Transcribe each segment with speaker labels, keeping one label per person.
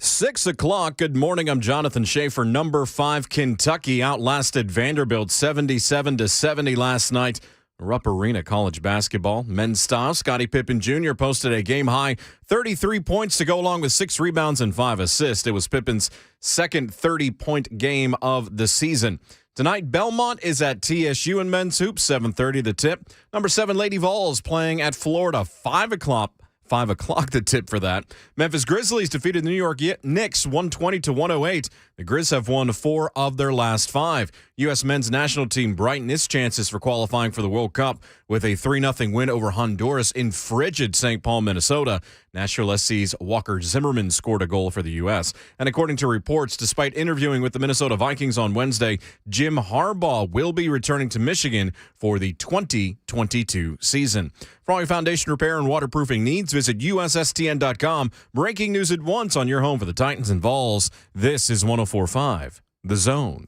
Speaker 1: 6 o'clock. Good morning. I'm Jonathan Schaefer. Number 5 Kentucky outlasted Vanderbilt 77-70 last night. Rupp Arena College basketball. Men's style. Scottie Pippen Jr. posted a game-high 33 points to go along with 6 rebounds and 5 assists. It was Pippen's second 30-point game of the season. Tonight, Belmont is at TSU in men's hoops, 7:30 the tip. Number 7 Lady Vols playing at Florida, 5 o'clock. 5 o'clock the tip for that. Memphis Grizzlies defeated the New York Knicks 120-108. The Grizz have won 4 of their last 5. U.S. men's national team brightened its chances for qualifying for the World Cup with a 3-0 win over Honduras in frigid St. Paul, Minnesota. Nashville SC's Walker Zimmerman scored a goal for the U.S. And according to reports, despite interviewing with the Minnesota Vikings on Wednesday, Jim Harbaugh will be returning to Michigan for the 2022 season. For all your foundation repair and waterproofing needs, visit USSTN.com. Breaking news at once on your home for the Titans and Vols. This is 104.5 The Zone.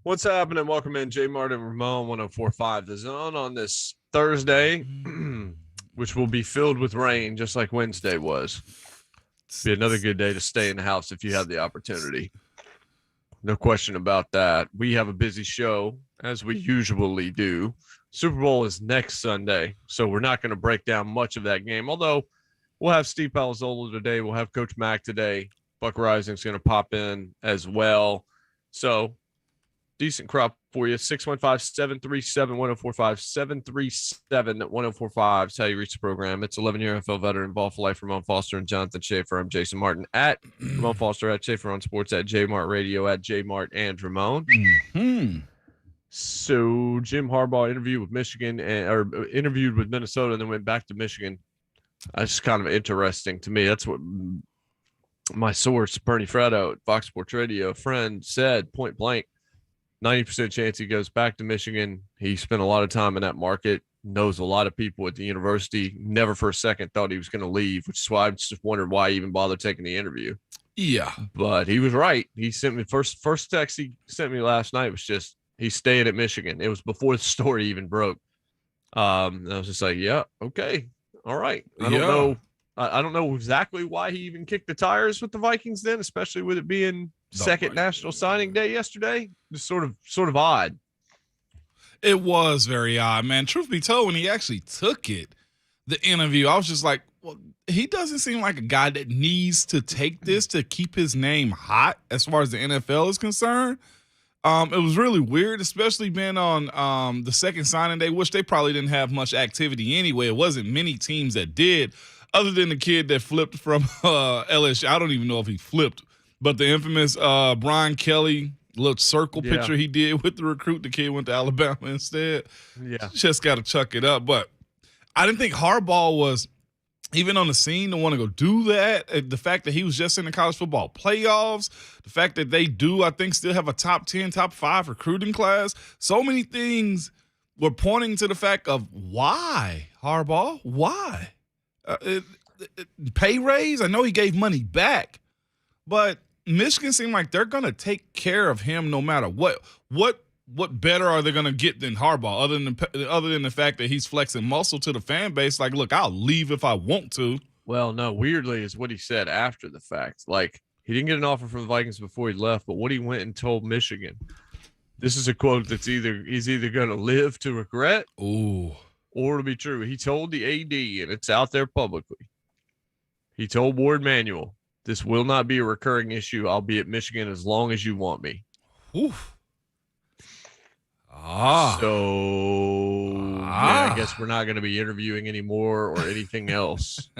Speaker 2: What's happening? Welcome in JMart and Ramon 104.5 The Zone on this Thursday, which will be filled with rain just like Wednesday was. Be another good day to stay in the house if you have the opportunity. No question about that. We have a busy show, as we usually do. Super Bowl is next Sunday, so we're not going to break down much of that game, although we'll have Steve Palazzolo today. We'll have Coach Mack today. Buck Reising's going to pop in as well. So, decent crop for you. 615-737-1045. 737-1045 is how you reach the program. It's 11-year NFL veteran, ball for life, Ramon Foster and Jonathan Schaefer. I'm Jason Martin at Ramon Foster, at Schaefer on Sports, at JMart Radio, at JMart and Ramon. So Jim Harbaugh interviewed with interviewed with Minnesota and then went back to Michigan. That's kind of interesting to me. That's what my source, Bernie Freddo at Fox Sports Radio, a friend, said point blank. 90% chance he goes back to Michigan. He spent a lot of time in that market, knows a lot of people at the university, never for a second thought he was going to leave, which is why I just wondered why he even bothered taking the interview.
Speaker 3: Yeah.
Speaker 2: But he was right. He sent me first text he sent me last night was just, he's staying at Michigan. It was before the story even broke. And I was just like, yeah, okay. All right. I don't know. I don't know exactly why he even kicked the tires with the Vikings then, especially with it being second National Signing Day yesterday. Just sort of odd.
Speaker 3: It was very odd, man. Truth be told, when he actually took it, the interview, I was just like, well, he doesn't seem like a guy that needs to take this to keep his name hot as far as the NFL is concerned. It was really weird, especially being on the second signing day, which they probably didn't have much activity anyway. It wasn't many teams that did, other than the kid that flipped from LSU. I don't even know if he flipped, but the infamous Brian Kelly little circle picture he did with the recruit. The kid went to Alabama instead. Yeah. Just got to chuck it up. But I didn't think Harbaugh was even on the scene to want to go do that. The fact that he was just in the college football playoffs, the fact that they do, I think, still have a top 10, top 5 recruiting class. So many things were pointing to the fact of why, Harbaugh? Why? Pay raise? I know he gave money back, but Michigan seemed like they're going to take care of him no matter what. What better are they going to get than Harbaugh other than the fact that he's flexing muscle to the fan base? Like, look, I'll leave if I want to.
Speaker 2: Well, no, weirdly is what he said after the fact. Like, he didn't get an offer from the Vikings before he left, but what he went and told Michigan. This is a quote that's he's either going to live to regret or it'll be true. He told the AD, and it's out there publicly. He told Ward Manuel, this will not be a recurring issue. I'll be at Michigan as long as you want me.
Speaker 3: Oof.
Speaker 2: So yeah, I guess we're not going to be interviewing anymore or anything else.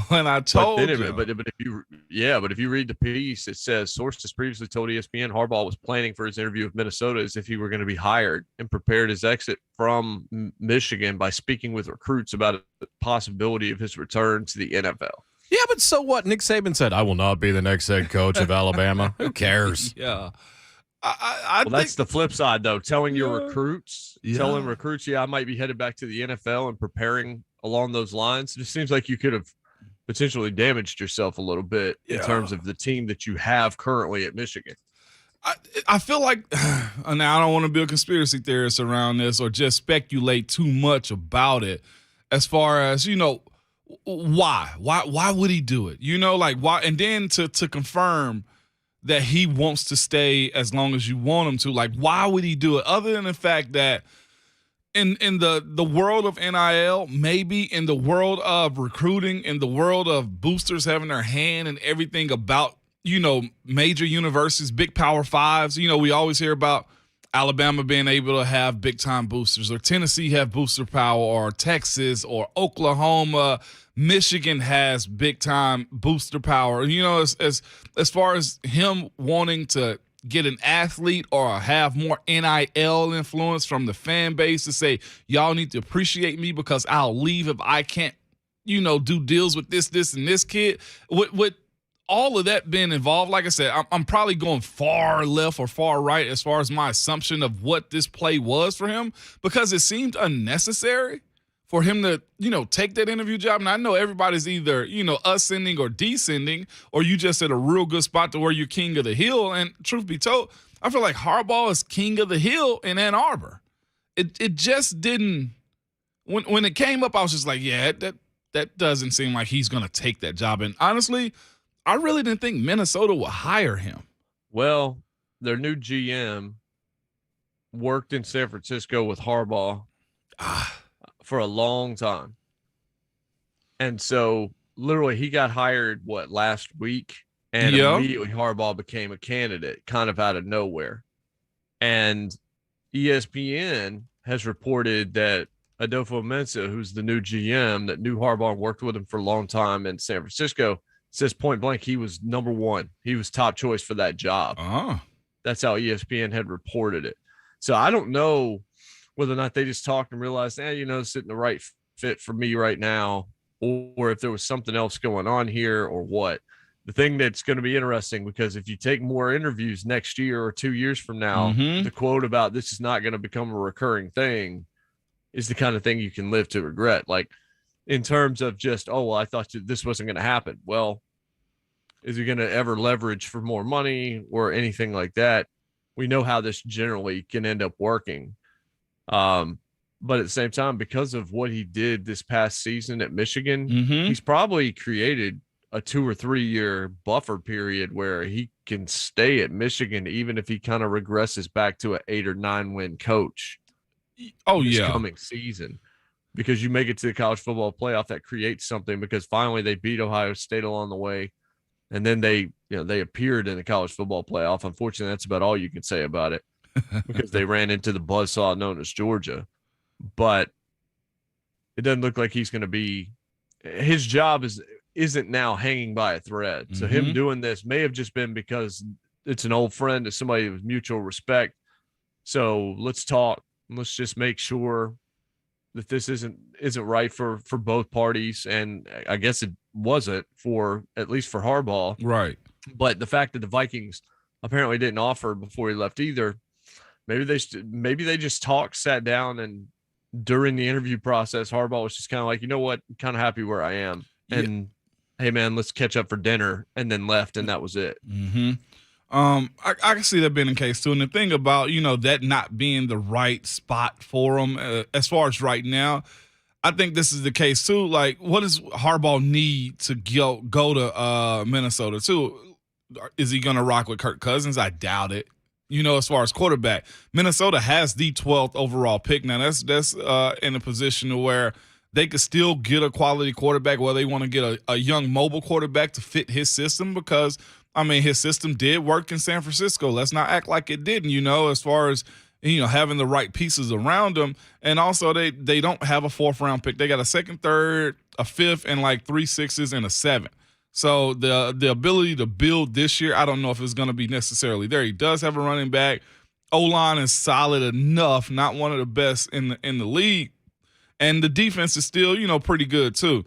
Speaker 3: When I told
Speaker 2: but if you read the piece, it says sources previously told ESPN Harbaugh was planning for his interview with Minnesota as if he were going to be hired and prepared his exit from Michigan by speaking with recruits about the possibility of his return to the NFL.
Speaker 1: Yeah, but so what? Nick Saban said, I will not be the next head coach of Alabama. Who cares?
Speaker 3: Yeah.
Speaker 2: Well, that's the flip side, though. Telling your
Speaker 3: Yeah.
Speaker 2: recruits,
Speaker 3: Yeah.
Speaker 2: I might be headed back to the NFL and preparing along those lines. It just seems like you could have potentially damaged yourself a little bit in terms of the team that you have currently at Michigan.
Speaker 3: I feel like now I don't want to be a conspiracy theorist around this or just speculate too much about it as far as, why would he do it? Like why? And then to confirm that he wants to stay as long as you want him to, like, why would he do it? Other than the fact that in the world of NIL, maybe in the world of recruiting, in the world of boosters having their hand and everything about, major universities, big Power Fives. We always hear about Alabama being able to have big-time boosters, or Tennessee have booster power, or Texas, or Oklahoma. Michigan has big-time booster power. As far as him wanting to get an athlete or have more NIL influence from the fan base to say, y'all need to appreciate me because I'll leave if I can't, do deals with this, and this kid. With all of that being involved, like I said, I'm probably going far left or far right as far as my assumption of what this play was for him, because it seemed unnecessary for him to, take that interview job. And I know everybody's either, ascending or descending, or you just at a real good spot to where you're king of the hill. And truth be told, I feel like Harbaugh is king of the hill in Ann Arbor. It just didn't, when it came up, I was just like, yeah, that doesn't seem like he's going to take that job. And honestly, I really didn't think Minnesota would hire him.
Speaker 2: Well, their new GM worked in San Francisco with Harbaugh for a long time. And so literally he got hired, last week? And immediately Harbaugh became a candidate kind of out of nowhere. And ESPN has reported that Adolfo Mensa, who's the new GM that knew Harbaugh and worked with him for a long time in San Francisco, says point blank he was number one. He was top choice for that job. That's how ESPN had reported it. So I don't know whether or not they just talked and realized, this isn't the right fit for me right now, or if there was something else going on here or what. The thing that's going to be interesting, because if you take more interviews next year or 2 years from now, the quote about this is not going to become a recurring thing is the kind of thing you can live to regret. Like, in terms of just, I thought this wasn't going to happen. Well, is he going to ever leverage for more money or anything like that? We know how this generally can end up working. But at the same time, because of what he did this past season at Michigan, he's probably created a 2 or 3 year buffer period where he can stay at Michigan, even if he kind of regresses back to an 8 or 9 win coach. This coming season. Because you make it to the college football playoff, that creates something, because finally they beat Ohio State along the way. And then they appeared in the college football playoff. Unfortunately, that's about all you can say about it, because they ran into the buzzsaw known as Georgia. But it doesn't look like he's going to be, his job isn't now hanging by a thread. So him doing this may have just been because it's an old friend, it's somebody with mutual respect. So let's talk. Let's just make sure that this isn't right for both parties. And I guess it wasn't, for at least for Harbaugh.
Speaker 3: Right.
Speaker 2: But the fact that the Vikings apparently didn't offer before he left either, maybe they just talked, sat down, and during the interview process, Harbaugh was just kind of like, you know what, I'm kind of happy where I am. And hey man, let's catch up for dinner, and then left. And that was it.
Speaker 3: I can see that being the case too. And the thing about, that not being the right spot for him, as far as right now, I think this is the case too. Like, what does Harbaugh need to go to Minnesota too? Is he going to rock with Kirk Cousins? I doubt it. As far as quarterback, Minnesota has the 12th overall pick. Now that's in a position where they could still get a quality quarterback, where they want to get a young mobile quarterback to fit his system, because his system did work in San Francisco. Let's not act like it didn't, as far as, having the right pieces around them. And also they don't have a 4th round pick. They got a 2nd, 3rd, a 5th, and like 3 6s and a 7th. So the ability to build this year, I don't know if it's going to be necessarily there. He does have a running back. O-line is solid enough, not one of the best in the league. And the defense is still, pretty good too.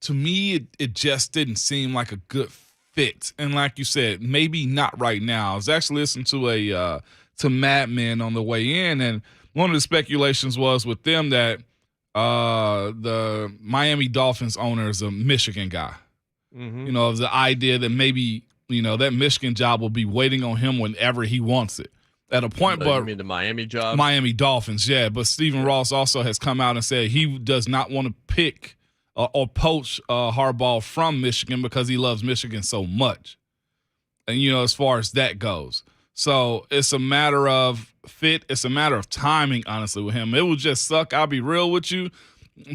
Speaker 3: to me, it just didn't seem like a good fit. And like you said, maybe not right now. I was actually listening to Mad Men on the way in, and one of the speculations was with them that the Miami Dolphins owner is a Michigan guy.
Speaker 2: Mm-hmm.
Speaker 3: You know, the idea that maybe, you know, that Michigan job will be waiting on him whenever he wants it. At a point, but
Speaker 2: you mean the Miami job?
Speaker 3: Miami Dolphins, yeah. But Stephen Ross also has come out and said he does not want to pick or poach Harbaugh from Michigan because he loves Michigan so much. And, you know, as far as that goes. So it's a matter of fit. It's a matter of timing, honestly, with him. It would just suck. I'll be real with you.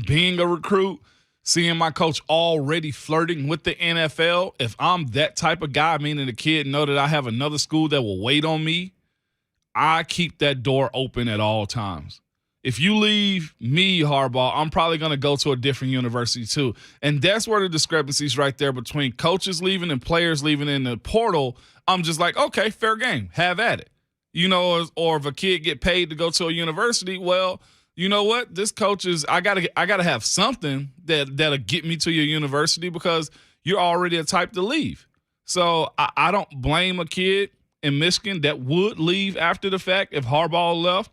Speaker 3: Being a recruit, seeing my coach already flirting with the NFL, if I'm that type of guy, meaning the kid know that I have another school that will wait on me, I keep that door open at all times. If you leave me, Harbaugh, I'm probably going to go to a different university too. And that's where the discrepancies right there between coaches leaving and players leaving in the portal. I'm just like, okay, fair game. Have at it. You know, or if a kid get paid to go to a university, well, you know what? This coach is, I gotta have something that'll get me to your university because you're already a type to leave. So I don't blame a kid in Michigan that would leave after the fact if Harbaugh left,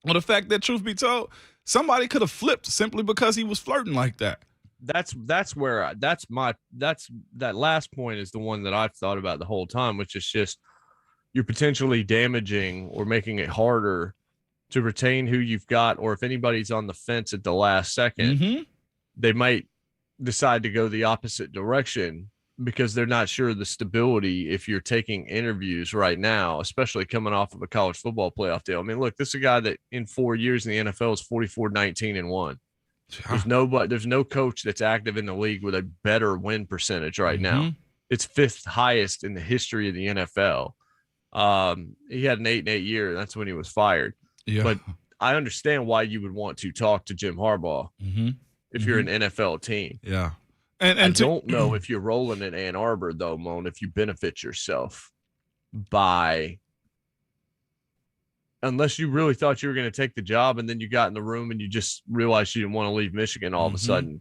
Speaker 3: or the fact that, truth be told, somebody could have flipped simply because he was flirting like that.
Speaker 2: That last point is the one that I've thought about the whole time, which is just you're potentially damaging or making it harder to retain who you've got, or if anybody's on the fence at the last second, they might decide to go the opposite direction because they're not sure of the stability if you're taking interviews right now, especially coming off of a college football playoff deal. I mean, look, this is a guy that in 4 years in the NFL is 44-19-1. There's no coach that's active in the league with a better win percentage right now. It's fifth highest in the history of the NFL. He had an 8-8 year. That's when he was fired. Yeah. But I understand why you would want to talk to Jim Harbaugh if you're an NFL team.
Speaker 3: Yeah.
Speaker 2: And I don't know if you're rolling in Ann Arbor, though, Moan, if you benefit yourself by – unless you really thought you were going to take the job and then you got in the room and you just realized you didn't want to leave Michigan all of a sudden.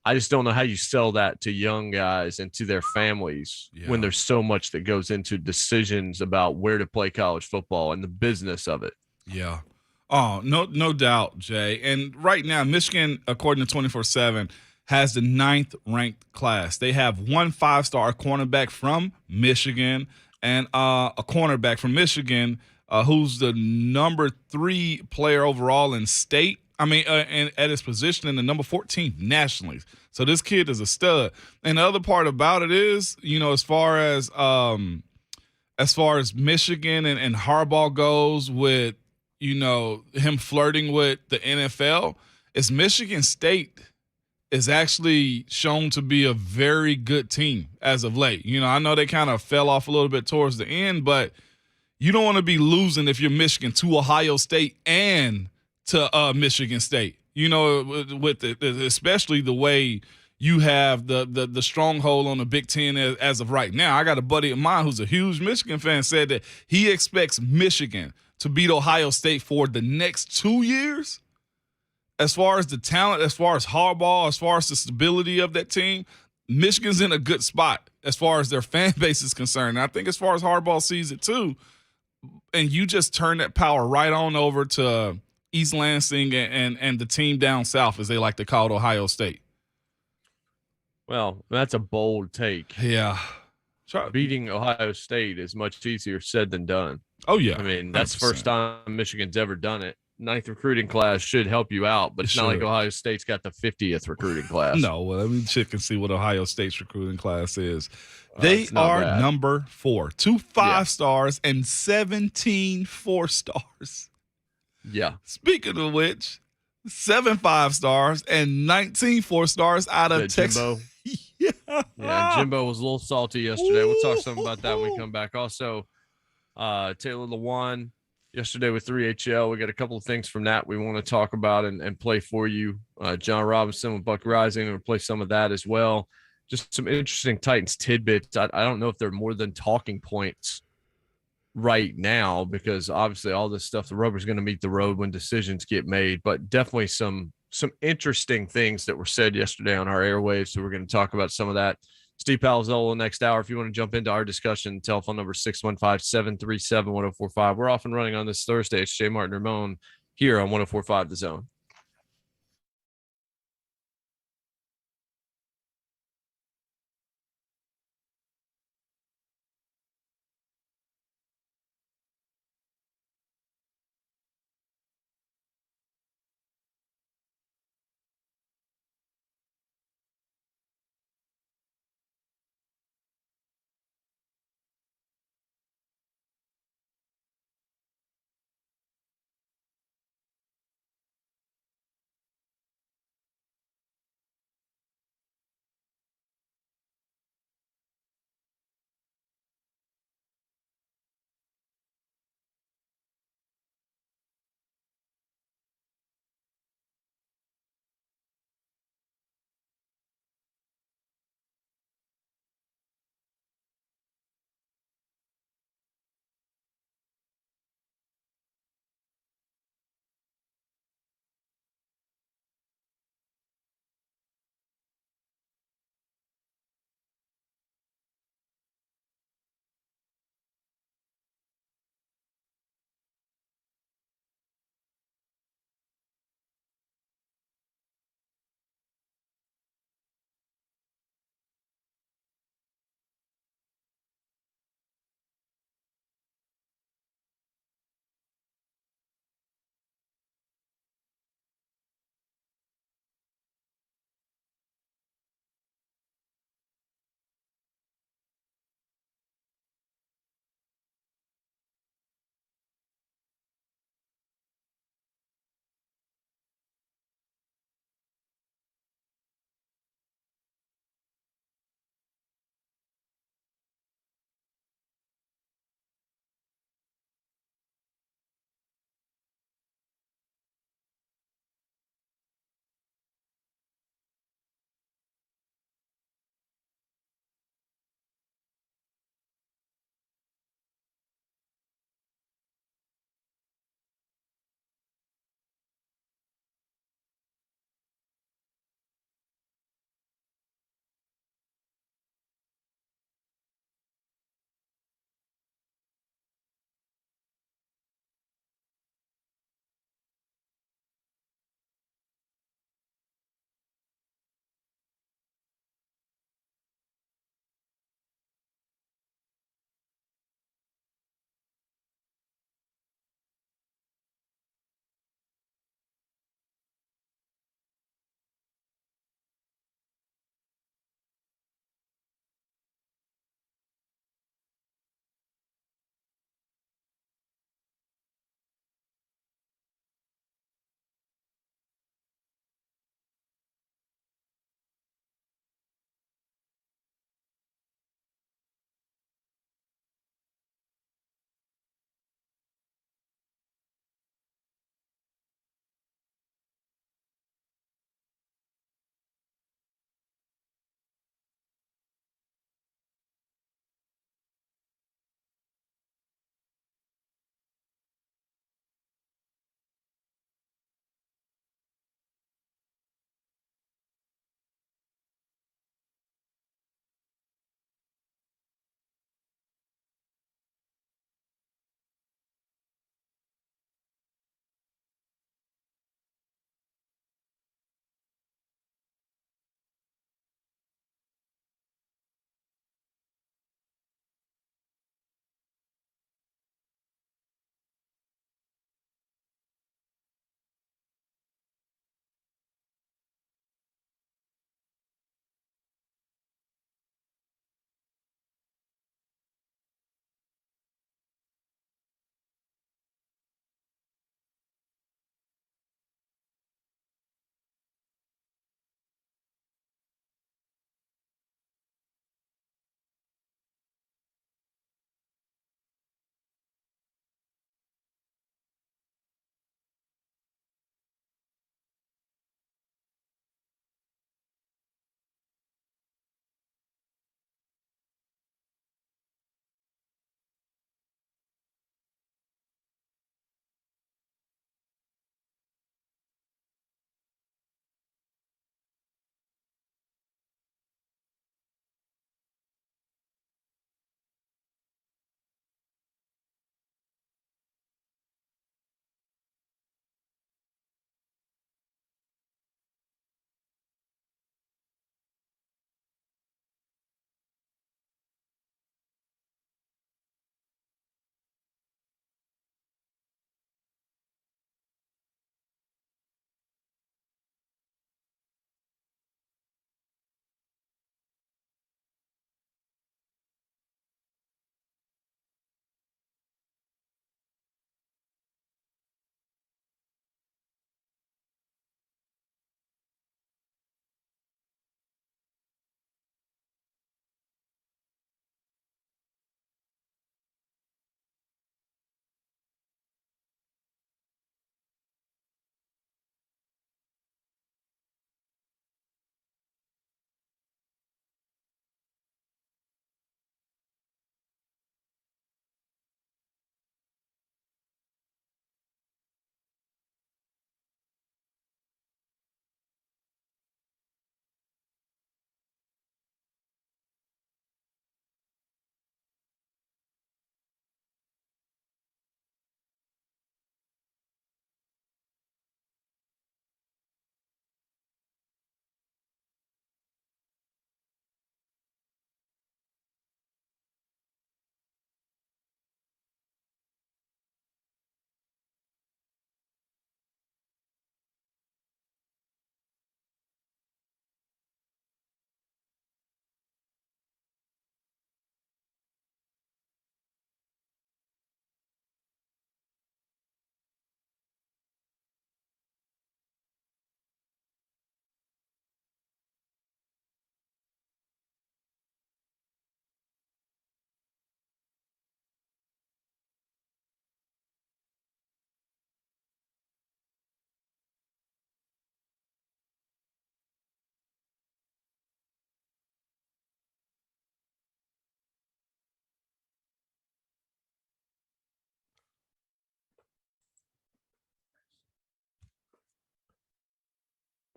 Speaker 2: I just don't know how you sell that to young guys and to their families when there's so much that goes into decisions about where to play college football and the business of it.
Speaker 3: Yeah. Oh, no doubt, Jay. And right now, Michigan, according to 24/7, has the 9th ranked class. They have one 5-star cornerback from Michigan and a cornerback from Michigan who's the number 3 player overall in state. I mean, and at his position in the number 14 nationally. So this kid is a stud. And the other part about it is, you know, as far as Michigan and Harbaugh goes with, you know, him flirting with the NFL, is Michigan State is actually shown to be a very good team as of late. You know, I know they kind of fell off a little bit towards the end, but you don't want to be losing if you're Michigan to Ohio State and to Michigan State. You know, with especially the way you have the stronghold on the Big Ten as of right now. I got a buddy of mine who's a huge Michigan fan, said that he expects Michigan to beat Ohio State for the next 2 years. As far as the talent, as far as Harbaugh, as far as the stability of that team, Michigan's in a good spot as far as their fan base is concerned. And I think as far as Harbaugh sees it too, and you just turn that power right on over to East Lansing and the team down south, as they like to call it, Ohio State.
Speaker 2: Well, that's a bold take.
Speaker 3: Yeah.
Speaker 2: Beating Ohio State is much easier said than done.
Speaker 3: Oh, yeah.
Speaker 2: I mean, that's 100%. The first time Michigan's ever done it. 9th recruiting class should help you out, but it's not like Ohio State's got the 50th recruiting class.
Speaker 3: No, well, I mean, check and see what Ohio State's recruiting class is. They are bad. Number 4, 2 5-stars and 17 4-stars.
Speaker 2: Yeah.
Speaker 3: Speaking of which, 7 5-stars and 19 4-stars out of Texas.
Speaker 2: Jimbo. Yeah, Jimbo was a little salty yesterday. We'll talk some about that when we come back. Also, Taylor Lewan yesterday with 3HL. We got a couple of things from that we want to talk about and play for you. John Robinson with Buck Reising, we'll play some of that as well. Just some interesting Titans tidbits. I don't know if they're more than talking points right now, because obviously all this stuff, the rubber's going to meet the road when decisions get made, but definitely some some interesting things that were said yesterday on our airwaves. So we're going to talk about some of that. Steve Palazzolo next hour. If you want to jump into our discussion, telephone number 615-737-1045. We're off and running on this Thursday. It's JMart and Ramon here on 1045 The Zone.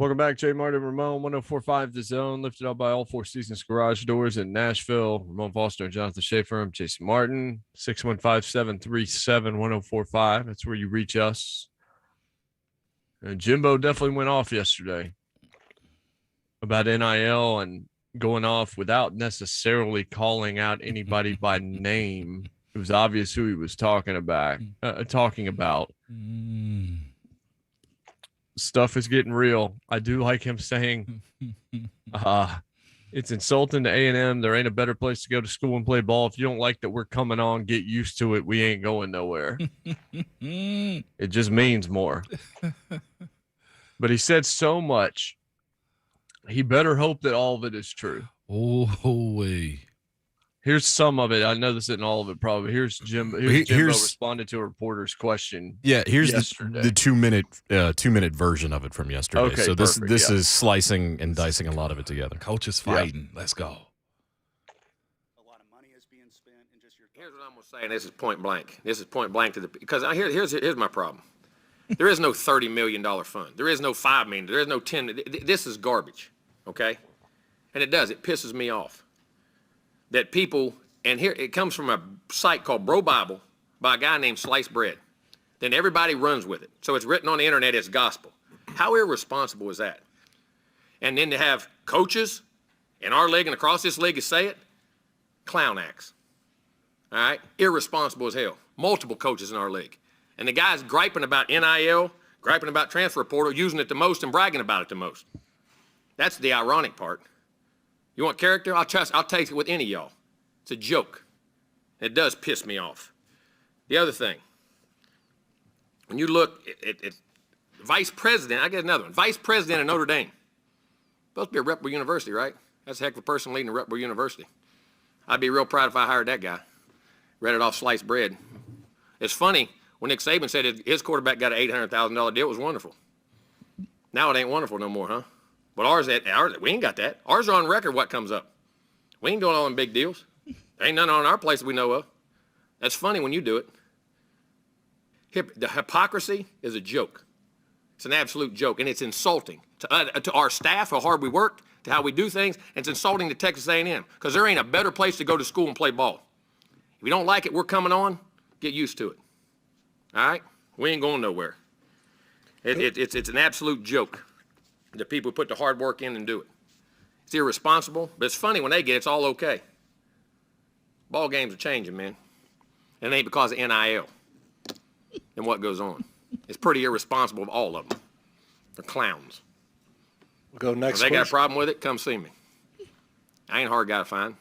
Speaker 2: Welcome back, JMart and Ramon. 104.5 The Zone, lifted up by All Four Seasons Garage Doors in Nashville. Ramon Foster and Jonathan Schaefer. I'm Jason Martin. 615-737-1045. That's where you reach us. And Jimbo definitely went off yesterday about NIL and going off without necessarily calling out anybody by name. It was obvious who he was talking about. Stuff is getting real. I do like him saying it's insulting to A&M. There ain't a better place to go to school and play ball. If you don't like that we're coming on, get used to it. We ain't going nowhere. It just means more. But he said so much. He better hope that all of it is true. Here's some of it. I know this isn't all of it, probably. Here's Jimbo responded to a reporter's question.
Speaker 1: Yeah, here's the 2-minute version of it from yesterday.
Speaker 2: Okay,
Speaker 1: so this
Speaker 2: perfect,
Speaker 1: is slicing and dicing a lot of it together.
Speaker 3: Coach is fighting. Yeah. Let's go.
Speaker 4: A lot of money is being spent in just your.
Speaker 5: Here's what I'm going to say, and this is point blank. This is point blank because here's my problem. There is no $30 million fund. There is no $5 million. There is no $10 million. This is garbage, okay? And it pisses me off. That people, and here it comes from a site called Bro Bible by a guy named Slice Bread. Then everybody runs with it. So it's written on the internet as gospel. How irresponsible is that? And then to have coaches in our league and across this league say it, clown acts. All right? Irresponsible as hell. Multiple coaches in our league. And the guy's griping about NIL, griping about transfer portal, using it the most and bragging about it the most. That's the ironic part. You want character? I'll take it with any of y'all. It's a joke. It does piss me off. The other thing, when you look at vice president, I get another one. Vice president of Notre Dame. Supposed to be a reputable university, right? That's a heck of a person leading a reputable university. I'd be real proud if I hired that guy. Read it off Sliced Bread. It's funny, when Nick Saban said his quarterback got an $800,000 deal, it was wonderful. Now it ain't wonderful no more, huh? But ours, we ain't got that. Ours are on record what comes up. We ain't doing all them big deals. There ain't none on our place that we know of. That's funny when you do it. The hypocrisy is a joke. It's an absolute joke, and it's insulting to our staff, how hard we work, to how we do things, and it's insulting to Texas A&M because there ain't a better place to go to school and play ball. If you don't like it, we're coming on. Get used to it. All right? We ain't going nowhere. It's an absolute joke. The people who put the hard work in and do it. It's irresponsible, but it's funny when they get it, it's all okay. Ball games are changing, man. And it ain't because of NIL and what goes on. It's pretty irresponsible of all of them. They're clowns.
Speaker 4: We'll go next.
Speaker 5: If they got a problem with it, come see me. I ain't a hard guy to find.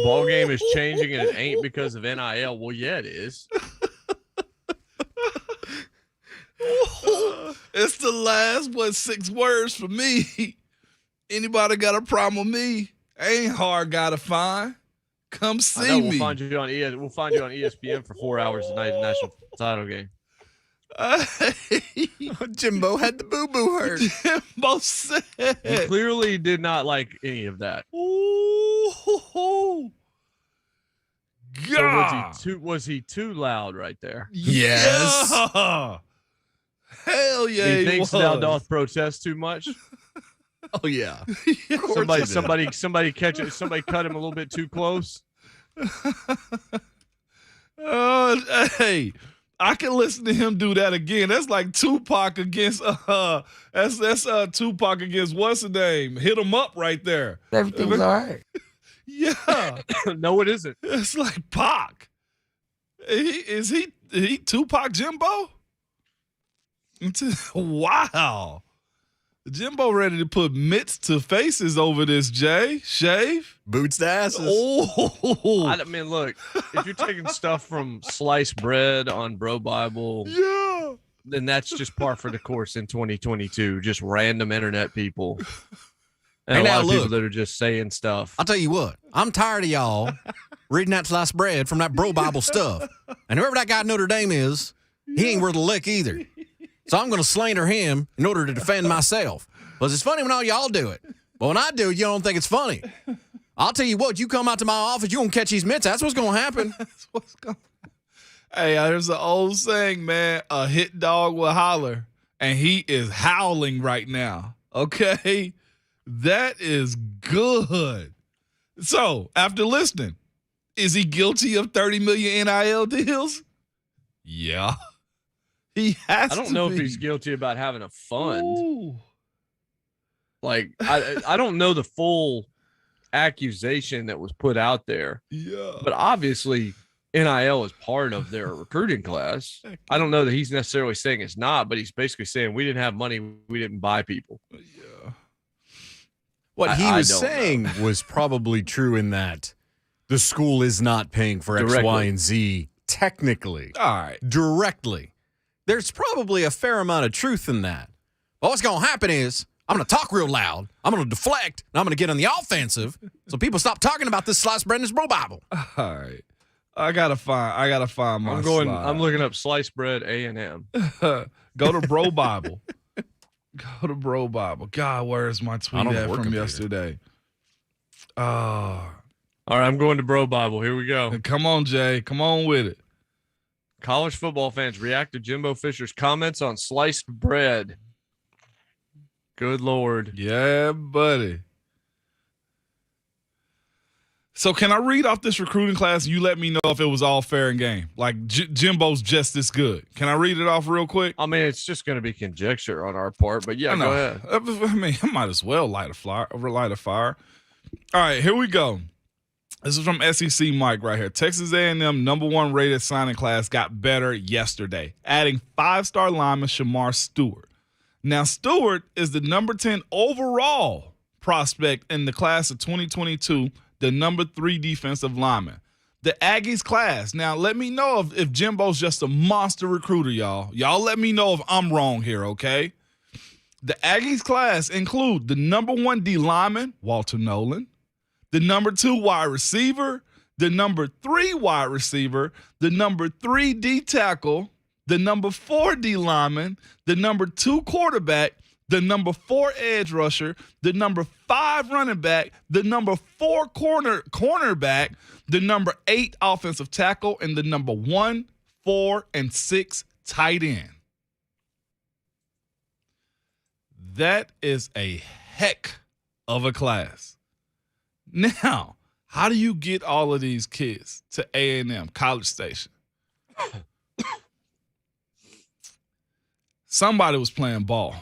Speaker 2: Ball game is changing and it ain't because of NIL. Well, yeah, it is.
Speaker 3: It's the last 6 words for me. Anybody got a problem with me? Ain't hard guy to find. Come see me.
Speaker 2: We'll find you on ESPN for 4 hours tonight, the national title game.
Speaker 1: Jimbo had the boo-boo hurt.
Speaker 3: Jimbo said.
Speaker 2: He clearly did not like any of that.
Speaker 3: Ooh. God.
Speaker 2: So was he too loud right there?
Speaker 1: Yes.
Speaker 3: Yeah. Hell yeah.
Speaker 2: He thinks thou doth protest too much.
Speaker 1: Oh yeah.
Speaker 2: Somebody cut him a little bit too close.
Speaker 3: Hey, I can listen to him do that again. That's like Tupac against that's Tupac against what's the name? Hit him up right there.
Speaker 6: Everything's all right.
Speaker 3: Yeah.
Speaker 2: No, it isn't.
Speaker 3: It's like Pac. Is he Tupac Jimbo? Wow. Jimbo ready to put mitts to faces over this, Jay. Shave?
Speaker 1: Boots to asses.
Speaker 3: Oh.
Speaker 2: I mean, look, if you're taking stuff from Sliced Bread on Bro Bible,
Speaker 3: Yeah.
Speaker 2: then that's just par for the course in 2022. Just random internet people. And
Speaker 1: Hey,
Speaker 2: a
Speaker 1: now
Speaker 2: lot of people
Speaker 1: look.
Speaker 2: that are just saying stuff.
Speaker 1: I'll tell you what, I'm tired of y'all reading that sliced bread from that bro Bible stuff. And whoever that guy at Notre Dame is, he ain't worth a lick either. So I'm going to slander him in order to defend myself. Because it's funny when all y'all do it. But when I do it, you don't think it's funny. I'll tell you what, you come out to my office, you're going to catch these mitts. That's what's going to happen.
Speaker 3: That's what's going on. Hey, there's an old saying, man, a hit dog will holler, and he is howling right now. Okay? That is good. So, after listening, is he guilty of 30 million NIL deals? Yeah. He has to
Speaker 2: I don't know
Speaker 3: be.
Speaker 2: if he's guilty about having a fund.
Speaker 3: Ooh.
Speaker 2: Like, I don't know the full accusation that was put out there,
Speaker 3: Yeah.
Speaker 2: but obviously NIL is part of their recruiting class. I don't know that he's necessarily saying it's not, but he's basically saying we didn't have money, we didn't buy people.
Speaker 3: Yeah.
Speaker 1: What he
Speaker 2: I
Speaker 1: was
Speaker 2: don't
Speaker 1: saying was probably true in that the school is not paying for X,
Speaker 2: Directly.
Speaker 1: Y, and Z technically,
Speaker 3: All right.
Speaker 1: directly. There's probably a fair amount of truth in that. But what's going to happen is I'm going to talk real loud, I'm going to deflect, and I'm going to get on the offensive so people stop talking about this sliced bread in this bro Bible.
Speaker 3: All right. I gotta find my slide.
Speaker 2: I'm looking up sliced bread A&M.
Speaker 3: Go to Bro Bible. Go to Bro Bible. God, where's my tweet
Speaker 1: on
Speaker 3: at
Speaker 1: work
Speaker 3: from
Speaker 1: computer.
Speaker 3: yesterday?
Speaker 2: All right, I'm going to Bro Bible. Here we go.
Speaker 3: Come on, Jay. Come on with it.
Speaker 2: College football fans react to Jimbo Fisher's comments on sliced bread. Good Lord.
Speaker 3: Yeah, buddy. So can I read off this recruiting class? You let me know if it was all fair and game. Like Jimbo's just this good. Can I read it off real quick?
Speaker 2: I mean, it's just going to be conjecture on our part, but yeah,
Speaker 3: I know.
Speaker 2: go ahead.
Speaker 3: I mean, I might as well light a fire. All right, here we go. This is from SEC Mike right here. Texas A&M #1 rated signing class got better yesterday, adding 5-star lineman Shamar Stewart. Now, Stewart is the number 10 overall prospect in the class of 2022, the number 3 defensive lineman. The Aggies class. Now, let me know if Jimbo's just a monster recruiter, y'all. Y'all let me know if I'm wrong here, okay? The Aggies class include the number 1 D lineman, Walter Nolan, the number 2 wide receiver, the number 3 wide receiver, the number 3 D tackle, the number 4 D lineman, the number 2 quarterback, the number 4 edge rusher, the number 5 running back, the number 4 cornerback, the number 8 offensive tackle, and the number 1, 4, and 6 tight end. That is a heck of a class. Now, how do you get all of these kids to A&M, College Station? Somebody was playing ball.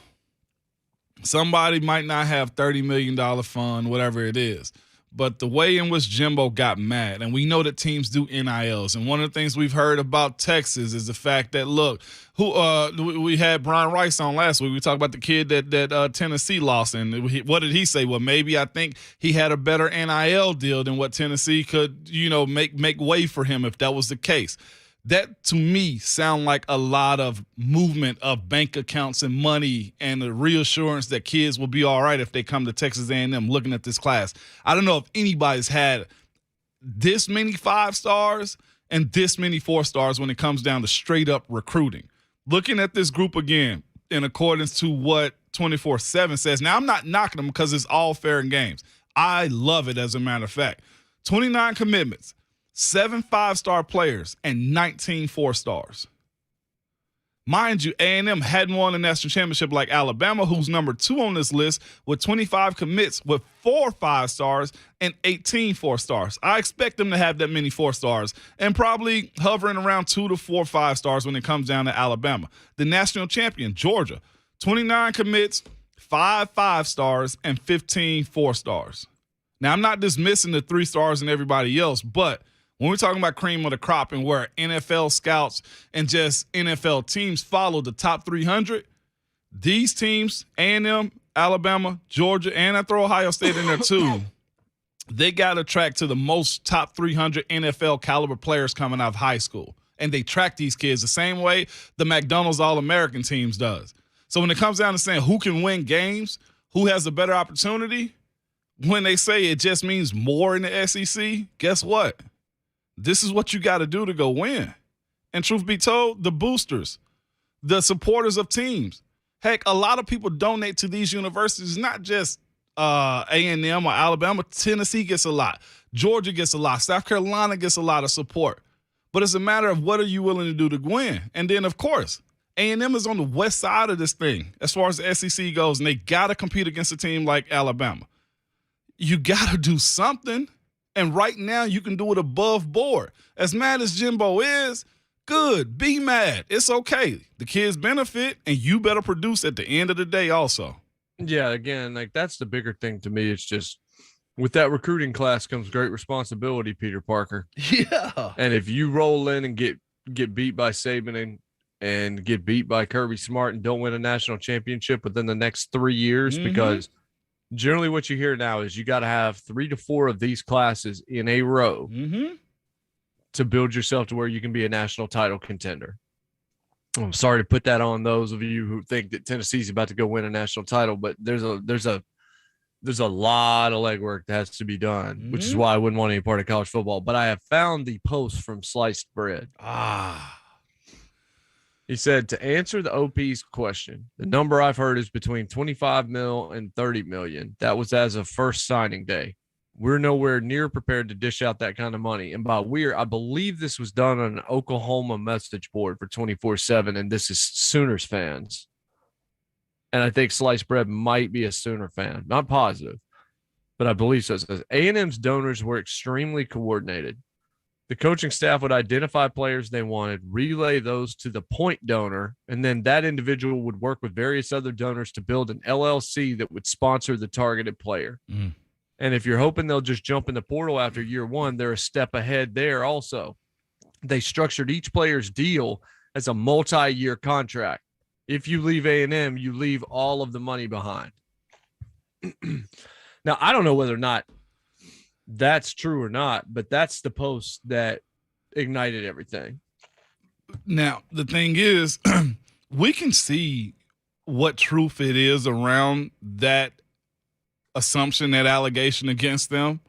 Speaker 3: Somebody might not have $30 million fund, whatever it is. But the way in which Jimbo got mad, and we know that teams do NILs, and one of the things we've heard about Texas is the fact that, look, we had Brian Rice on last week. We talked about the kid that Tennessee lost, and what did he say? Well, maybe I think he had a better NIL deal than what Tennessee could, make way for him if that was the case. That, to me, sound like a lot of movement of bank accounts and money and the reassurance that kids will be all right if they come to Texas A&M looking at this class. I don't know if anybody's had this many 5 stars and this many 4 stars when it comes down to straight-up recruiting. Looking at this group again, in accordance to what 24/7 says. Now, I'm not knocking them because it's all fair and games. I love it, as a matter of fact. 29 commitments. 7 5-star players and 19 4-stars. Mind you, A&M hadn't won a national championship like Alabama, who's number 2 on this list with 25 commits with 4 5-stars and 18 4-stars. I expect them to have that many 4-stars and probably hovering around 2 to 4 5-stars when it comes down to Alabama. The national champion, Georgia, 29 commits, 5 5-stars, and 15 4-stars. Now, I'm not dismissing the 3 stars and everybody else, but when we're talking about cream of the crop and where NFL scouts and just NFL teams follow the top 300, these teams, A&M, Alabama, Georgia, and I throw Ohio State in there too, they got to track to the most top 300 NFL caliber players coming out of high school. And they track these kids the same way the McDonald's All-American teams does. So when it comes down to saying who can win games, who has a better opportunity, when they say it just means more in the SEC, guess what? This is what you got to do to go win. And truth be told, the boosters, the supporters of teams, heck, a lot of people donate to these universities, not just A&M or Alabama. Tennessee gets a lot. Georgia gets a lot. South Carolina gets a lot of support. But it's a matter of what are you willing to do to win. And then, of course, A&M is on the west side of this thing as far as the SEC goes, and they got to compete against a team like Alabama. You got to do something, and right now you can do it above board. As mad as Jimbo is, good, be mad. It's okay. The kids benefit, and you better produce at the end of the day also.
Speaker 2: Yeah, again, like that's the bigger thing to me. It's just with that recruiting class comes great responsibility, Peter Parker.
Speaker 3: Yeah.
Speaker 2: And if you roll in and get beat by Saban and get beat by Kirby Smart and don't win a national championship within the next 3 years, because generally what you hear now is you got to have 3 to 4 of these classes in a row to build yourself to where you can be a national title contender. I'm sorry to put that on those of you who think that Tennessee's about to go win a national title, but there's a lot of legwork that has to be done, which is why I wouldn't want any part of college football. But I have found the post from Sliced Bread. He said, to answer the OP's question, the number I've heard is between 25 mil and 30 million. That was as of first signing day. We're nowhere near prepared to dish out that kind of money. And by we're, I believe this was done on an Oklahoma message board for 24/7, and this is Sooners fans. And I think Sliced Bread might be a Sooner fan. Not positive, but I believe so. It says A&M's donors were extremely coordinated. The coaching staff would identify players they wanted, relay those to the point donor, and then that individual would work with various other donors to build an LLC that would sponsor the targeted player. And if you're hoping they'll just jump in the portal after year one, they're a step ahead there also. They structured each player's deal as a multi-year contract. If you leave A&M, you leave all of the money behind. Now, I don't know whether or not that's true or not, but that's the post that ignited everything.
Speaker 3: Now, the thing is, we can see what truth it is around that assumption, that allegation against them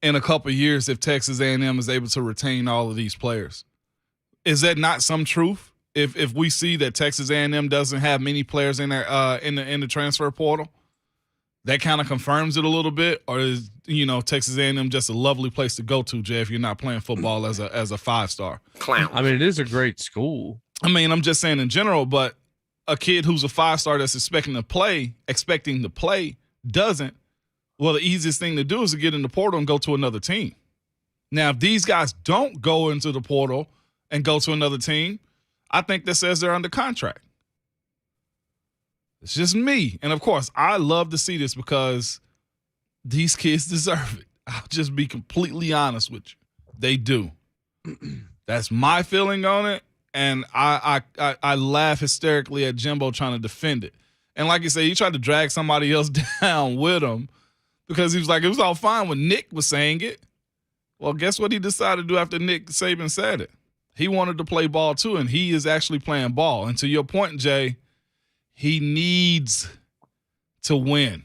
Speaker 3: in a couple of years if Texas A&M is able to retain all of these players. Is that not some truth? If we see that Texas A&M doesn't have many players in there in the transfer portal, that kind of confirms it a little bit, or is Texas A&M just a lovely place to go to, Jay, if you're not playing football as a 5-star?
Speaker 5: Clown.
Speaker 2: I mean, it is a great school.
Speaker 3: I mean, I'm just saying in general, but a kid who's a 5-star that's expecting to play doesn't. Well, the easiest thing to do is to get in the portal and go to another team. Now, if these guys don't go into the portal and go to another team, I think that says they're under contract. It's just me. And, of course, I love to see this because these kids deserve it. I'll just be completely honest with you. They do. That's my feeling on it, and I laugh hysterically at Jimbo trying to defend it. And like you say, he tried to drag somebody else down with him because he was like, it was all fine when Nick was saying it. Well, guess what he decided to do after Nick Saban said it? He wanted to play ball too, and he is actually playing ball. And to your point, Jay, he needs to win.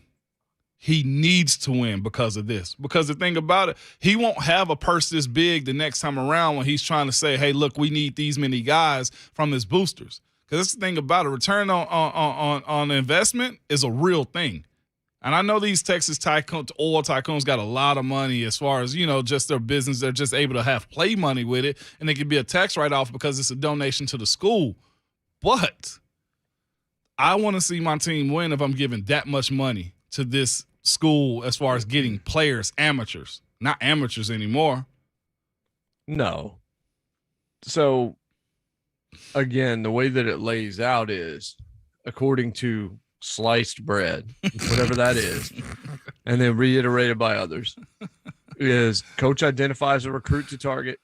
Speaker 3: He needs to win because of this. Because the thing about it, he won't have a purse this big the next time around when he's trying to say, hey, look, we need these many guys from his boosters. Because that's the thing about it. Return on investment is a real thing. And I know these Texas oil tycoons got a lot of money as far as, just their business. They're just able to have play money with it, and it can be a tax write-off because it's a donation to the school. But I want to see my team win if I'm giving that much money to this school as far as getting players, amateurs, not amateurs anymore.
Speaker 2: No. So, again, the way that it lays out is according to Sliced Bread, whatever that is, and then reiterated by others, is coach identifies a recruit to target.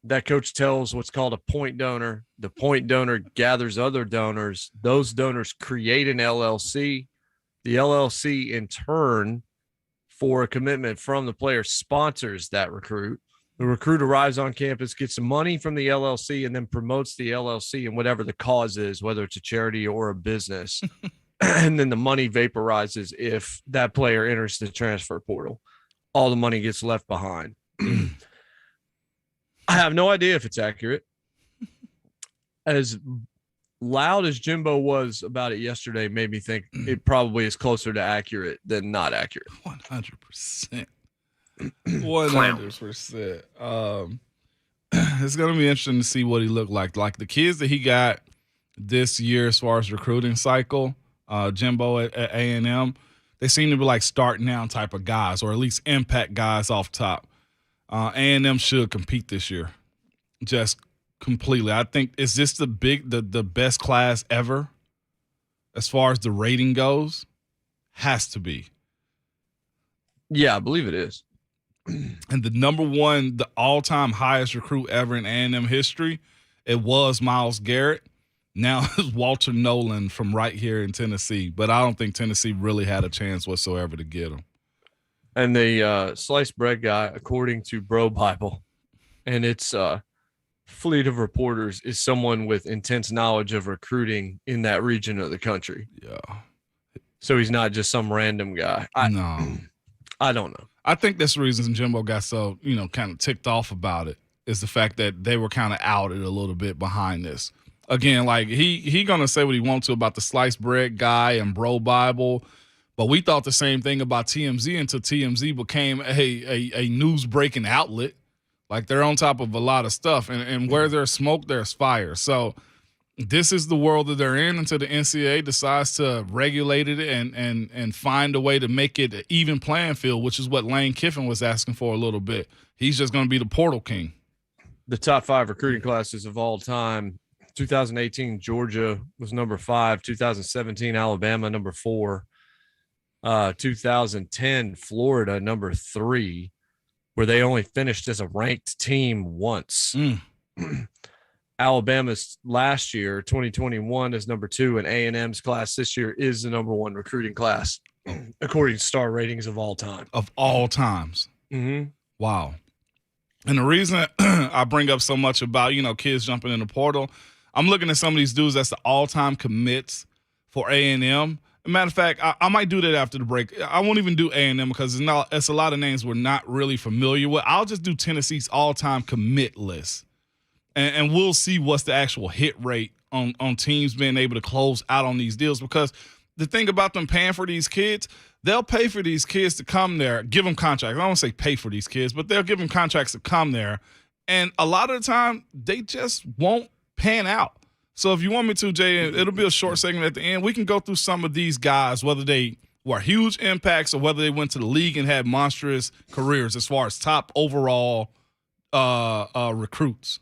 Speaker 2: That coach tells what's called a point donor. The point donor gathers other donors. Those donors create an LLC. The LLC, in turn, for a commitment from the player, sponsors that recruit. The recruit arrives on campus, gets some money from the LLC, and then promotes the LLC and whatever the cause is, whether it's a charity or a business. And then the money vaporizes if that player enters the transfer portal. All the money gets left behind. I have no idea if it's accurate. As loud as Jimbo was about it yesterday made me think it probably is closer to accurate than not accurate.
Speaker 3: 100%. 100%. it's going to be interesting to see what he looked like. Like the kids that he got this year as far as recruiting cycle, Jimbo at A&M, they seem to be like starting now type of guys, or at least impact guys off top. A&M should compete this year, just completely. I think, is this the best class ever as far as the rating goes? Has to be.
Speaker 2: Yeah, I believe it is.
Speaker 3: And the all-time highest recruit ever in A&M history, it was Myles Garrett. Now it's Walter Nolan from right here in Tennessee. But I don't think Tennessee really had a chance whatsoever to get him.
Speaker 2: And the sliced bread guy, according to Bro Bible, and its fleet of reporters, is someone with intense knowledge of recruiting in that region of the country.
Speaker 3: Yeah.
Speaker 2: So he's not just some random guy.
Speaker 3: No.
Speaker 2: I don't know.
Speaker 3: I think that's the reason Jimbo got so, kind of ticked off about it, is the fact that they were kind of outed a little bit behind this. Again, like he going to say what he wants to about the sliced bread guy and Bro Bible, but we thought the same thing about TMZ until TMZ became a news breaking outlet. Like, they're on top of a lot of stuff, and where there's smoke, there's fire. So this is the world that they're in until the NCAA decides to regulate it and find a way to make it an even playing field, which is what Lane Kiffin was asking for a little bit. He's just going to be the portal king.
Speaker 2: The top 5 recruiting classes of all time: 2018, Georgia was number 5. 2017, Alabama, number 4. 2010, Florida, number 3, where they only finished as a ranked team once. Alabama's last year, 2021, is number 2, and A&M's class this year is the number 1 recruiting class, according to star ratings of all time.
Speaker 3: Of all times.
Speaker 2: Mm-hmm.
Speaker 3: Wow. And the reason I bring up so much about, kids jumping in the portal, I'm looking at some of these dudes that's the all-time commits for A&M. Matter of fact, I might do that after the break. I won't even do A&M because it's a lot of names we're not really familiar with. I'll just do Tennessee's all-time commit list. And we'll see what's the actual hit rate on teams being able to close out on these deals. Because the thing about them paying for these kids, they'll pay for these kids to come there, give them contracts. I don't want to say pay for these kids, but they'll give them contracts to come there. And a lot of the time, they just won't pan out. So if you want me to, Jay, it'll be a short segment at the end. We can go through some of these guys, whether they were huge impacts or whether they went to the league and had monstrous careers as far as top overall recruits.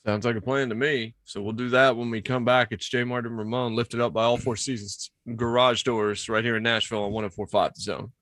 Speaker 2: Sounds like a plan to me. So we'll do that when we come back. It's JMart and Ramon, lifted up by all 4 seasons garage doors right here in Nashville on 104.5 The Zone.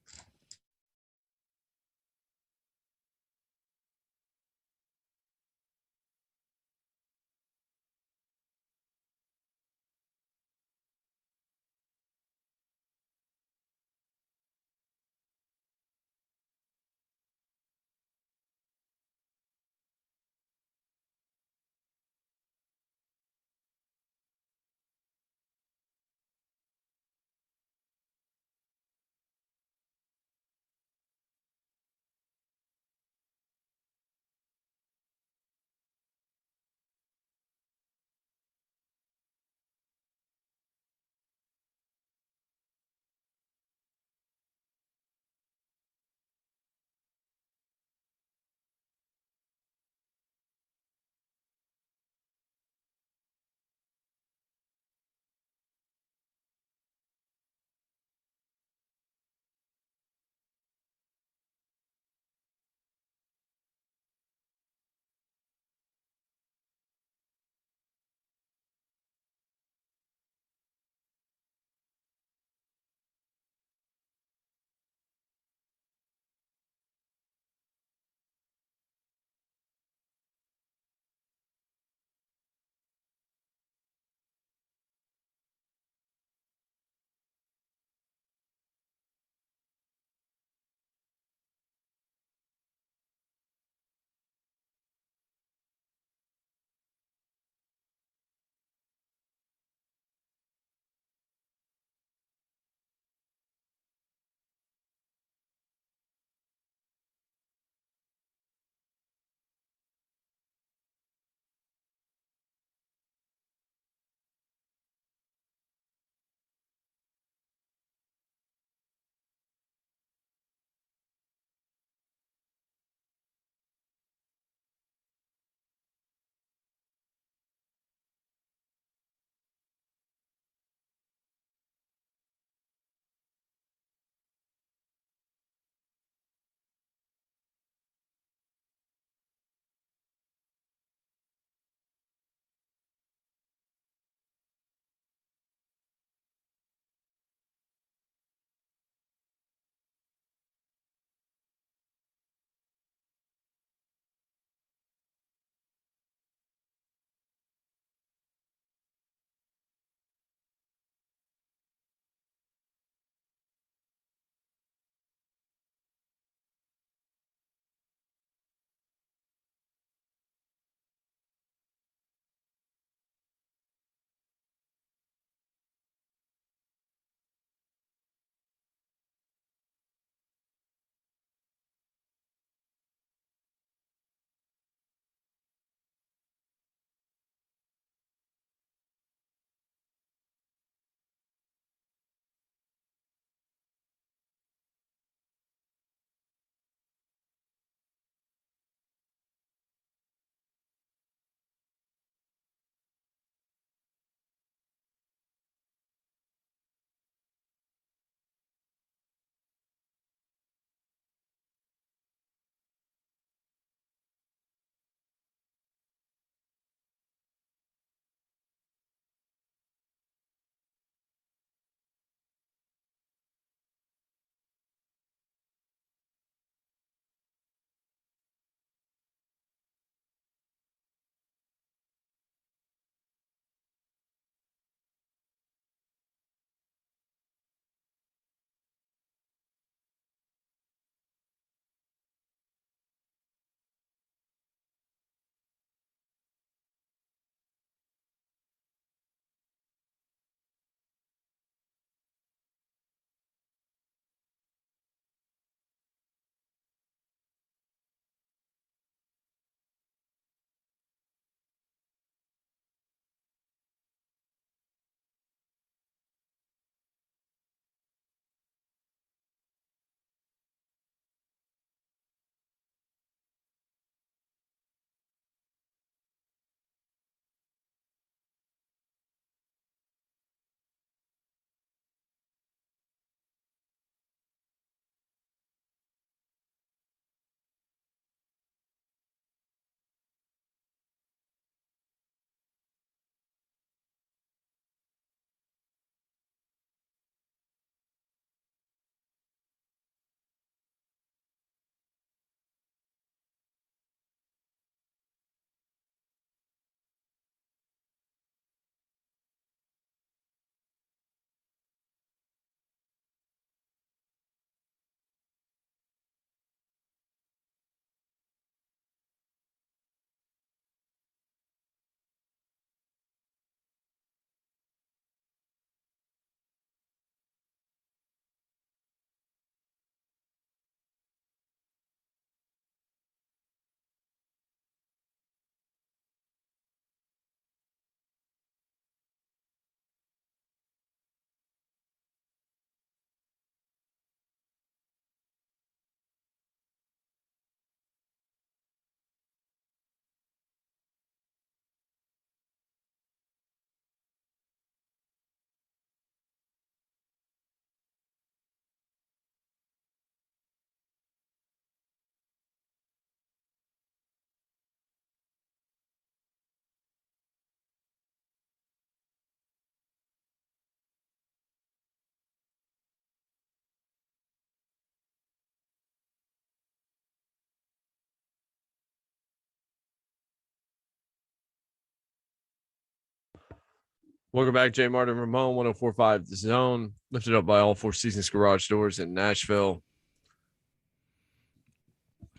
Speaker 2: Welcome back, JMart and Ramon, 104.5 The Zone, lifted up by all Four Seasons Garage Doors in Nashville.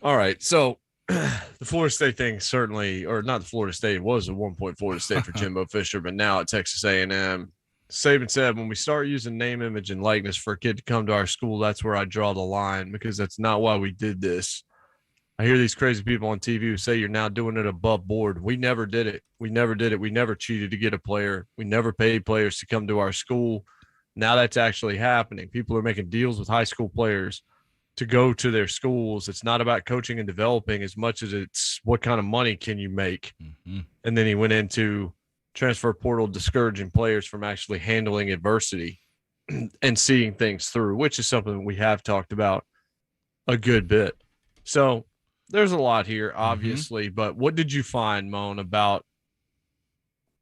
Speaker 2: All right, so the Florida State thing certainly, or not the Florida State, it was a 1 point Florida State for Jimbo Fisher, but now at Texas A&M. Saban said, when we start using name, image, and likeness for a kid to come to our school, that's where I draw the line, because that's not why we did this. I hear these crazy people on TV who say you're now doing it above board. We never did it. We never did it. We never cheated to get a player. We never paid players to come to our school. Now that's actually happening. People are making deals with high school players to go to their schools. It's not about coaching and developing as much as it's what kind of money can you make. Mm-hmm. And then he went into transfer portal discouraging players from actually handling adversity and seeing things through, which is something we have talked about a good bit. So there's a lot here, obviously, but what did you find, Moan, about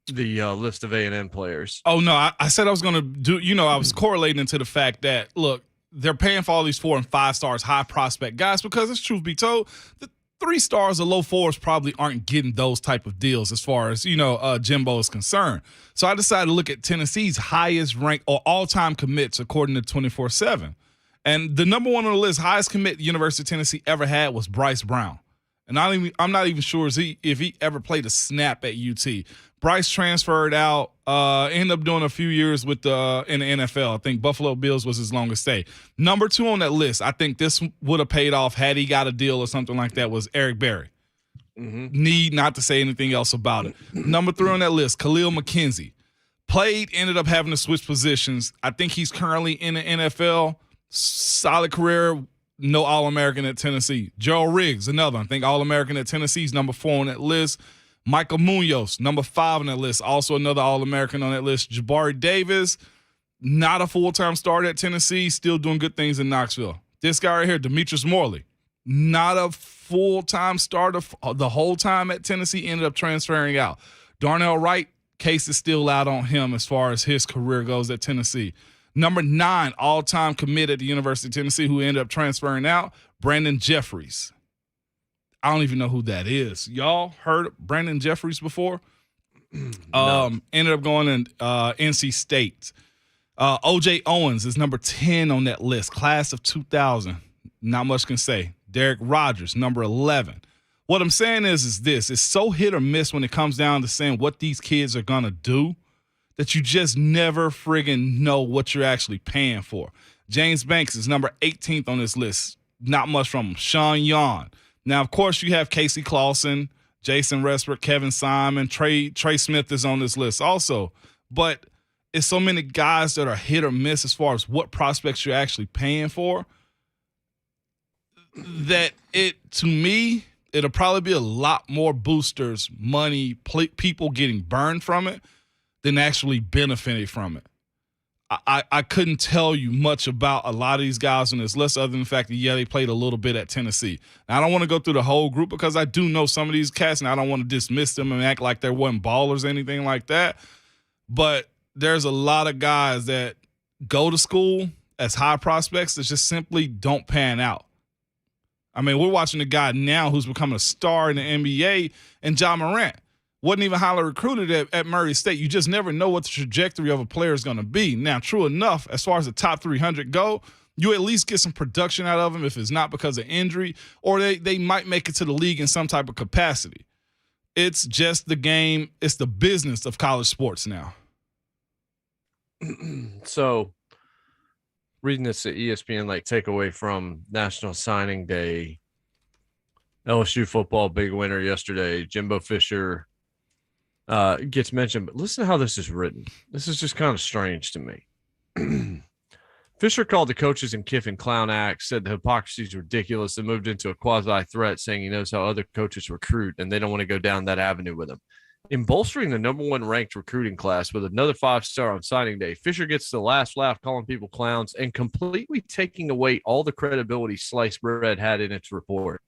Speaker 2: the list of A&M players?
Speaker 3: Oh, no, I said I was going to do, I was correlating to the fact that, look, they're paying for all these 4 and 5 stars, high prospect guys, because it's truth be told, the 3 stars or low 4s probably aren't getting those type of deals as far as, Jimbo is concerned. So I decided to look at Tennessee's highest rank or all-time commits according to 24/7. And the number one on the list, highest commit the University of Tennessee ever had, was Bryce Brown. And I'm not even sure if he ever played a snap at UT. Bryce transferred out, ended up doing a few years in the NFL. I think Buffalo Bills was his longest stay. Number 2 on that list, I think this would have paid off had he got a deal or something like that, was Eric Berry. Mm-hmm. Need not to say anything else about it. Number 3 on that list, Khalil McKenzie. Ended up having to switch positions. I think he's currently in the NFL. Solid career, no All-American at Tennessee. Gerald Riggs, another. I think All-American at Tennessee is number 4 on that list. Michael Munoz, number 5 on that list. Also another All-American on that list. Jabari Davis, not a full-time starter at Tennessee, still doing good things in Knoxville. This guy right here, Demetrius Morley, not a full-time starter the whole time at Tennessee, ended up transferring out. Darnell Wright, case is still out on him as far as his career goes at Tennessee. Number 9, all-time commit at the University of Tennessee, who ended up transferring out, Brandon Jeffries. I don't even know who that is. Y'all heard of Brandon Jeffries before? No. Ended up going in NC State. O.J. Owens is number 10 on that list, class of 2000. Not much can say. Derek Rodgers, number 11. What I'm saying is this. It's so hit or miss when it comes down to saying what these kids are going to do, that you just never friggin' know what you're actually paying for. James Banks is number 18th on this list. Not much from him. Sean Yon. Now, of course, you have Casey Clausen, Jason Westbrook, Kevin Simon, Trey Smith is on this list also. But it's so many guys that are hit or miss as far as what prospects you're actually paying for, that to me, it'll probably be a lot more boosters, money, people getting burned from it than actually benefiting from it. I couldn't tell you much about a lot of these guys on this list other than the fact that, they played a little bit at Tennessee. Now, I don't want to go through the whole group because I do know some of these cats, and I don't want to dismiss them and act like they weren't ballers or anything like that. But there's a lot of guys that go to school as high prospects that just simply don't pan out. I mean, we're watching a guy now who's becoming a star in the NBA, and Ja Morant. Wasn't even highly recruited at Murray State. You just never know what the trajectory of a player is going to be. Now, true enough, as far as the top 300 go, you at least get some production out of them if it's not because of injury, or they might make it to the league in some type of capacity. It's just the game. It's the business of college sports now.
Speaker 2: So, reading this at ESPN, takeaway from National Signing Day, LSU football, big winner yesterday. Jimbo Fisher gets mentioned, but listen to how this is written. This is just kind of strange to me. Fisher called the coaches and Kiffin clown acts, said the hypocrisy is ridiculous, and moved into a quasi-threat, saying he knows how other coaches recruit, and they don't want to go down that avenue with him. In bolstering the number 1 ranked recruiting class with another 5-star on signing day, Fisher gets the last laugh calling people clowns and completely taking away all the credibility sliced bread had in its report.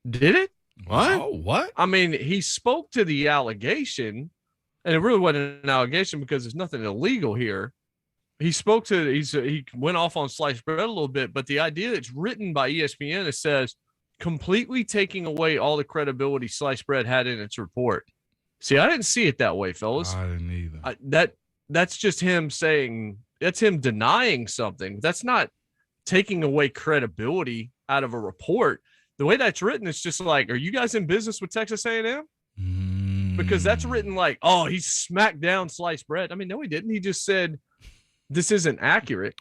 Speaker 2: Did it?
Speaker 3: What? Oh, what?
Speaker 2: I mean, he spoke to the allegation, and it really wasn't an allegation because there's nothing illegal here. He spoke to he went off on sliced bread a little bit, but the idea that's written by ESPN, it says completely taking away all the credibility sliced bread had in its report. See, I didn't see it that way, fellas.
Speaker 3: I didn't either.
Speaker 2: That's just him saying, that's him denying something. That's not taking away credibility out of a report. The way that's written, it's just like, are you guys in business with Texas A&M? Because that's written like, oh, he smacked down sliced bread. I mean, no, he didn't. He just said this isn't accurate,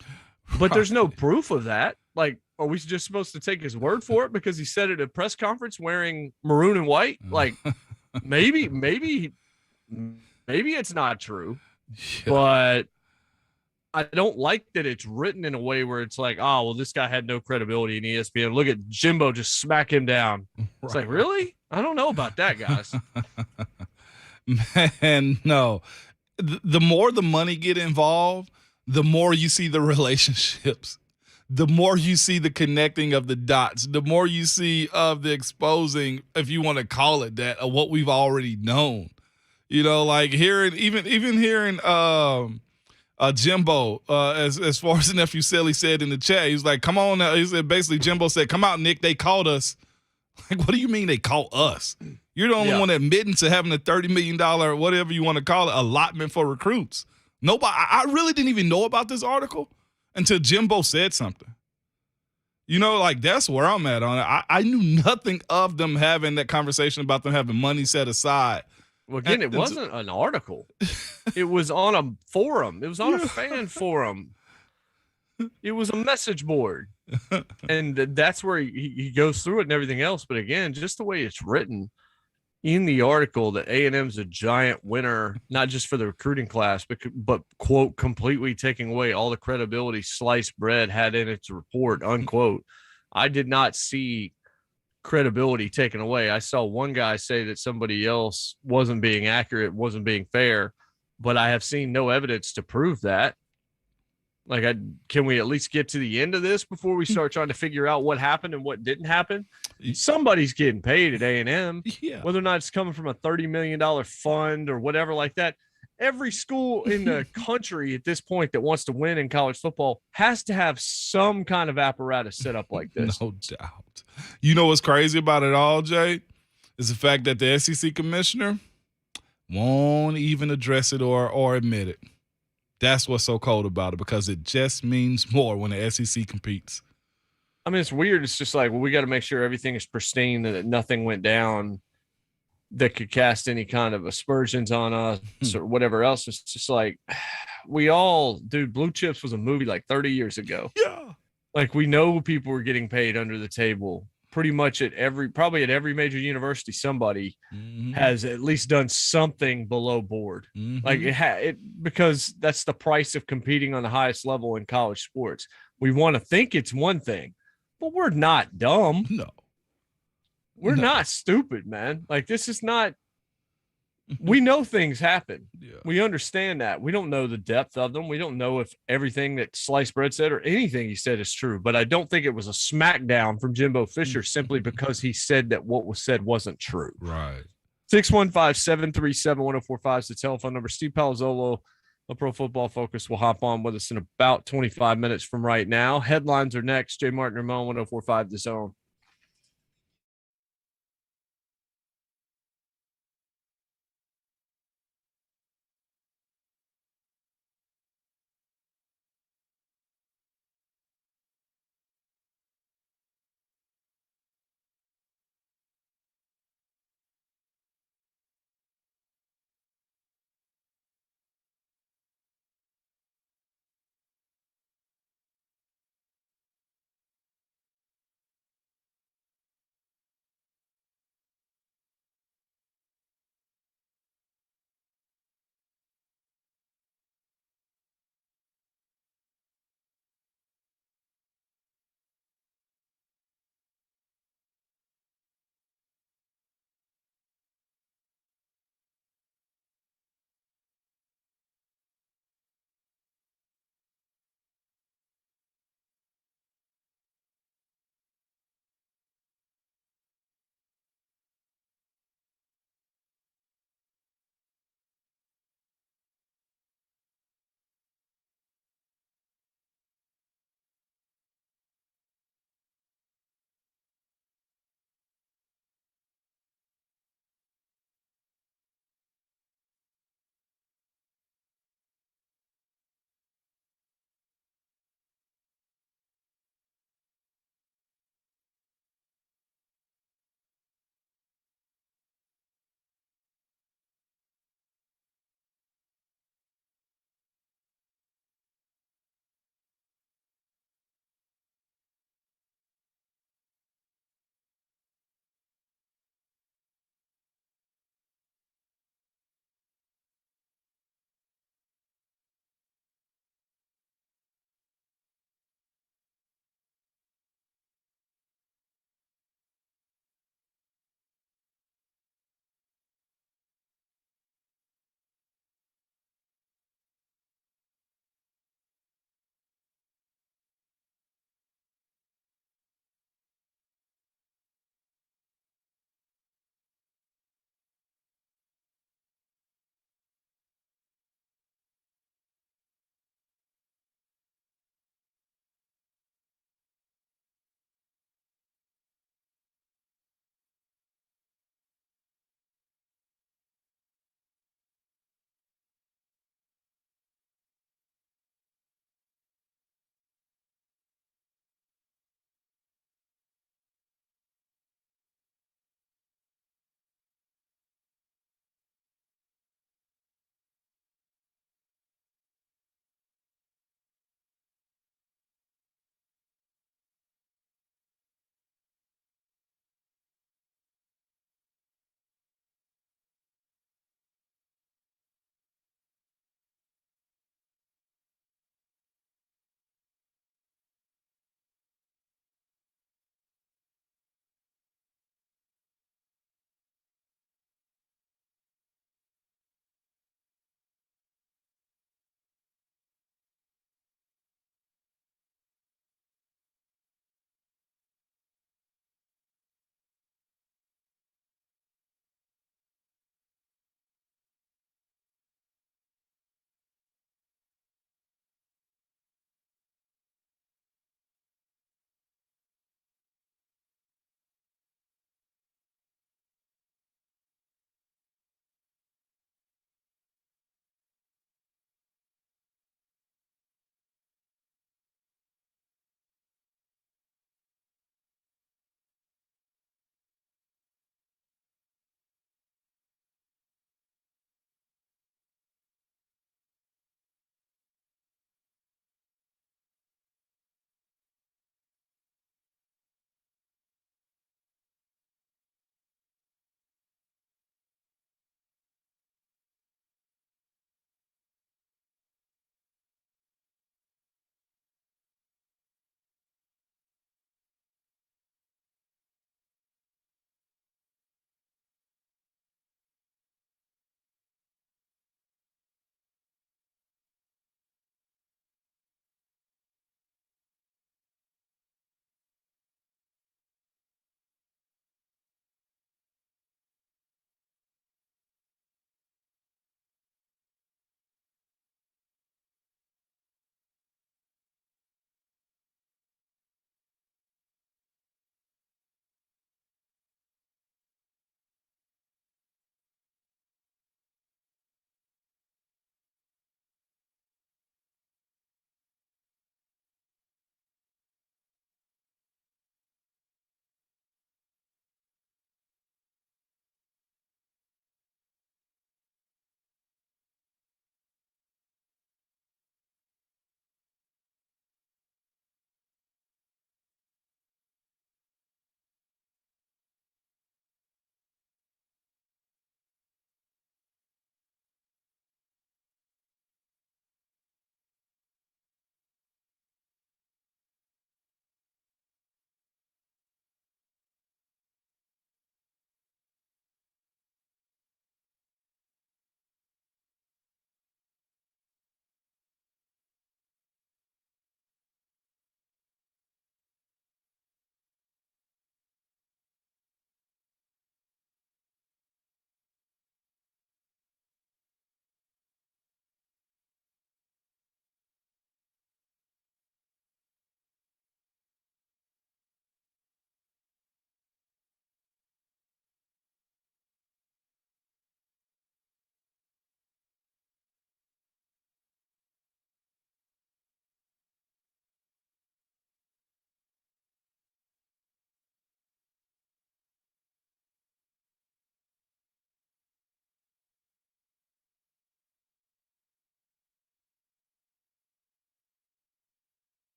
Speaker 2: but there's no proof of that. Like, are we just supposed to take his word for it because he said it at a press conference wearing maroon and white? Like, maybe it's not true, but I don't like that it's written in a way where it's like, oh, well, this guy had no credibility in ESPN. Look at Jimbo just smack him down. It's like, really? I don't know about that, guys.
Speaker 3: Man, no. The more the money get involved, the more you see the relationships, the more you see the connecting of the dots, the more you see of the exposing, if you want to call it that, of what we've already known. You know, like hearing even hearing Jimbo, as far as the nephew Selly said in the chat, he was like, come on now. He said basically Jimbo said, come out, Nick, they called us. Like, what do you mean they called us? You're the only one admitting to having a $30 million, whatever you want to call it, allotment for recruits. Nobody, I really didn't even know about this article until Jimbo said something. You know, like that's where I'm at on it. I knew nothing of them having that conversation about them having money set aside.
Speaker 2: Well, again, it wasn't an article. It was on a forum. It was on a fan forum. It was a message board. And that's where he goes through it and everything else. But again, just the way it's written in the article that A&M's a giant winner, not just for the recruiting class, but quote, completely taking away all the credibility sliced bread had in its report, unquote. I did not see credibility taken away. I saw one guy say that somebody else wasn't being accurate, wasn't being fair, but I have seen no evidence to prove that. Like, can we at least get to the end of this before we start trying to figure out what happened and what didn't happen? Somebody's getting paid at A&M, whether or not it's coming from a $30 million fund or whatever like that. Every school in the country at this point that wants to win in college football has to have some kind of apparatus set up like this.
Speaker 3: No doubt. You know what's crazy about it all, Jay? Is the fact that the SEC commissioner won't even address it or admit it. That's what's so cold about it, because it just means more when the SEC competes.
Speaker 2: I mean, it's weird. It's just like, well, we got to make sure everything is pristine and that nothing went down that could cast any kind of aspersions on us or whatever else. It's just like, dude, Blue Chips was a movie like 30 years ago.
Speaker 3: Yeah.
Speaker 2: Like, we know people were getting paid under the table pretty much probably at every major university. Somebody has at least done something below board. Like because that's the price of competing on the highest level in college sports. We want to think it's one thing, but we're not dumb.
Speaker 3: No.
Speaker 2: We're not stupid, man. Like, this is not, we know things happen.
Speaker 3: Yeah.
Speaker 2: We understand that. We don't know the depth of them. We don't know if everything that Sliced Bread said or anything he said is true, but I don't think it was a smackdown from Jimbo Fisher simply because he said that what was said wasn't true.
Speaker 3: Right.
Speaker 2: 615-737-1045 is the telephone number. Steve Palazzolo of Pro Football Focus will hop on with us in about 25 minutes from right now. Headlines are next. JMart and Ramon, 1045 The Zone.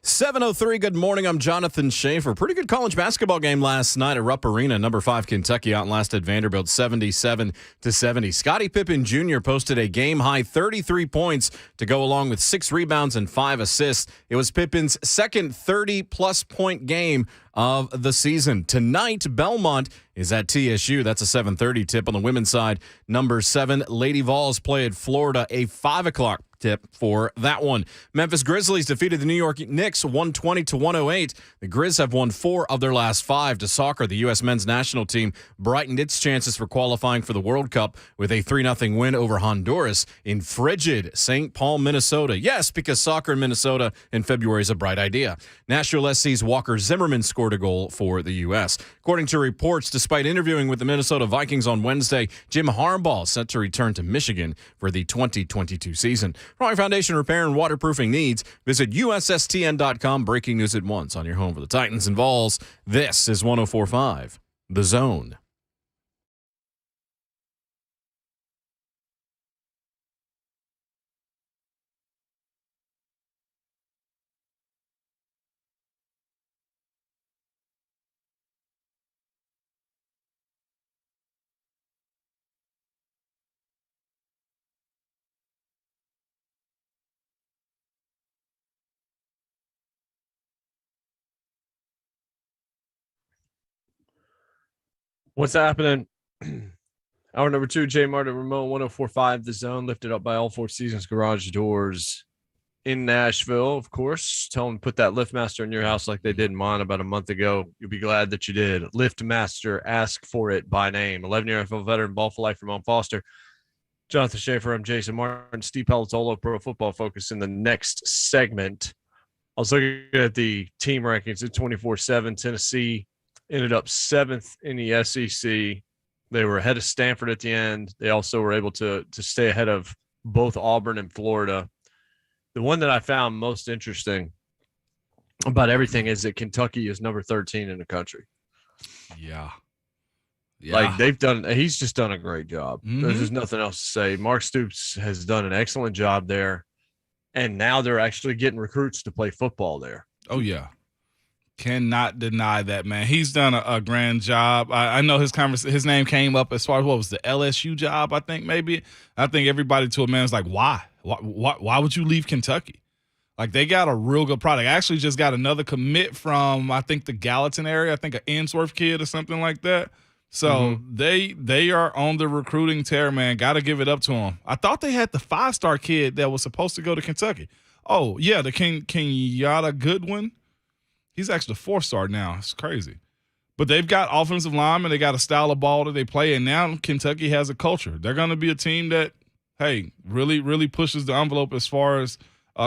Speaker 1: 7:03, good morning. I'm Jonathan Schaefer. Pretty good college basketball game last night at Rupp Arena. Number 5 Kentucky outlasted Vanderbilt 77-70. Scottie Pippen Jr. posted a game-high 33 points to go along with 6 rebounds and 5 assists. It was Pippen's second 30-plus point game of the season. Tonight, Belmont is at TSU. That's a 7:30 tip on the women's side. Number 7, Lady Vols play at Florida, a 5 o'clock tip for that one. Memphis Grizzlies defeated the New York Knicks 120-108. The Grizz have won 4 of their last 5. To soccer, the U.S. men's national team brightened its chances for qualifying for the World Cup with a 3-0 win over Honduras in frigid St. Paul, Minnesota. Yes, because soccer in Minnesota in February is a bright idea. Nashville SC's Walker Zimmerman scored a goal for the U.S. According to reports, despite interviewing with the Minnesota Vikings on Wednesday, Jim Harbaugh is set to return to Michigan for the 2022 season. For all your foundation repair and waterproofing needs, visit USSTN.com. Breaking news at once on your home for the Titans and Vols. This is 104.5 The Zone.
Speaker 2: What's happening? Hour number 2, JMart and Ramon, 104.5 The Zone, lifted up by all 4 Seasons Garage Doors in Nashville, of course. Tell them to put that LiftMaster in your house like they did in mine about a month ago. You'll be glad that you did. LiftMaster, ask for it by name. 11-year NFL veteran, ball for life, Ramon Foster. Jonathan Schaefer, I'm Jason Martin. Steve Palazzolo, Pro Football Focus in the next segment. I was looking at the team rankings at 24/7. Tennessee ended up 7th in the SEC. They were ahead of Stanford at the end. They also were able to stay ahead of both Auburn and Florida. The one that I found most interesting about everything is that Kentucky is number 13 in the country.
Speaker 3: Yeah.
Speaker 2: Like he's just done a great job. There's just nothing else to say. Mark Stoops has done an excellent job there. And now they're actually getting recruits to play football there.
Speaker 3: Oh, yeah. Cannot deny that, man. He's done a grand job. I know his name came up as far as what was the LSU job, I think maybe. I think everybody to a man is like, why? Why would you leave Kentucky? Like, they got a real good product. I actually just got another commit from, I think, the Gallatin area. I think an Ainsworth kid or something like that. So they are on the recruiting tear, man. Got to give it up to them. I thought they had the 5-star kid that was supposed to go to Kentucky. Oh, yeah, the Kenyatta Goodwin. He's actually a 4-star now. It's crazy. But they've got offensive linemen. They got a style of ball that they play, and now Kentucky has a culture. They're going to be a team that, hey, really, really pushes the envelope as far as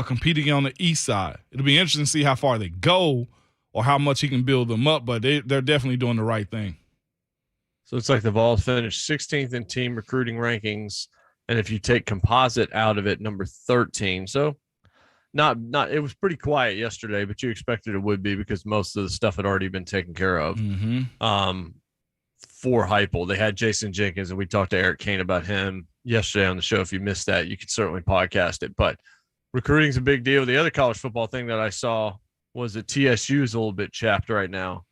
Speaker 3: competing on the east side. It'll be interesting to see how far they go or how much he can build them up, but they're definitely doing the right thing.
Speaker 2: So it's like the Vols finished 16th in team recruiting rankings, and if you take composite out of it, number 13. So not it was pretty quiet yesterday, but you expected it would be because most of the stuff had already been taken care of. For Heupel, they had Jason Jenkins, and we talked to Eric Kane about him yesterday on the show. If you missed that, you could certainly podcast it. But recruiting's a big deal. The other college football thing that I saw was that TSU is a little bit chapped right now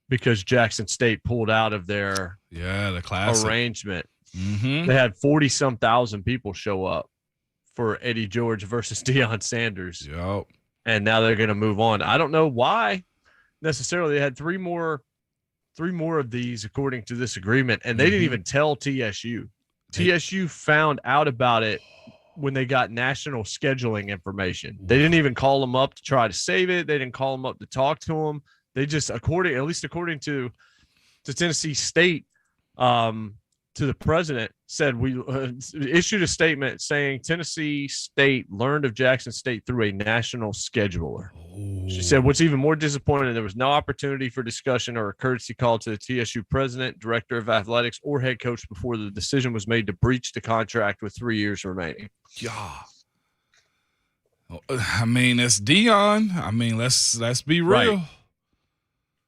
Speaker 2: because Jackson State pulled out of their
Speaker 3: the classic
Speaker 2: arrangement. They had 40-some thousand people show up for Eddie George versus Deion Sanders.
Speaker 3: Yep.
Speaker 2: And now they're going to move on. I don't know why necessarily. They had three more of these according to this agreement, and they didn't even tell TSU. TSU found out about it when they got national scheduling information. They didn't even call them up to try to save it. They didn't call them up to talk to them. They just, according to Tennessee State, to the president, said we issued a statement saying Tennessee State learned of Jackson State through a national scheduler. She said, what's even more disappointing, there was no opportunity for discussion or a courtesy call to the TSU president, director of athletics, or head coach before the decision was made to breach the contract with 3 years remaining.
Speaker 3: Yeah. I mean, it's Deion. I mean, let's be real.
Speaker 2: Right.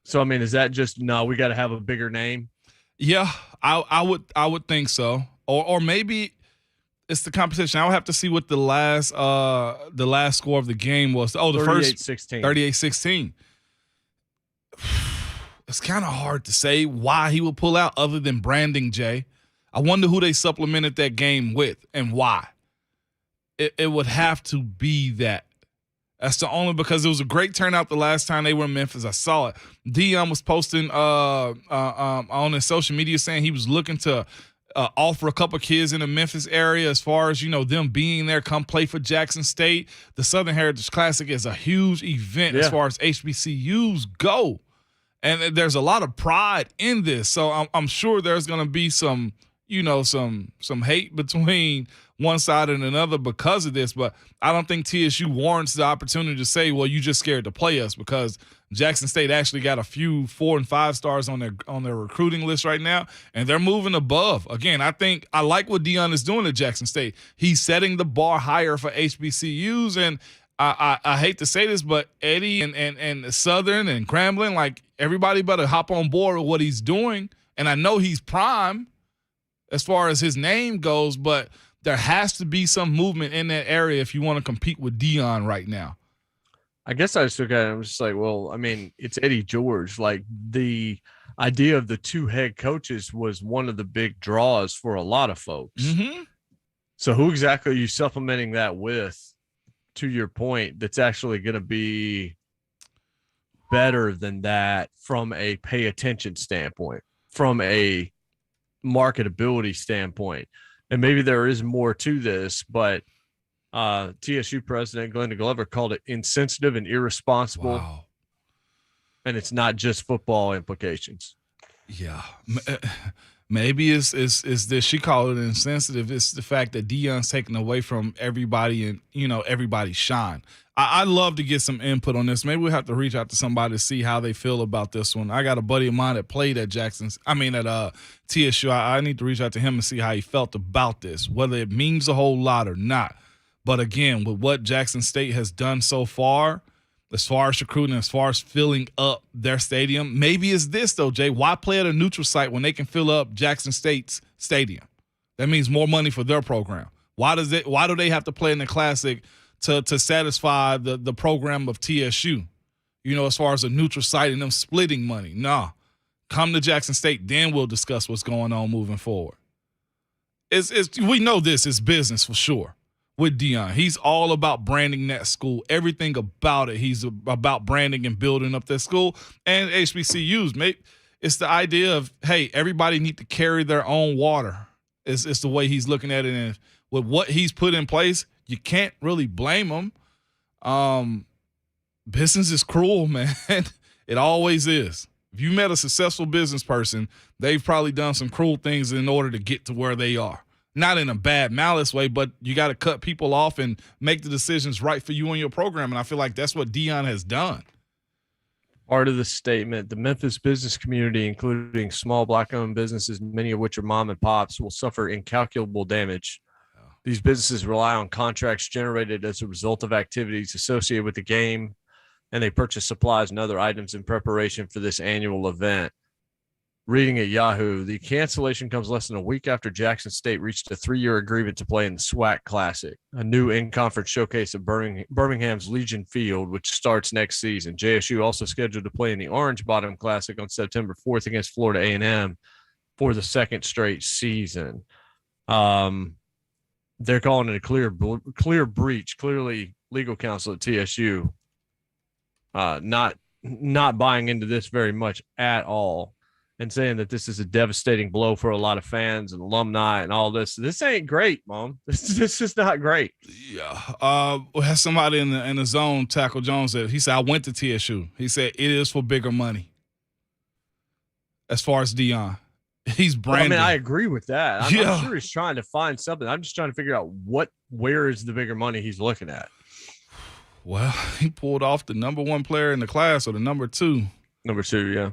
Speaker 2: So, I mean, is that just, no, we got to have a bigger name?
Speaker 3: Yeah, I would think so. Or maybe it's the competition. I would have to see what the last score of the game was. Oh, the
Speaker 2: 38-16.
Speaker 3: 38-16. It's kind of hard to say why he would pull out other than branding, Jay. I wonder who they supplemented that game with and why. It would have to be that. That's the only, because it was a great turnout the last time they were in Memphis. I saw it. Dion was posting on his social media saying he was looking to offer a couple kids in the Memphis area as far as, them being there, come play for Jackson State. The Southern Heritage Classic is a huge event as far as HBCUs go. And there's a lot of pride in this. So I'm sure there's going to be some hate between one side and another because of this, but I don't think TSU warrants the opportunity to say, well, you just scared to play us, because Jackson State actually got a few 4 and 5 stars on their recruiting list right now, and they're moving above. Again, I like what Dion is doing at Jackson State. He's setting the bar higher for HBCUs, and I hate to say this, but Eddie and Southern and Grambling, like, everybody better hop on board with what he's doing. And I know he's prime as far as his name goes, but there has to be some movement in that area if you want to compete with Dion right now.
Speaker 2: I guess I just look at it, I'm just like, well, I mean, it's Eddie George. Like, the idea of the 2 head coaches was one of the big draws for a lot of folks.
Speaker 3: Mm-hmm.
Speaker 2: So who exactly are you supplementing that with, to your point, that's actually going to be better than that from a pay attention standpoint, from a marketability standpoint? And maybe there is more to this, but TSU president Glenda Glover called it insensitive and irresponsible.
Speaker 3: Wow.
Speaker 2: And it's not just football implications.
Speaker 3: Yeah. Maybe it's this. She called it insensitive. It's the fact that Dion's taken away from everybody and, everybody's shine. I'd love to get some input on this. Maybe we'll have to reach out to somebody to see how they feel about this one. I got a buddy of mine that played at TSU. I need to reach out to him and see how he felt about this, whether it means a whole lot or not. But again, with what Jackson State has done so far as recruiting, as far as filling up their stadium, maybe it's this, though, Jay. Why play at a neutral site when they can fill up Jackson State's stadium? That means more money for their program. Why do they have to play in the Classic to satisfy the program of TSU, as far as a neutral site and them splitting money? Nah. Come to Jackson State, then we'll discuss what's going on moving forward. We know this is business for sure with Dion. He's all about branding that school. Everything about it, he's about branding and building up that school. And HBCUs, it's the idea of, hey, everybody need to carry their own water. It's the way he's looking at it. And with what he's put in place, you can't really blame him. Business is cruel, man. It always is. If you met a successful business person, they've probably done some cruel things in order to get to where they are. Not in a bad malice way, but you got to cut people off and make the decisions right for you and your program. And I feel like that's what Dion has done.
Speaker 2: Part of the statement, the Memphis business community, including small Black-owned businesses, many of which are mom and pops, will suffer incalculable damage. These businesses rely on contracts generated as a result of activities associated with the game, and they purchase supplies and other items in preparation for this annual event. Reading at Yahoo, the cancellation comes less than a week after Jackson State reached a 3-year agreement to play in the SWAC Classic, a new in-conference showcase at Birmingham's Legion Field, which starts next season. JSU also scheduled to play in the Orange Bottom Classic on September 4th against Florida A&M for the second straight season. They're calling it a clear breach. Clearly, legal counsel at TSU not buying into this very much at all, and saying that this is a devastating blow for a lot of fans and alumni and all this. This ain't great, Mom. This is not great.
Speaker 3: Yeah. We had somebody in the zone, Tackle Jones, said, he said, I went to TSU. He said, it is for bigger money. As far as Dion, he's branding.
Speaker 2: Well, I agree with that. I'm sure he's trying to find something. I'm just trying to figure out where is the bigger money he's looking at.
Speaker 3: Well, he pulled off the number 1 player in the class, or the number 2.
Speaker 2: Number 2, yeah.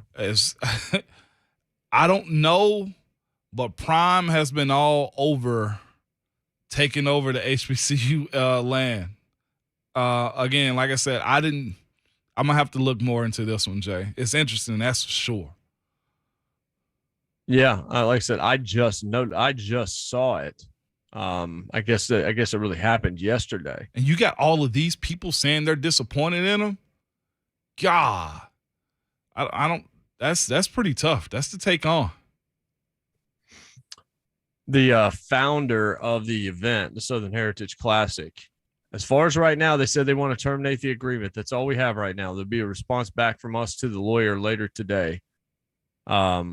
Speaker 3: I don't know, but Prime has been all over taking over the HBCU land. Again, like I said, I'm going to have to look more into this one, Jay. It's interesting, that's for sure.
Speaker 2: Yeah, like I said, I just saw it I guess it really happened yesterday.
Speaker 3: And you got all of these people saying they're disappointed in him. God, I don't. That's pretty tough. That's to take on.
Speaker 2: The founder of the event, the Southern Heritage Classic, as far as right now, they said they want to terminate the agreement. That's all we have right now. There'll be a response back from us to the lawyer later today. A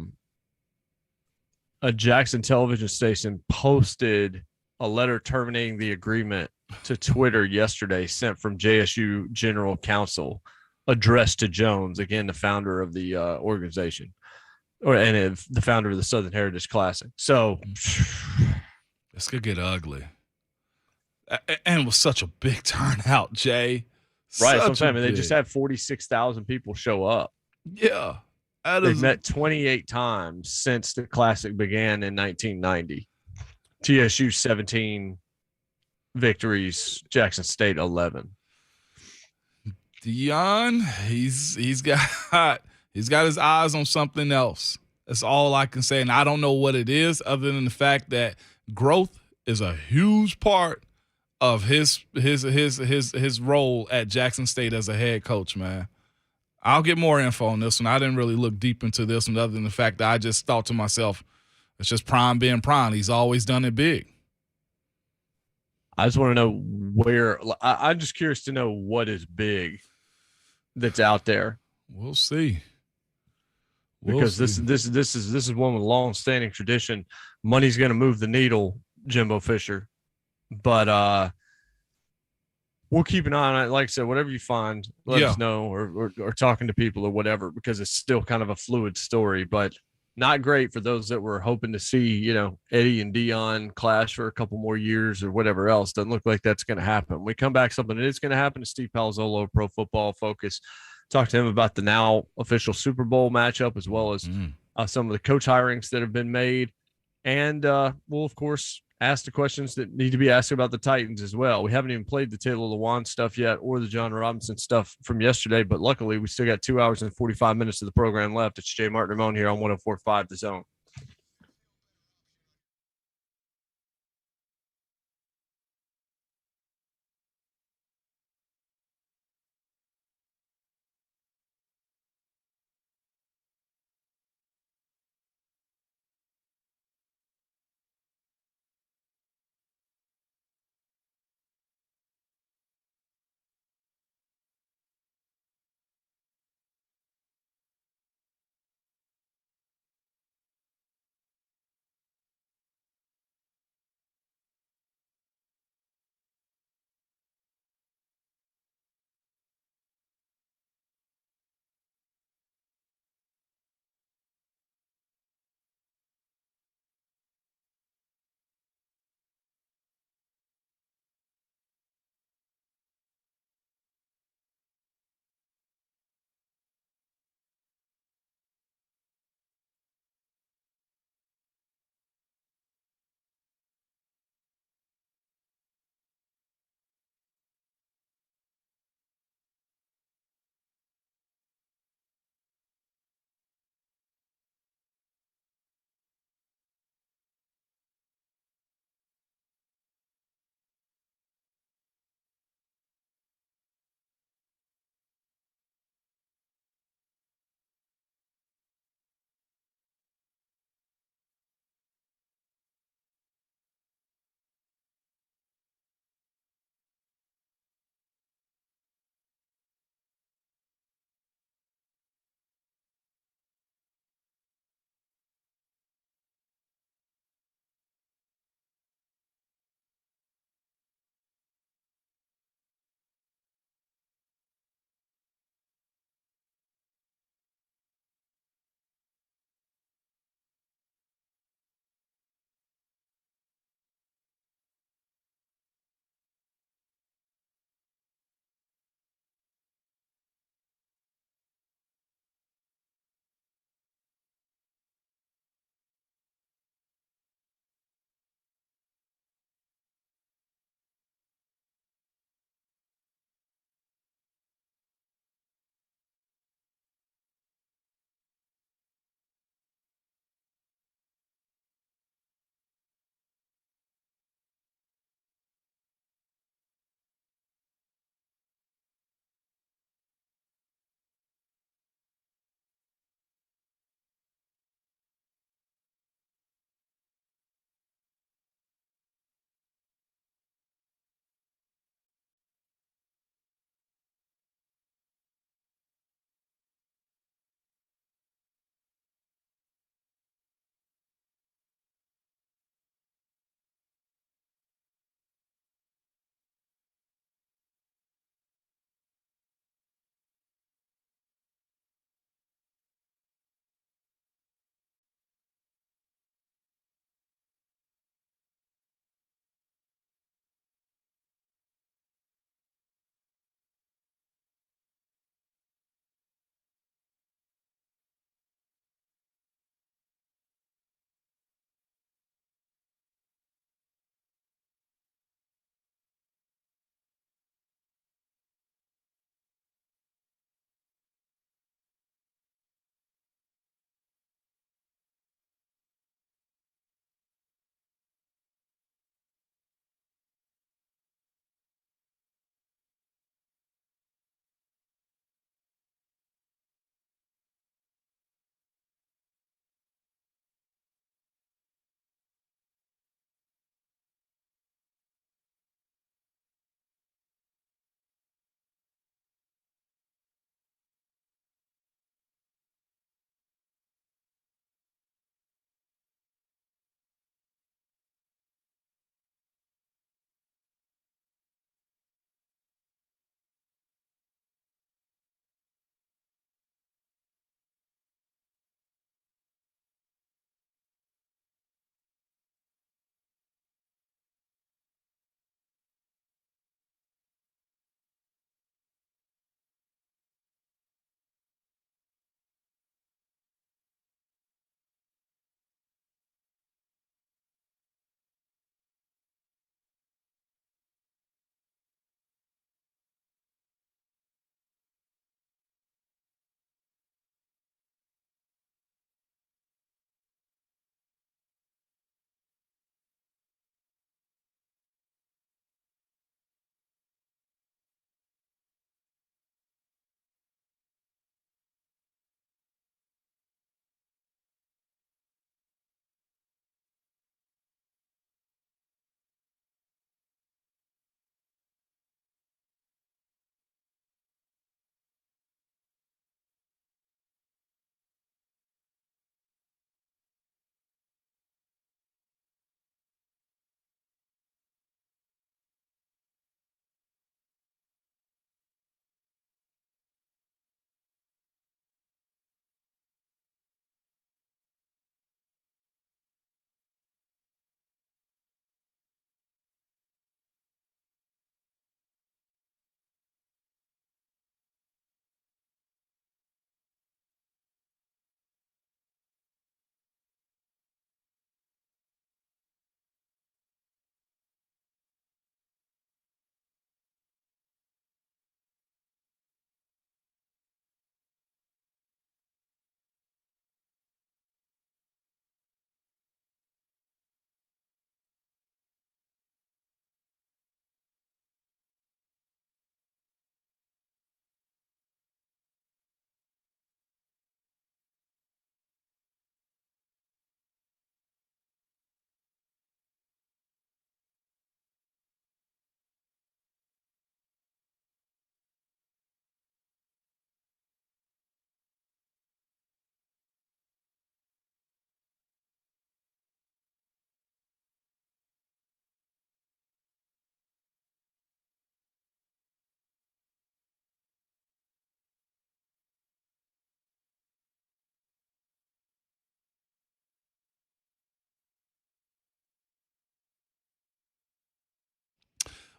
Speaker 2: Jackson television station posted a letter terminating the agreement to Twitter yesterday, sent from JSU General Counsel, addressed to Jones, again, the founder of the organization, and the founder of the Southern Heritage Classic. So
Speaker 3: this could get ugly. And it was such a big turnout, Jay.
Speaker 2: Right. That's what I'm saying. They just had 46,000 people show up.
Speaker 3: Yeah.
Speaker 2: They've met 28 times since the Classic began in 1990. TSU 17 victories, Jackson State 11.
Speaker 3: Dion, he's got his eyes on something else. That's all I can say, and I don't know what it is, other than the fact that growth is a huge part of his role at Jackson State as a head coach. Man, I'll get more info on this one. I didn't really look deep into this one, other than the fact that I just thought to myself, it's just Prime being Prime. He's always done it big.
Speaker 2: I just want to know where. I'm just curious to know what is big that's out there.
Speaker 3: We'll see.
Speaker 2: Because this is one with a long-standing tradition. Money's going to move the needle, Jimbo Fisher. But we'll keep an eye on it. Like I said, whatever you find, let us know, or talking to people or whatever, because it's still kind of a fluid story. But not great for those that were hoping to see, Eddie and Dion clash for a couple more years or whatever else. Doesn't look like that's going to happen. When we come back, something that is going to happen to Steve Palazzolo of Pro Football Focus. Talk to him about the now official Super Bowl matchup, as well as some of the coach hirings that have been made. And we'll, of course, ask the questions that need to be asked about the Titans as well. We haven't even played the Taylor Lewan stuff yet or the John Robinson stuff from yesterday, but luckily we still got 2 hours and 45 minutes of the program left. It's JMart Ramon here on 104.5 The Zone.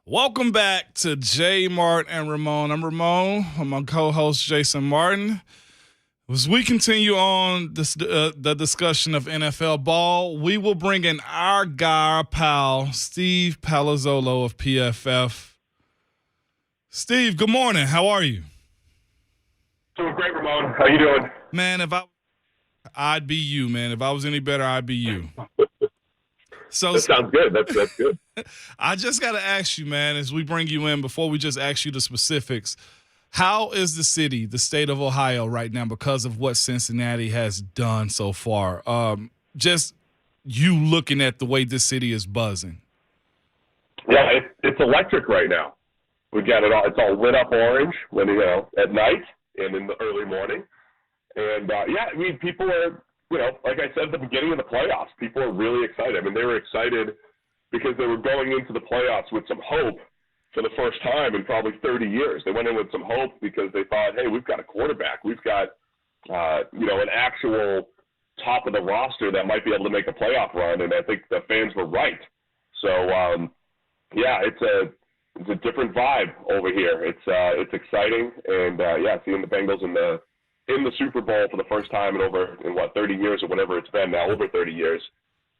Speaker 3: Welcome back to JMart and Ramon. I'm Ramon. I'm my co-host Jason Martin. As we continue on this, the discussion of NFL ball, we will bring in our guy, our pal, Steve Palazzolo of PFF. Steve, good morning. How are you?
Speaker 6: Doing great, Ramon. How you doing?
Speaker 3: Man, I'd be you, man. If I was any better, I'd be you. So
Speaker 6: That sounds good. That's good.
Speaker 3: I just got to ask you, man, as we bring you in, before we just ask you the specifics, how is the city, the state of Ohio right now because of what Cincinnati has done so far? Just you looking at the way this city is buzzing.
Speaker 6: Yeah, it's electric right now. We got it all. It's all lit up orange when at night and in the early morning. And I mean, people are, like I said at the beginning of the playoffs, people are really excited. I mean, they were excited because they were going into the playoffs with some hope for the first time in probably 30 years. They went in with some hope because they thought, hey, we've got a quarterback. We've got, an actual top of the roster that might be able to make a playoff run. And I think the fans were right. So, it's a different vibe over here. It's exciting. And, seeing the Bengals in the Super Bowl for the first time in 30 years or whatever it's been now, over 30 years,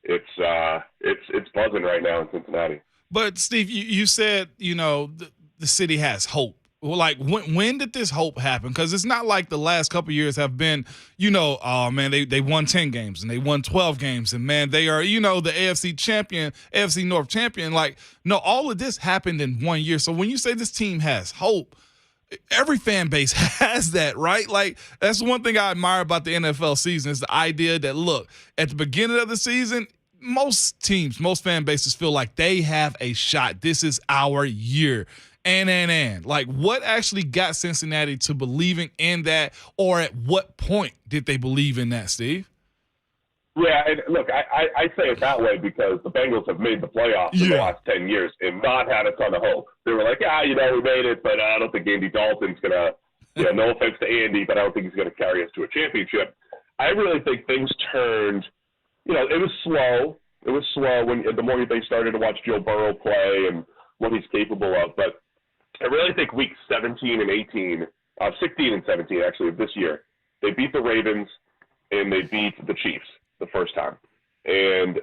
Speaker 6: it's buzzing right now in Cincinnati.
Speaker 3: But Steve, you said, the city has hope. Well, like when did this hope happen? Because it's not like the last couple of years have been, oh man, they won 10 games and they won 12 games and man, they are, the AFC champion, AFC North champion. Like, no, all of this happened in 1 year. So when you say this team has hope, every fan base has that, right? Like, that's one thing I admire about the NFL season is the idea that, look, at the beginning of the season, most teams, most fan bases feel like they have a shot. This is our year. And. Like, what actually got Cincinnati to believing in that, or at what point did they believe in that, Steve?
Speaker 6: Yeah, and look, I say it that way because the Bengals have made the playoffs in the last 10 years and not had a ton of hope. They were like, we made it, but I don't think Andy Dalton's going to, no offense to Andy, but I don't think he's going to carry us to a championship. I really think things turned, it was slow. It was slow when the more they started to watch Joe Burrow play and what he's capable of. But I really think weeks 17 and 18, 16 and 17 actually of this year, they beat the Ravens and they beat the Chiefs the first time. And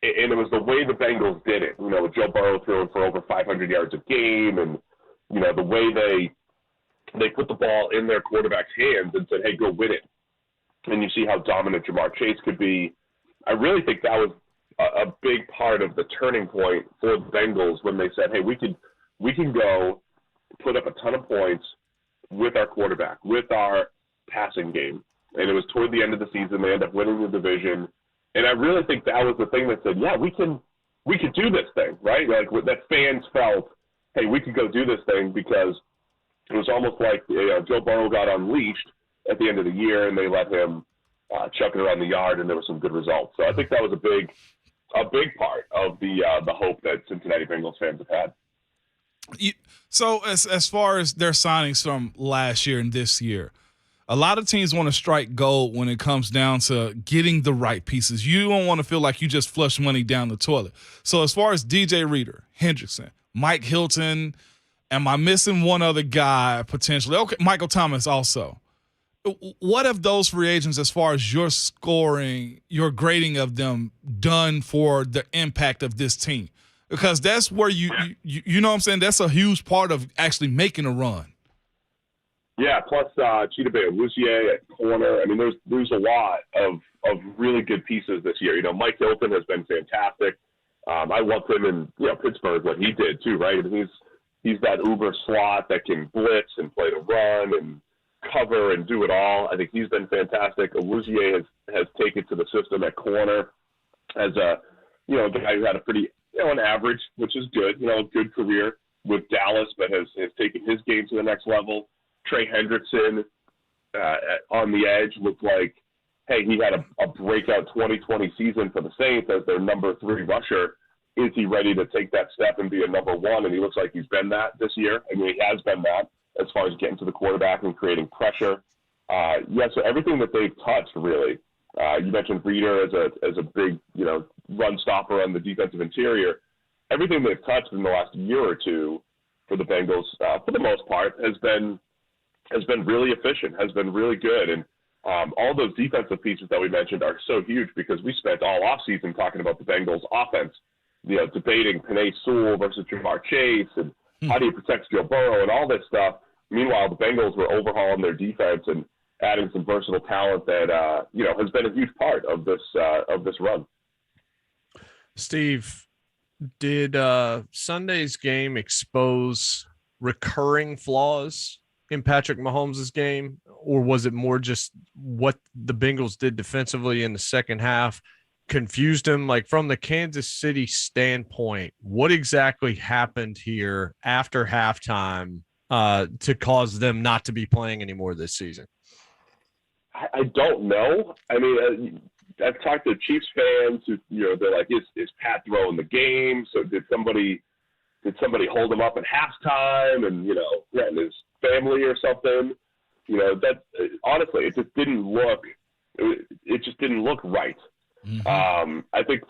Speaker 6: it was the way the Bengals did it, with Joe Burrow throwing for over 500 yards a game and, the way they put the ball in their quarterback's hands and said, hey, go win it. And you see how dominant Jabari Chase could be. I really think that was a big part of the turning point for the Bengals when they said, hey, we can go put up a ton of points with our quarterback, with our passing game. And it was toward the end of the season. They ended up winning the division. And I really think that was the thing that said, yeah, we could do this thing, right? Like that fans felt, hey, we could go do this thing because it was almost like Joe Burrow got unleashed at the end of the year and they let him chuck it around the yard and there were some good results. So I think that was a big part of the hope that Cincinnati Bengals fans have had.
Speaker 3: So as far as their signings from last year and this year, a lot of teams want to strike gold when it comes down to getting the right pieces. You don't want to feel like you just flush money down the toilet. So as far as DJ Reader, Hendrickson, Mike Hilton, am I missing one other guy potentially? Okay, Michael Thomas also. What have those free agents, as far as your scoring, your grading of them, done for the impact of this team? Because that's where you know what I'm saying? That's a huge part of actually making a run.
Speaker 6: Yeah, plus Chidobe Awuzie at corner. I mean, there's a lot of really good pieces this year. Mike Hilton has been fantastic. I loved him in Pittsburgh, what he did too, right? I mean, he's that uber slot that can blitz and play the run and cover and do it all. I think he's been fantastic. Awuzie has taken to the system at corner as a guy who had a pretty an average, which is good. A good career with Dallas, but has taken his game to the next level. Trey Henderson on the edge looked like, hey, he had a breakout 2020 season for the Saints as their number 3 rusher. Is he ready to take that step and be a number 1? And he looks like he's been that this year. I mean, he has been that as far as getting to the quarterback and creating pressure. So everything that they've touched, really. You mentioned Reader as a big, run stopper on the defensive interior. everything they've touched in the last year or two for the Bengals, for the most part, has been really efficient, has been really good. And all those defensive pieces that we mentioned are so huge because we spent all offseason talking about the Bengals offense, debating Penei Sewell versus Jamar Chase and how do you protect Joe Burrow and all this stuff. Meanwhile, the Bengals were overhauling their defense and adding some versatile talent that has been a huge part of this run.
Speaker 2: Steve, did Sunday's game expose recurring flaws in Patrick Mahomes' game, or was it more just what the Bengals did defensively in the second half confused him? Like, from the Kansas City standpoint, what exactly happened here after halftime to cause them not to be playing anymore this season?
Speaker 6: I don't know. I mean, I've talked to Chiefs fans who, they're like, is Pat throwing the game? So did somebody hold him up at halftime and, threaten his family or something? That honestly, it just didn't look right.
Speaker 3: Mm-hmm.
Speaker 6: I think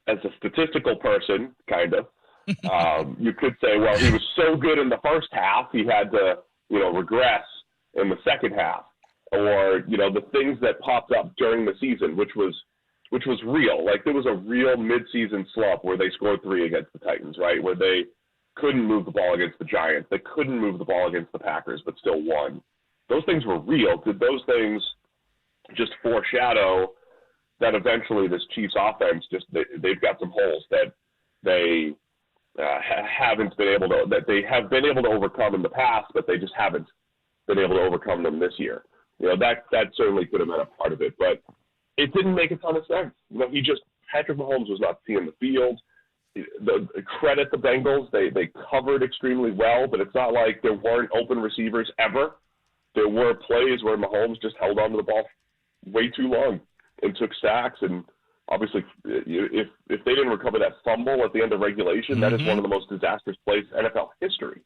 Speaker 6: as a statistical person, kind of, you could say, well, he was so good in the first half, he had to, regress in the second half. Or, the things that popped up during the season, which was real. Like, there was a real midseason slump where they scored 3 against the Titans, right? Where they couldn't move the ball against the Giants. They couldn't move the ball against the Packers, but still won. Those things were real. Did those things just foreshadow that eventually this Chiefs offense they've got some holes that they haven't been able to, that they have been able to overcome in the past, but they just haven't been able to overcome them this year? That certainly could have been a part of it, but it didn't make a ton of sense. Patrick Mahomes was not seeing the field. The credit the Bengals, they covered extremely well, but it's not like there weren't open receivers ever. There were plays where Mahomes just held onto the ball way too long and took sacks. And obviously, if they didn't recover that fumble at the end of regulation, that is one of the most disastrous plays in NFL history.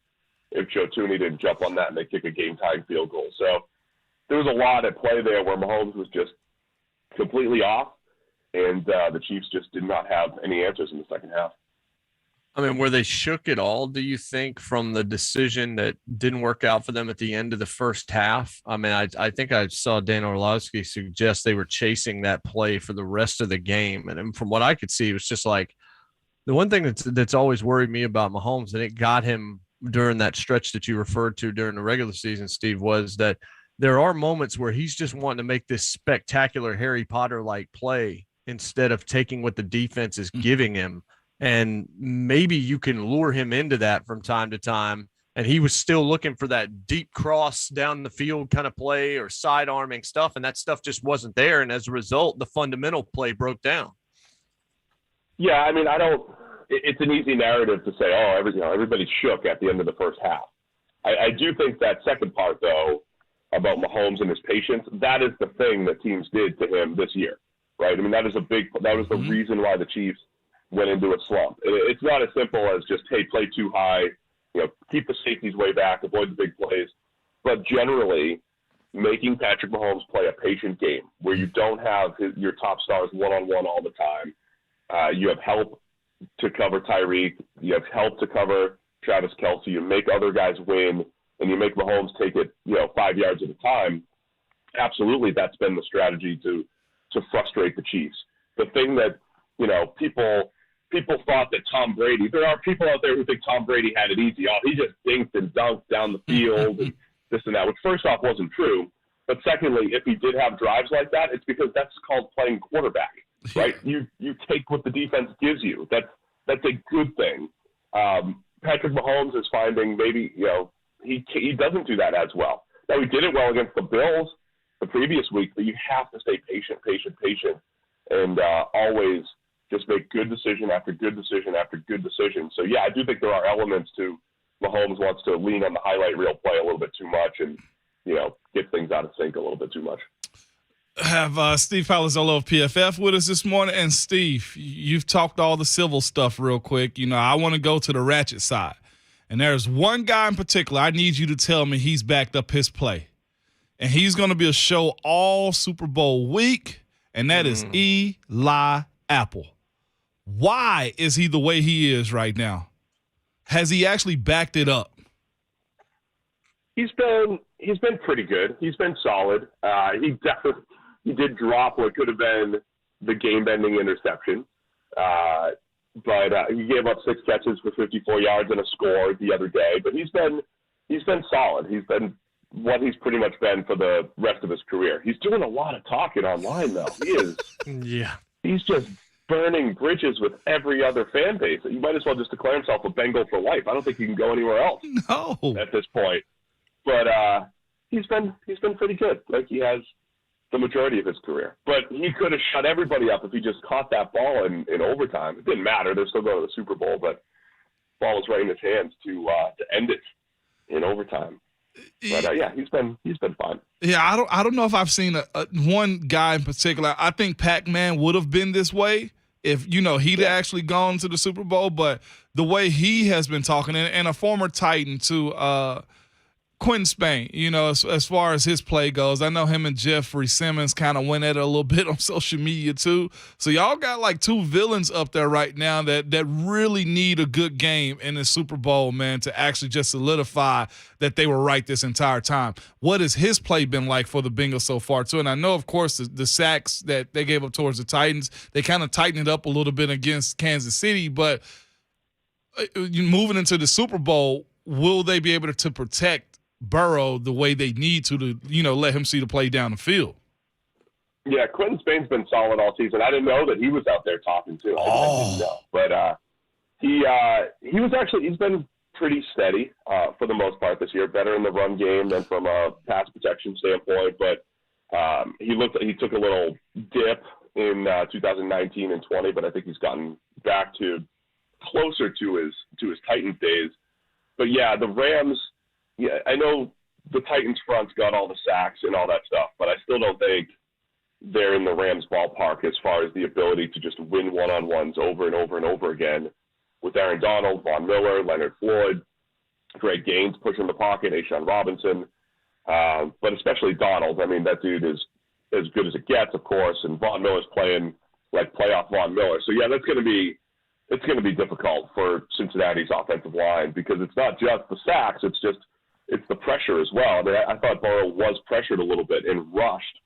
Speaker 6: If Joe Tooney didn't jump on that and they kick a game-tying field goal. So there was a lot at play there where Mahomes was just completely off, and the Chiefs just did not have any answers in the second half.
Speaker 2: I mean, were they shook at all, do you think, from the decision that didn't work out for them at the end of the first half? I mean, I think I saw Dan Orlovsky suggest they were chasing that play for the rest of the game. And from what I could see, it was just like the one thing that's always worried me about Mahomes, and it got him during that stretch that you referred to during the regular season, Steve, was that there are moments where he's just wanting to make this spectacular Harry Potter-like play instead of taking what the defense is giving him. And maybe you can lure him into that from time to time. And he was still looking for that deep cross down the field kind of play or side arming stuff. And that stuff just wasn't there. And as a result, the fundamental play broke down.
Speaker 6: Yeah, I mean, it's an easy narrative to say, everybody's shook at the end of the first half. I do think that second part, though, about Mahomes and his patience, that is the thing that teams did to him this year, right? I mean, that was the reason why the Chiefs went into a slump. It's not as simple as just, hey, play too high, keep the safeties way back, avoid the big plays. But generally, making Patrick Mahomes play a patient game where you don't have your top stars one-on-one all the time. You have help to cover Tyreek. You have help to cover Travis Kelce. You make other guys win, and you make Mahomes take it, 5 yards at a time. Absolutely, that's been the strategy to frustrate the Chiefs. The thing that, people thought that Tom Brady, there are people out there who think Tom Brady had it easy. Oh, he just dinked and dunked down the field and this and that, which first off wasn't true. But secondly, if he did have drives like that, it's because that's called playing quarterback, right? You take what the defense gives you. That's a good thing. Patrick Mahomes is finding maybe, he doesn't do that as well. Now, he did it well against the Bills the previous week, but you have to stay patient, and always just make good decision after good decision after good decision. So, yeah, I do think there are elements to Mahomes wants to lean on the highlight reel play a little bit too much and, get things out of sync a little bit too much.
Speaker 3: Have Steve Palazzolo of PFF with us this morning. And, Steve, you've talked all the civil stuff real quick. I want to go to the ratchet side. And there's one guy in particular I need you to tell me he's backed up his play. And he's going to be a show all Super Bowl week, and that is Eli Apple. Why is he the way he is right now? Has he actually backed it up?
Speaker 6: He's been pretty good. He's been solid. He did drop what could have been the game-ending interception, but he gave up 6 catches for 54 yards and a score the other day. But he's been solid. He's been what he's pretty much been for the rest of his career. He's doing a lot of talking online though. He is.
Speaker 2: Yeah.
Speaker 6: He's just burning bridges with every other fan base. You might as well just declare himself a Bengal for life. I don't think he can go anywhere else at this point. But he's been pretty good. Like he has the majority of his career. But he could have shut everybody up if he just caught that ball in overtime. It didn't matter. They're still going to the Super Bowl, but the ball was right in his hands to end it in overtime. But yeah, he's been fine.
Speaker 3: Yeah, I don't know if I've seen one guy in particular. I think Pac-Man would have been this way if he'd actually gone to the Super Bowl. But the way he has been talking, and a former Titan to Quentin Spain, as far as his play goes, I know him and Jeffrey Simmons kind of went at it a little bit on social media too. So y'all got like 2 villains up there right now that really need a good game in the Super Bowl, man, to actually just solidify that they were right this entire time. What has his play been like for the Bengals so far too? And I know, of course, the sacks that they gave up towards the Titans, they kind of tightened it up a little bit against Kansas City, but moving into the Super Bowl, will they be able to protect Burrow the way they need to let him see the play down the field?
Speaker 6: Yeah, Quentin Spain's been solid all season. I didn't know that he was out there talking too. I didn't know. But he's been pretty steady for the most part this year, better in the run game than from a pass protection standpoint. But he took a little dip in 2019 and 20, but I think he's gotten back to closer to his Titans days. But yeah, the Rams. Yeah, I know the Titans front's got all the sacks and all that stuff, but I still don't think they're in the Rams ballpark as far as the ability to just win one-on-ones over and over and over again with Aaron Donald, Von Miller, Leonard Floyd, Greg Gaines pushing the pocket, A'Shaun Robinson, but especially Donald. I mean, that dude is as good as it gets, of course, and Von Miller's playing like playoff Von Miller. So, yeah, it's going to be difficult for Cincinnati's offensive line because it's not just the sacks, it's the pressure as well. I mean, I thought Burrow was pressured a little bit and rushed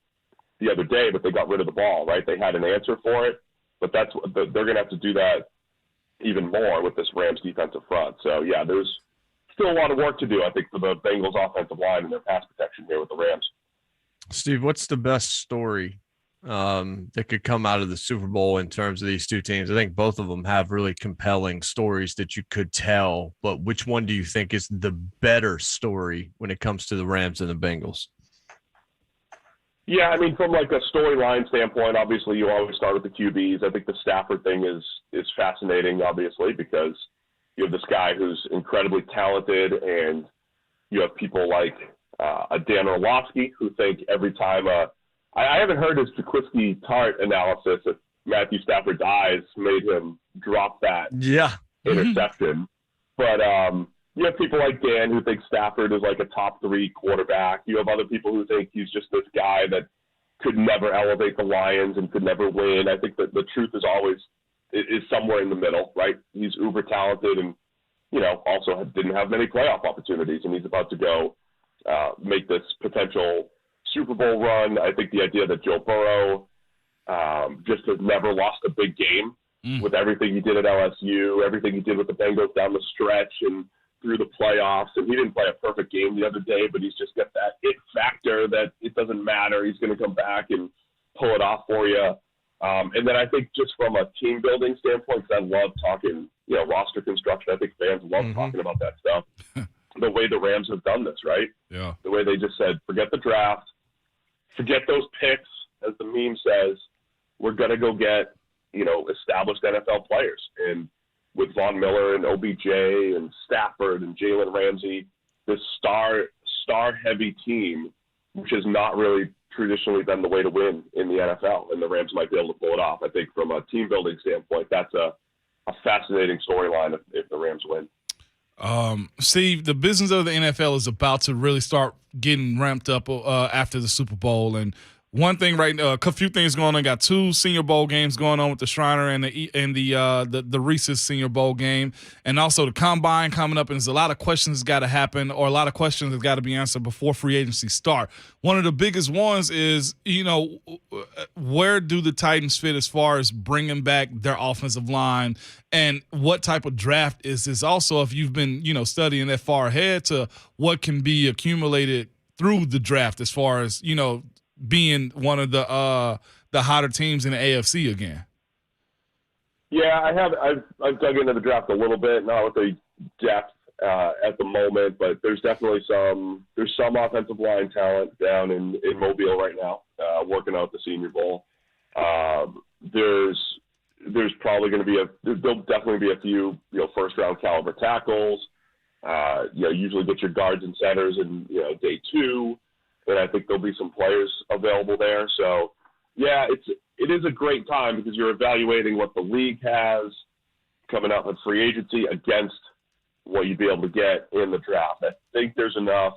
Speaker 6: the other day, but they got rid of the ball, right? They had an answer for it, but they're going to have to do that even more with this Rams defensive front. So, yeah, there's still a lot of work to do, I think, for the Bengals offensive line and their pass protection here with the Rams.
Speaker 2: Steve, what's the best story that could come out of the Super Bowl in terms of these two teams? I think both of them have really compelling stories that you could tell, but which one do you think is the better story when it comes to the Rams and the Bengals?
Speaker 6: Yeah, I mean, from like a storyline standpoint, obviously you always start with the QBs. I think the Stafford thing is fascinating, obviously, because you have this guy who's incredibly talented, and you have people like a Dan Orlovsky who think every time I haven't heard his Jaquiski-Tart analysis if Matthew Stafford's eyes made him drop that interception. But you have people like Dan who think Stafford is like a top 3 quarterback. You have other people who think he's just this guy that could never elevate the Lions and could never win. I think that the truth is always is somewhere in the middle, right? He's uber talented and, also didn't have many playoff opportunities, and he's about to go make this potential Super Bowl run. I think the idea that Joe Burrow just has never lost a big game with everything he did at LSU, everything he did with the Bengals down the stretch and through the playoffs. And he didn't play a perfect game the other day, but he's just got that it factor that it doesn't matter. He's going to come back and pull it off for you. And then I think just from a team building standpoint, because I love talking, roster construction. I think fans love talking about that stuff. The way the Rams have done this, right?
Speaker 3: Yeah.
Speaker 6: The way they just said, forget the draft, forget those picks, as the meme says. We're going to go get, established NFL players. And with Von Miller and OBJ and Stafford and Jalen Ramsey, this star-heavy team, which has not really traditionally been the way to win in the NFL, and the Rams might be able to pull it off. I think from a team-building standpoint, that's a fascinating storyline if the Rams win.
Speaker 3: Steve, the business of the NFL is about to really start getting ramped up after the Super Bowl, and One thing right now, a few things going on. Got 2 Senior Bowl games going on with the Shriner and the Reese's Senior Bowl game, and also the Combine coming up. And there's a lot of questions got to happen, or a lot of questions that got to be answered before free agency start. One of the biggest ones is, where do the Titans fit as far as bringing back their offensive line, and what type of draft is this? Also, if you've been studying that far ahead to what can be accumulated through the draft, as far as being one of the hotter teams in the AFC again.
Speaker 6: Yeah, I've dug into the draft a little bit, not with the depth at the moment, but there's definitely some offensive line talent down in Mobile right now, working out the Senior Bowl. There's probably going to be there'll definitely be a few first round caliber tackles. Usually get your guards and centers in day 2. And I think there'll be some players available there. So, yeah, it is a great time because you're evaluating what the league has coming up in free agency against what you'd be able to get in the draft. I think there's enough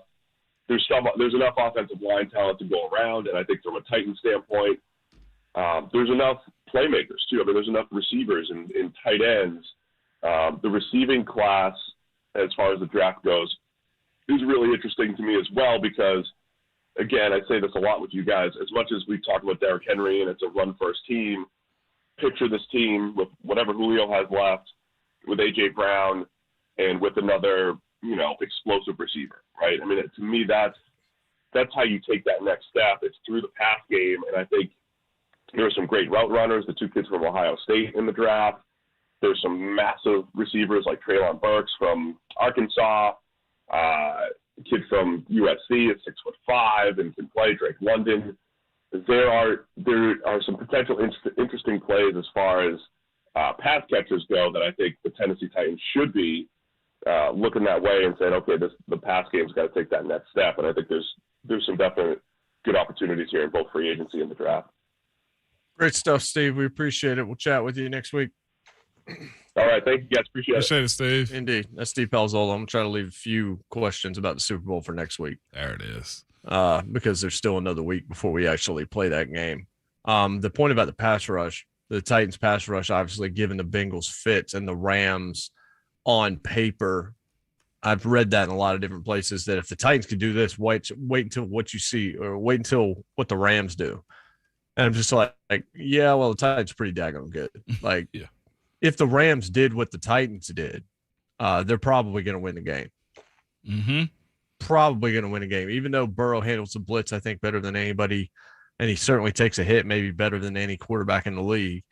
Speaker 6: offensive line talent to go around, and I think from a Titan standpoint, there's enough playmakers too. I mean, there's enough receivers and tight ends. The receiving class, as far as the draft goes, is really interesting to me as well because, again, I say this a lot with you guys. As much as we talk about Derrick Henry and it's a run-first team, picture this team with whatever Julio has left, with A.J. Brown, and with another, explosive receiver, right? I mean, to me, that's how you take that next step. It's through the pass game, and I think there are some great route runners, the 2 kids from Ohio State in the draft. There's some massive receivers like Treylon Burks from Arkansas, kid from USC is 6'5" and can play, Drake London. There are some potential interesting plays as far as pass catchers go that I think the Tennessee Titans should be looking that way and saying, okay, the pass game's got to take that next step. And I think there's some definite good opportunities here in both free agency and the draft.
Speaker 2: Great stuff, Steve. We appreciate it. We'll chat with you next week.
Speaker 6: All right. Thank you, guys. Appreciate
Speaker 3: it, Steve.
Speaker 2: Indeed. That's Steve Palazzolo. I'm going to try to leave a few questions about the Super Bowl for next week.
Speaker 3: There it is.
Speaker 2: Because there's still another week before we actually play that game. The point about the pass rush, the Titans pass rush, obviously given the Bengals fits and the Rams on paper, I've read that in a lot of different places that if the Titans could do this, wait until what you see or wait until what the Rams do. And I'm just like yeah, well, the Titans are pretty daggone good. Like,
Speaker 3: yeah.
Speaker 2: If the Rams did what the Titans did, they're probably going to win the game.
Speaker 3: Mm-hmm.
Speaker 2: Probably going to win a game, even though Burrow handles the blitz, I think, better than anybody, and he certainly takes a hit, maybe better than any quarterback in the league.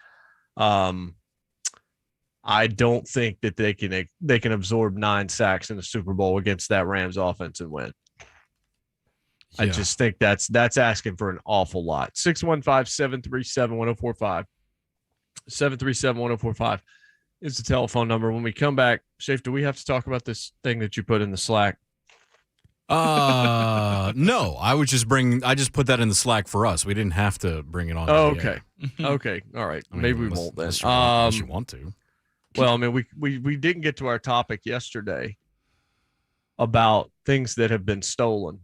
Speaker 2: I don't think that they can absorb 9 sacks in the Super Bowl against that Rams offense and win. Yeah. I just think that's asking for an awful lot. 615-737-1045. 737-1045 is the telephone number. When we come back, Shafe, do we have to talk about this thing that you put in the Slack?
Speaker 1: No, I just put that in the Slack for us. We didn't have to bring it on.
Speaker 2: Oh, okay. Okay. All right. Maybe we won't then.
Speaker 1: Unless you want to.
Speaker 2: Well, I mean, we didn't get to our topic yesterday about things that have been stolen.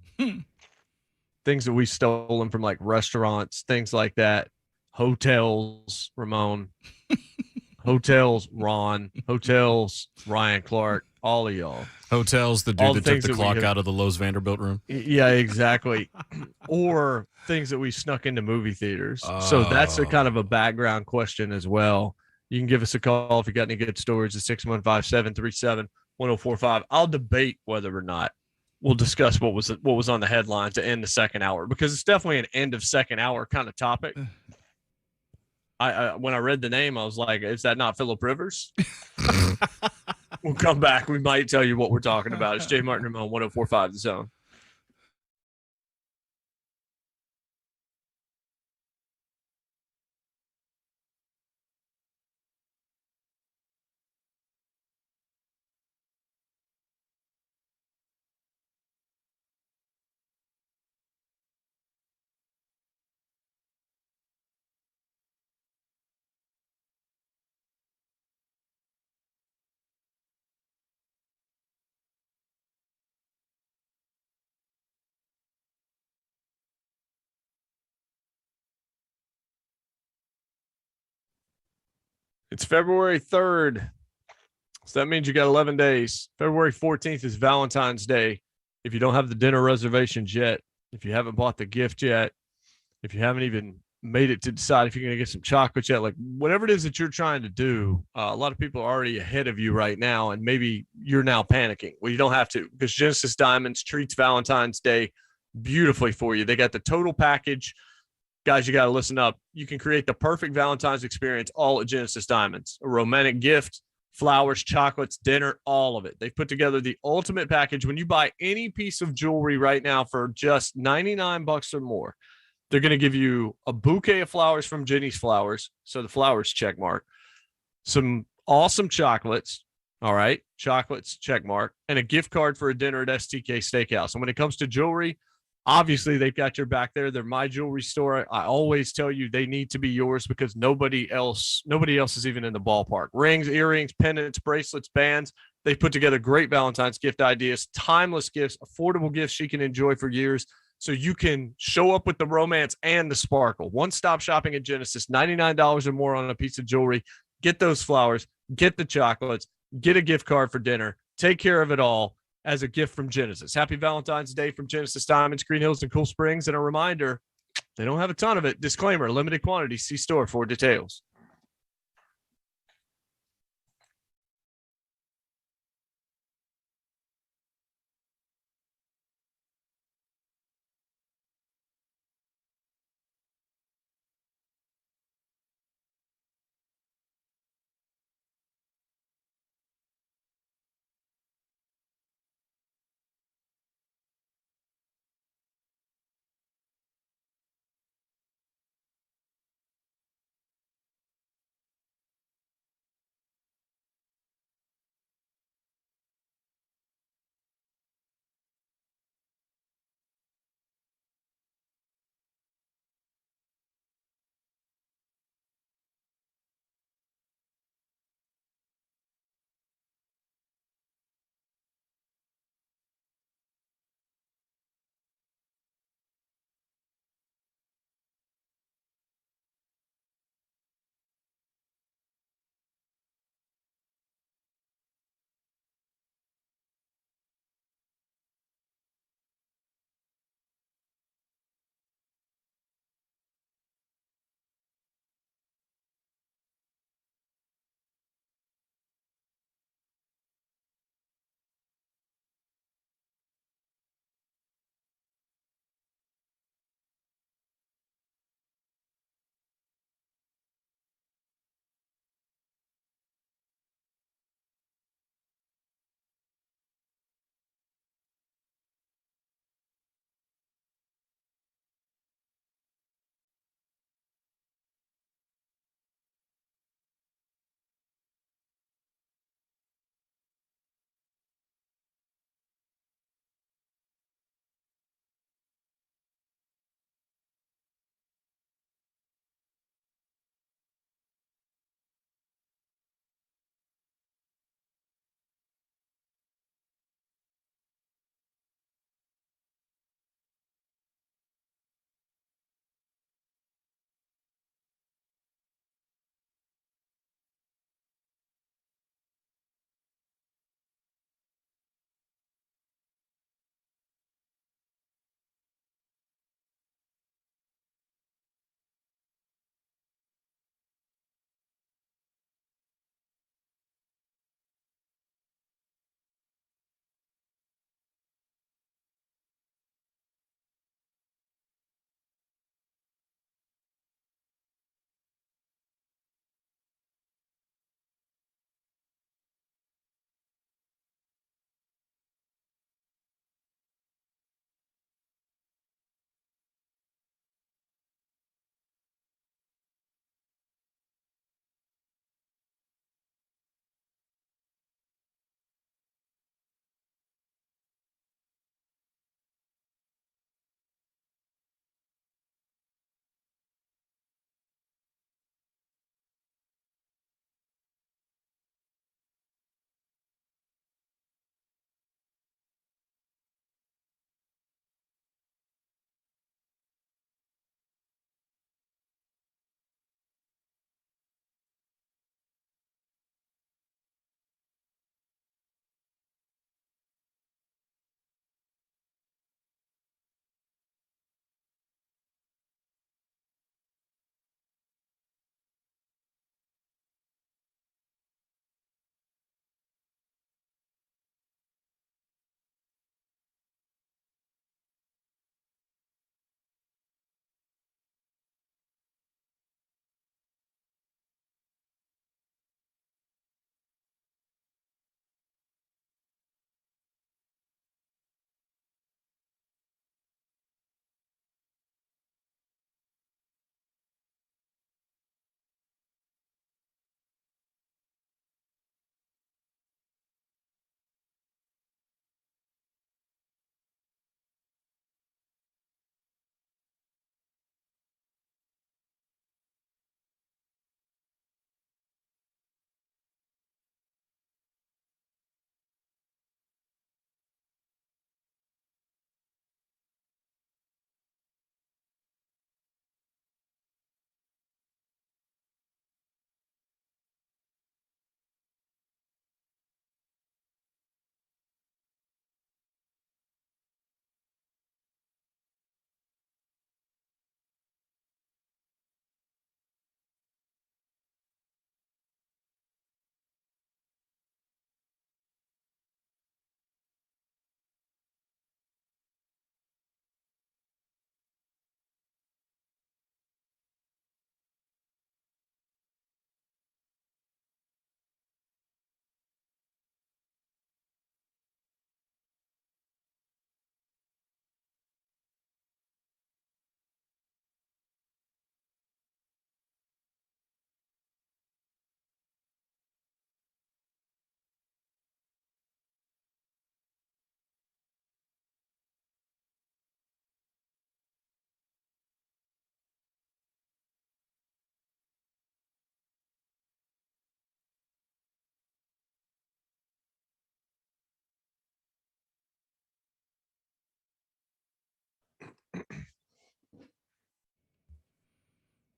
Speaker 2: Things that we've stolen from like restaurants, things like that. Hotels, Ramon. Hotels, Ron. Hotels, Ryan Clark. All of y'all.
Speaker 1: Hotels, the dude that took the clock out of the Lowe's Vanderbilt room.
Speaker 2: Yeah, exactly. Or things that we snuck into movie theaters. So that's a kind of a background question as well. You can give us a call if you got any good stories at 615-737-1045. I'll debate whether or not we'll discuss what was on the headline to end the second hour, because it's definitely an end of second hour kind of topic. I when I read the name, I was like, is that not Phillip Rivers? We'll come back. We might tell you what we're talking about. It's JMart and Ramon, 104.5 The Zone. It's February 3rd. So that means you got 11 days. February 14th is Valentine's Day. If you don't have the dinner reservations yet, if you haven't bought the gift yet, if you haven't even made it to decide if you're going to get some chocolates yet, like whatever it is that you're trying to do, a lot of people are already ahead of you right now, and maybe you're now panicking. Well, you don't have to, because Genesis Diamonds treats Valentine's Day beautifully for you. They got the total package. Guys, you got to listen up. You can create the perfect Valentine's experience all at Genesis Diamonds. A romantic gift, flowers, chocolates, dinner, all of it. They've put together the ultimate package. When you buy any piece of jewelry right now for just $99 or more, they're going to give you a bouquet of flowers from Jenny's Flowers. So the flowers, check mark. Some awesome chocolates. All right. Chocolates, check mark. And a gift card for a dinner at STK Steakhouse. And when it comes to jewelry, obviously they've got your back there. They're my jewelry store. I always tell you they need to be yours because nobody else is even in the ballpark. Rings, earrings, pendants, bracelets, bands. They put together great Valentine's gift ideas, timeless gifts, affordable gifts she can enjoy for years. So you can show up with the romance and the sparkle. One-stop shopping at Genesis, $99 or more on a piece of jewelry. Get those flowers, get the chocolates, get a gift card for dinner. Take care of it all as a gift from Genesis. Happy Valentine's Day from Genesis Diamonds, Green Hills, and Cool Springs. And a reminder, they don't have a ton of it. Disclaimer, limited quantity. See store for details.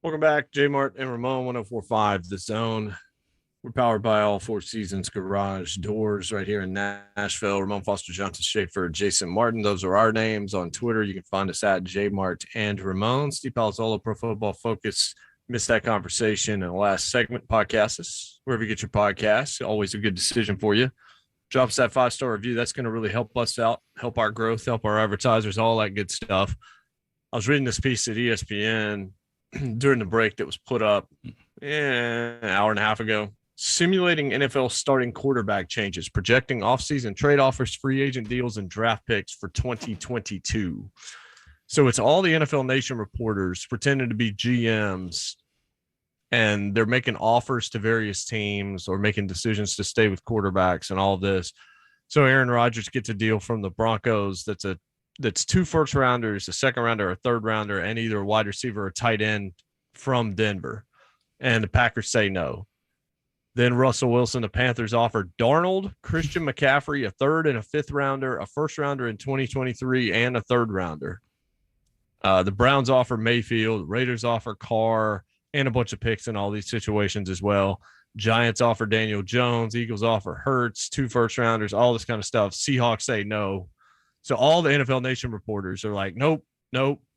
Speaker 2: Welcome back, JMart and Ramon, 1045 The Zone. We're powered by All Four Seasons Garage Doors right here in Nashville. Ramon Foster, Johnson Schaefer, Jason Martin. Those are our names on Twitter. You can find us at JMart and Ramon. Steve Palazzolo, Pro Football Focus. Missed that conversation in the last segment. Podcast us wherever you get your podcasts. Always a good decision for you. Drop us that 5-star review. That's going to really help us out, help our growth, help our advertisers, all that good stuff. I was reading this piece at ESPN during the break that was put up an hour and a half ago, simulating NFL starting quarterback changes, projecting offseason trade offers, free agent deals, and draft picks for 2022. So it's all the NFL Nation reporters pretending to be GMs, and they're making offers to various teams or making decisions to stay with quarterbacks and all of this. So Aaron Rodgers gets a deal from the Broncos that's 2 first rounders, a second rounder, a third rounder, and either a wide receiver or tight end from Denver. And the Packers say no. Then Russell Wilson, the Panthers offer Darnold, Christian McCaffrey, a third and a fifth rounder, a first rounder in 2023, and a third rounder. The Browns offer Mayfield, Raiders offer Carr, and a bunch of picks in all these situations as well. Giants offer Daniel Jones, Eagles offer Hurts, 2 first rounders, all this kind of stuff. Seahawks say no. So all the NFL Nation reporters are like, nope. Jimmy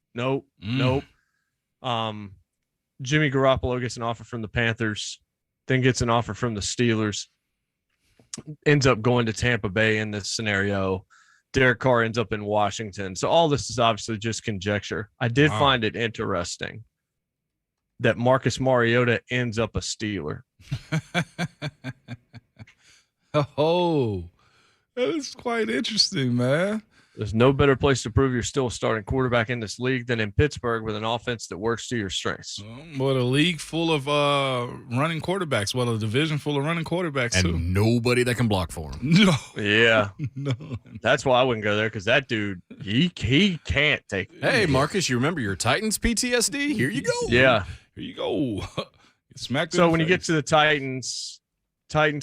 Speaker 2: Garoppolo gets an offer from the Panthers, then gets an offer from the Steelers, ends up going to Tampa Bay in this scenario. Derek Carr ends up in Washington. So all this is obviously just conjecture. I did find it interesting that Marcus Mariota ends up a Steeler.
Speaker 3: Oh, that is quite interesting, man.
Speaker 2: There's no better place to prove you're still a starting quarterback in this league than in Pittsburgh with an offense that works to your strengths.
Speaker 3: What a league full of running quarterbacks. What a division full of running quarterbacks,
Speaker 1: And
Speaker 3: too.
Speaker 1: nobody that can block for him.
Speaker 3: No.
Speaker 2: Yeah.
Speaker 3: No.
Speaker 2: That's why I wouldn't go there, because that dude, he can't take it.
Speaker 1: Hey, Marcus, you remember your Titans PTSD? Here you go.
Speaker 2: Yeah.
Speaker 3: Here you go. Smacked
Speaker 2: So when you get to the Titans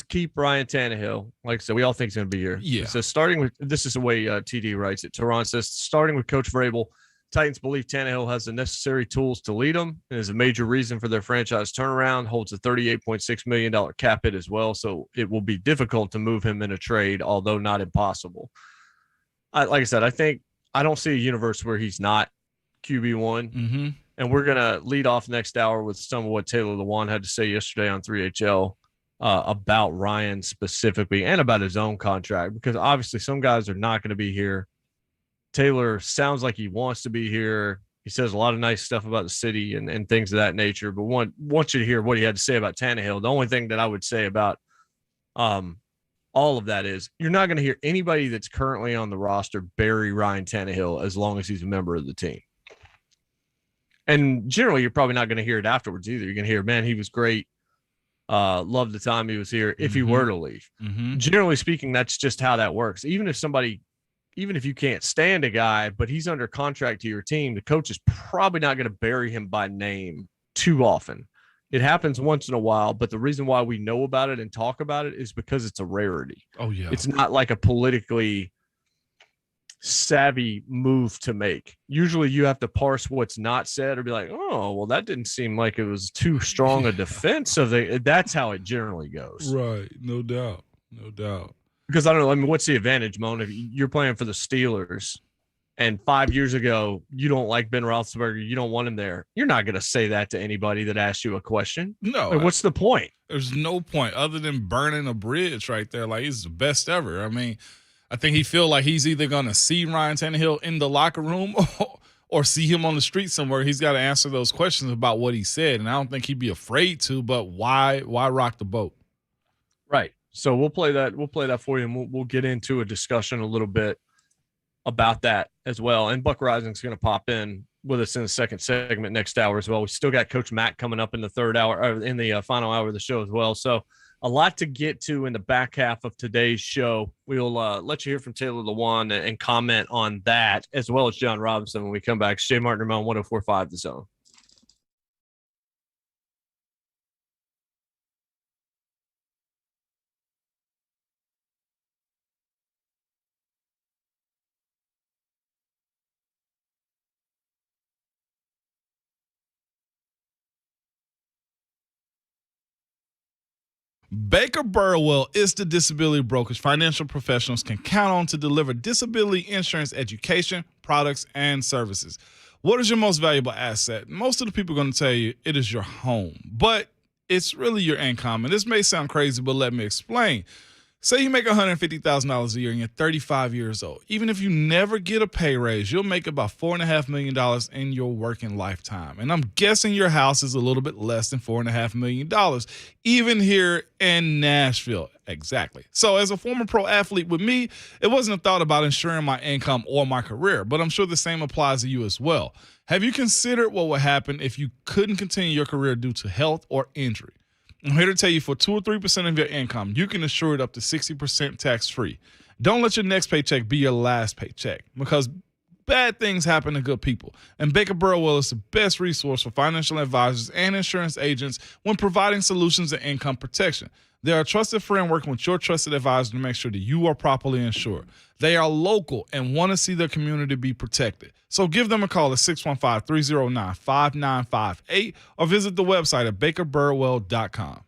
Speaker 2: keep Ryan Tannehill. Like I said, we all think he's going to be here.
Speaker 3: Yeah.
Speaker 2: So starting with, this is the way TD writes it. Tehran says, starting with Coach Vrabel, Titans believe Tannehill has the necessary tools to lead them and is a major reason for their franchise turnaround, holds a $38.6 million cap hit as well. So it will be difficult to move him in a trade, although not impossible. Like I said, I don't see a universe where he's not QB1.
Speaker 3: Mm-hmm.
Speaker 2: And we're going to lead off next hour with some of what Taylor Lewan had to say yesterday on 3HL about Ryan specifically and about his own contract, because obviously some guys are not going to be here. Taylor sounds like he wants to be here. He says a lot of nice stuff about the city and things of that nature, but want you to hear what he had to say about Tannehill. The only thing that I would say about all of that is you're not going to hear anybody that's currently on the roster bury Ryan Tannehill as long as he's a member of the team. And generally, you're probably not going to hear it afterwards either. You're going to hear, man, he was great. Loved the time he was here if he were to leave.
Speaker 3: Mm-hmm.
Speaker 2: Generally speaking, that's just how that works. Even if you can't stand a guy, but he's under contract to your team, the coach is probably not going to bury him by name too often. It happens once in a while, but the reason why we know about it and talk about it is because it's a rarity.
Speaker 3: Oh, yeah.
Speaker 2: It's not like a politically savvy move to make. Usually you have to parse what's not said or be like, oh, well, that didn't seem like it was too strong a defense of that's how it generally goes.
Speaker 3: Right. No doubt. No doubt.
Speaker 2: Because I don't know. I mean, what's the advantage, Moan? If you're playing for the Steelers and 5 years ago, you don't like Ben Roethlisberger, you don't want him there, you're not going to say that to anybody that asks you a question.
Speaker 3: No.
Speaker 2: Like, what's the point?
Speaker 3: There's no point other than burning a bridge right there. Like, he's the best ever. I mean, I think he feel like he's either going to see Ryan Tannehill in the locker room or see him on the street somewhere. He's got to answer those questions about what he said, and I don't think he'd be afraid to. But why rock the boat?
Speaker 2: Right. So we'll play that. We'll play that for you, and we'll get into a discussion a little bit about that as well. And Buck Reising's going to pop in with us in the second segment next hour as well. We still got Coach Mack coming up in the third hour, or in the final hour of the show as well. So a lot to get to in the back half of today's show. We'll let you hear from Taylor Lewan and comment on that, as well as John Robinson when we come back. Jay Martin, Ramon, 1045 The Zone.
Speaker 3: Baker Burwell is the disability brokerage financial professionals can count on to deliver disability insurance education, products, and services. What is your most valuable asset? Most of the people are going to tell you it is your home, but it's really your income. And this may sound crazy, but let me explain. Say you make $150,000 a year and you're 35 years old. Even if you never get a pay raise, you'll make about $4.5 million in your working lifetime. And I'm guessing your house is a little bit less than $4.5 million, even here in Nashville. Exactly. So as a former pro athlete with me, it wasn't a thought about ensuring my income or my career, but I'm sure the same applies to you as well. Have you considered what would happen if you couldn't continue your career due to health or injury? I'm here to tell you for 2 or 3% of your income, you can insure it up to 60% tax-free. Don't let your next paycheck be your last paycheck because bad things happen to good people. And Baker Burwell is the best resource for financial advisors and insurance agents when providing solutions and income protection. They are a trusted friend working with your trusted advisor to make sure that you are properly insured. They are local and want to see their community be protected. So give them a call at 615-309-5958 or visit the website at bakerburwell.com.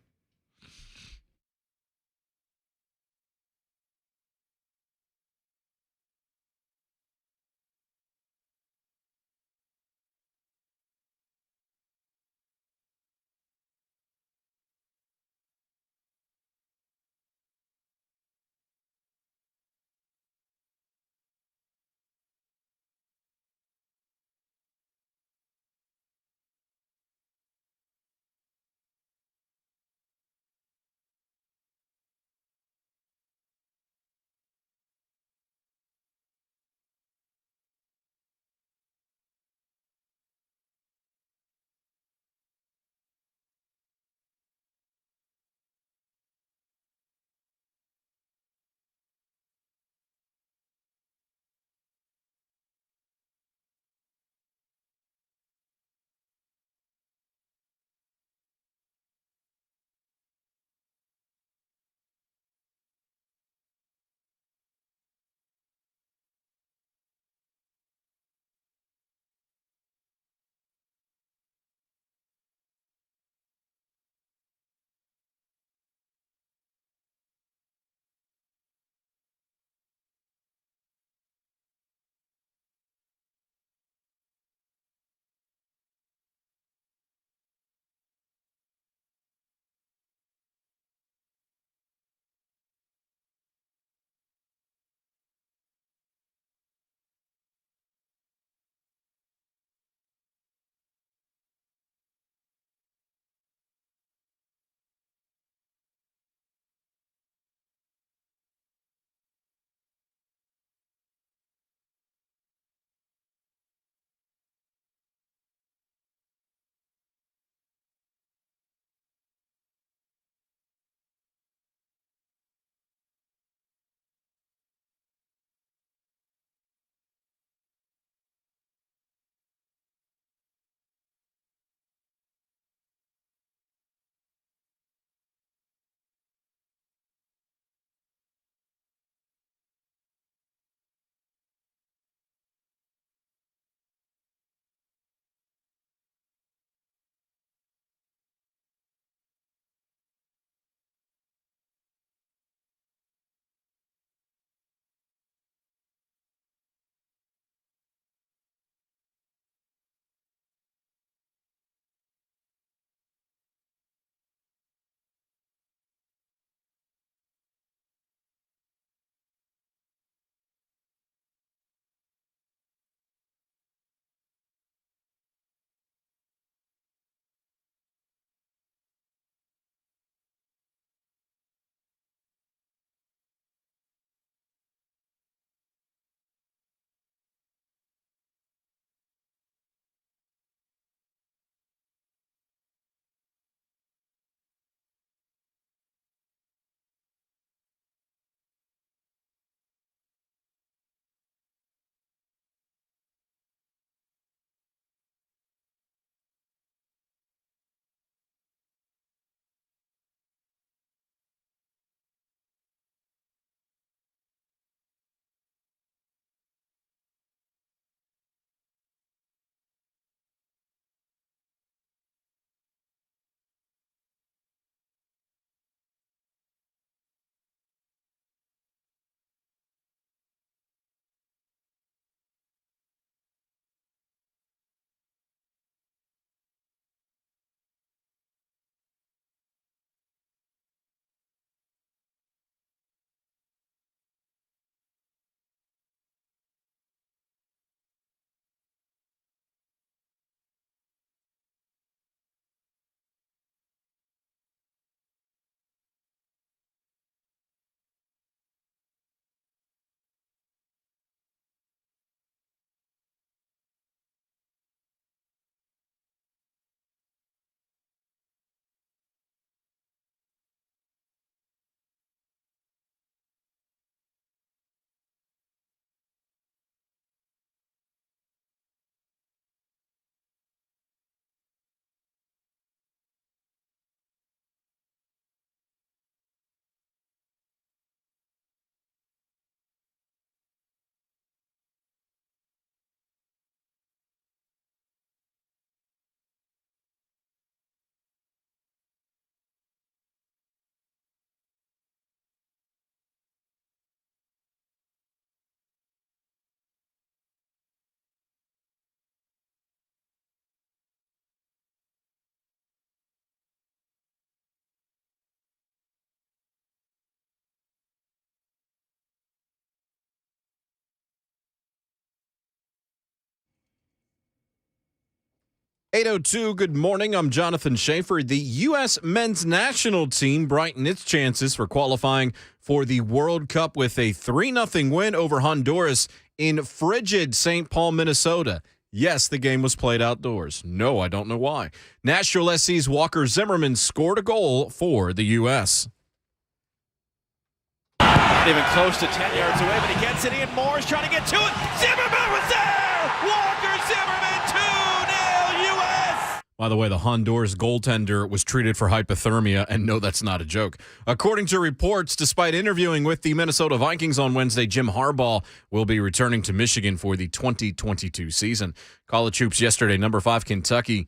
Speaker 1: 8:02, good morning. I'm Jonathan Schaefer. The U.S. men's national team brightened its chances for qualifying for the World Cup with a 3-0 win over Honduras in frigid St. Paul, Minnesota. Yes, the game was played outdoors. No, I don't know why. Nashville SC's Walker Zimmerman scored a goal for the U.S.
Speaker 7: Not even close to 10 yards away, but he gets it in. Moore's trying to get to it. Zimmerman was there! Walker Zimmerman, 2-0 U.S.!
Speaker 1: By the way, the Honduras goaltender was treated for hypothermia, and no, that's not a joke. According to reports, despite interviewing with the Minnesota Vikings on Wednesday, Jim Harbaugh will be returning to Michigan for the 2022 season. College hoops yesterday, number 5 Kentucky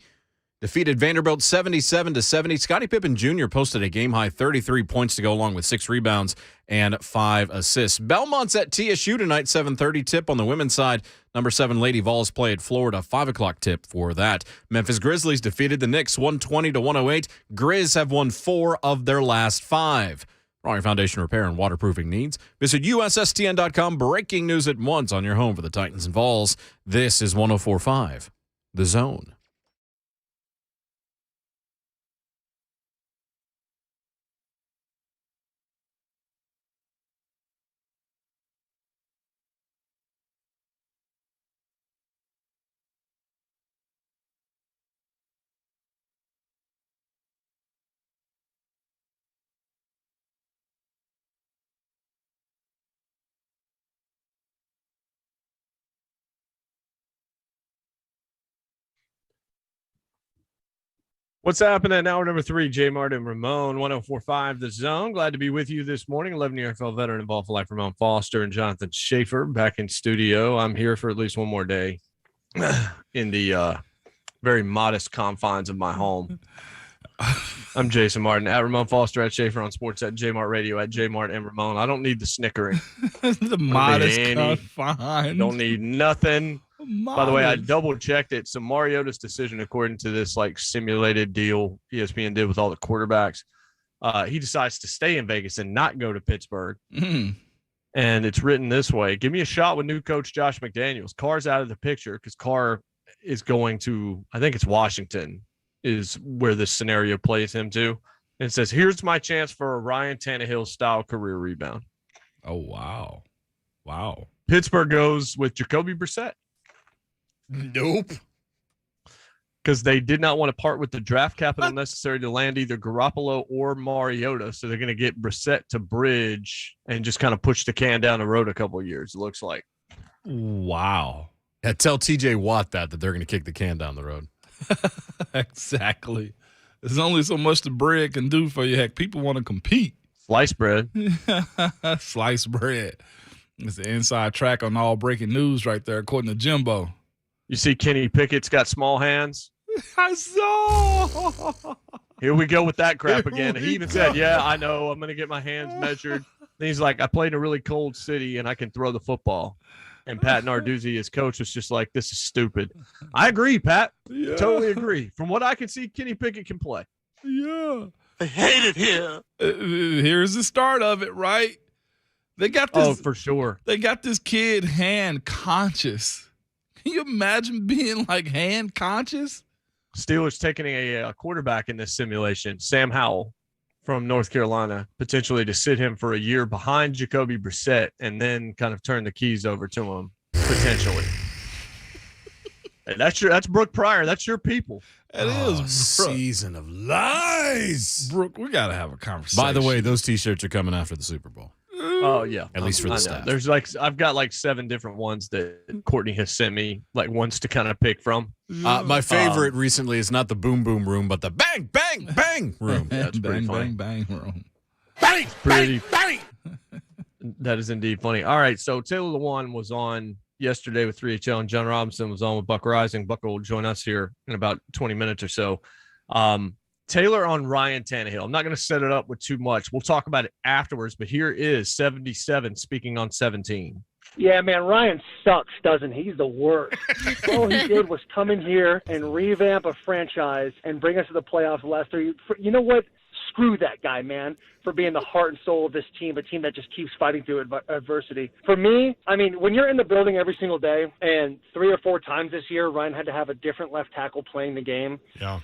Speaker 1: defeated Vanderbilt 77-70. Scottie Pippen Jr. posted a game-high 33 points to go along with 6 rebounds and 5 assists. Belmont's at TSU tonight, 7:30 tip on the women's side. Number 7 Lady Vols play at Florida, 5 o'clock tip for that. Memphis Grizzlies defeated the Knicks 120-108. Grizz have won 4 of their last 5. For all your foundation repair and waterproofing needs, visit USSTN.com. Breaking news at once on your home for the Titans and Vols. This is 104.5 The Zone.
Speaker 2: What's happening? Hour number 3, JMart and Ramon, 104.5 The Zone. Glad to be with you this morning. 11-year NFL veteran involved for life, Ramon Foster and Jonathan Schaefer back in studio. I'm here for at least one more day in the very modest confines of my home. I'm Jason Martin, at Ramon Foster, at Schaefer on sports, at JMart Radio, at JMart and Ramon. I don't need the snickering.
Speaker 3: The modest confines.
Speaker 2: Don't need nothing.
Speaker 3: Modest.
Speaker 2: By the way, I double checked it. So Mariota's decision, according to this like simulated deal ESPN did with all the quarterbacks, he decides to stay in Vegas and not go to Pittsburgh.
Speaker 3: Mm.
Speaker 2: And it's written this way: give me a shot with new coach Josh McDaniels. Carr's out of the picture because Carr is going to, I think it's Washington, is where this scenario plays him to. And it says, here's my chance for a Ryan Tannehill style career rebound.
Speaker 3: Oh, wow. Wow.
Speaker 2: Pittsburgh goes with Jacoby Brissett.
Speaker 3: Nope.
Speaker 2: Because they did not want to part with the draft capital necessary to land either Garoppolo or Mariota. So they're going to get Brissett to bridge and just kind of push the can down the road a couple of years, it looks like.
Speaker 3: Wow.
Speaker 1: Yeah, tell TJ Watt that they're going to kick the can down the road.
Speaker 3: Exactly. There's only so much the bread can do for you. Heck, people want to compete.
Speaker 2: Sliced bread.
Speaker 3: Sliced bread. It's the inside track on all breaking news right there, according to Jimbo.
Speaker 2: You see Kenny Pickett's got small hands?
Speaker 3: I saw.
Speaker 2: Here we go with that crap again. He even said, yeah, I know. I'm going to get my hands measured. And he's like, I played in a really cold city and I can throw the football. And Pat Narduzzi, his coach, was just like, this is stupid. I agree, Pat.
Speaker 3: Yeah.
Speaker 2: Totally agree. From what I can see, Kenny Pickett can play.
Speaker 3: Yeah.
Speaker 7: I hate it here.
Speaker 3: Here's the start of it, right? They got this.
Speaker 2: Oh, for sure.
Speaker 3: They got this kid hand conscious. Can you imagine being like hand conscious?
Speaker 2: Steelers taking a quarterback in this simulation, Sam Howell from North Carolina, potentially to sit him for a year behind Jacoby Brissett and then kind of turn the keys over to him, potentially. And that's Brooke Pryor. That's your people.
Speaker 3: It is Brooke.
Speaker 1: Season of lies.
Speaker 3: Brooke, we got to have a conversation.
Speaker 1: By the way, those T-shirts are coming after the Super Bowl.
Speaker 2: Oh, yeah.
Speaker 1: At least for the
Speaker 2: I know.
Speaker 1: staff.
Speaker 2: There's I've got 7 different ones that Courtney has sent me, ones to kind of pick from.
Speaker 1: My favorite recently is not the boom boom room, but the bang bang bang room.
Speaker 2: Yeah, it's pretty
Speaker 3: bang,
Speaker 2: funny.
Speaker 3: bang, bang room.
Speaker 7: Bang,
Speaker 2: Pretty-
Speaker 7: bang, bang.
Speaker 2: That is indeed funny. All right, so Taylor Lewan was on yesterday with 3HL, and John Robinson was on with Buck Reising. Buck will join us here in about 20 minutes or so. Taylor on Ryan Tannehill. I'm not going to set it up with too much. We'll talk about it afterwards, but here is 77 speaking on 17.
Speaker 8: Yeah, man, Ryan sucks, doesn't he? He's the worst. All he did was come in here and revamp a franchise and bring us to the playoffs the last 3. You know what? screw that guy, man, for being the heart and soul of this team, a team that just keeps fighting through adversity. For me, I mean, when you're in the building every single day, and 3 or 4 times this year, Ryan had to have a different left tackle playing the game.
Speaker 9: Yeah.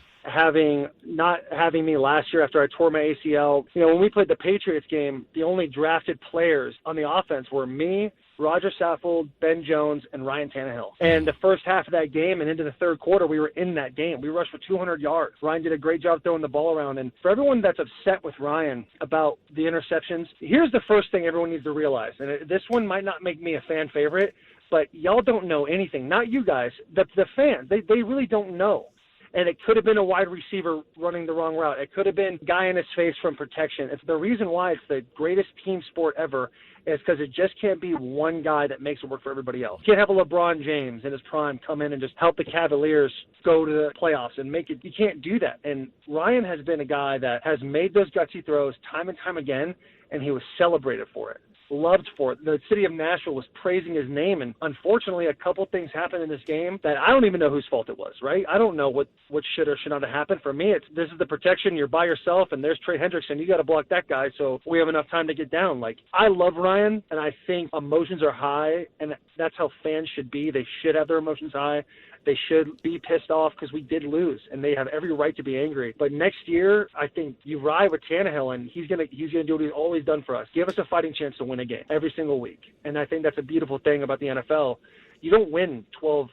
Speaker 8: Not having me last year after I tore my ACL. You know, when we played the Patriots game, the only drafted players on the offense were me, Roger Saffold, Ben Jones, and Ryan Tannehill. And the first half of that game and into the third quarter, we were in that game. We rushed for 200 yards. Ryan did a great job throwing the ball around. And for everyone that's upset with Ryan about the interceptions, here's the first thing everyone needs to realize. And this one might not make me a fan favorite, but y'all don't know anything. Not you guys, the fans. They really don't know. And it could have been a wide receiver running the wrong route. It could have been guy in his face from protection. It's the reason why it's the greatest team sport ever is because it just can't be one guy that makes it work for everybody else. You can't have a LeBron James in his prime come in and just help the Cavaliers go to the playoffs and make it. You can't do that. And Ryan has been a guy that has made those gutsy throws time and time again, and he was celebrated for it. Loved for it. The city of Nashville was praising his name, and unfortunately a couple things happened in this game that I don't even know whose fault it was, right? I don't know what should or should not have happened. For me, this is the protection. You're by yourself, and there's Trey Henderson. You got to block that guy so we have enough time to get down. Like, I love Ryan, and I think emotions are high, and that's how fans should be. They should have their emotions high. They should be pissed off because we did lose, and they have every right to be angry. But next year, I think you ride with Tannehill, and he's gonna do what he's always done for us. Give us a fighting chance to win a game every single week. And I think that's a beautiful thing about the NFL. You don't win 12,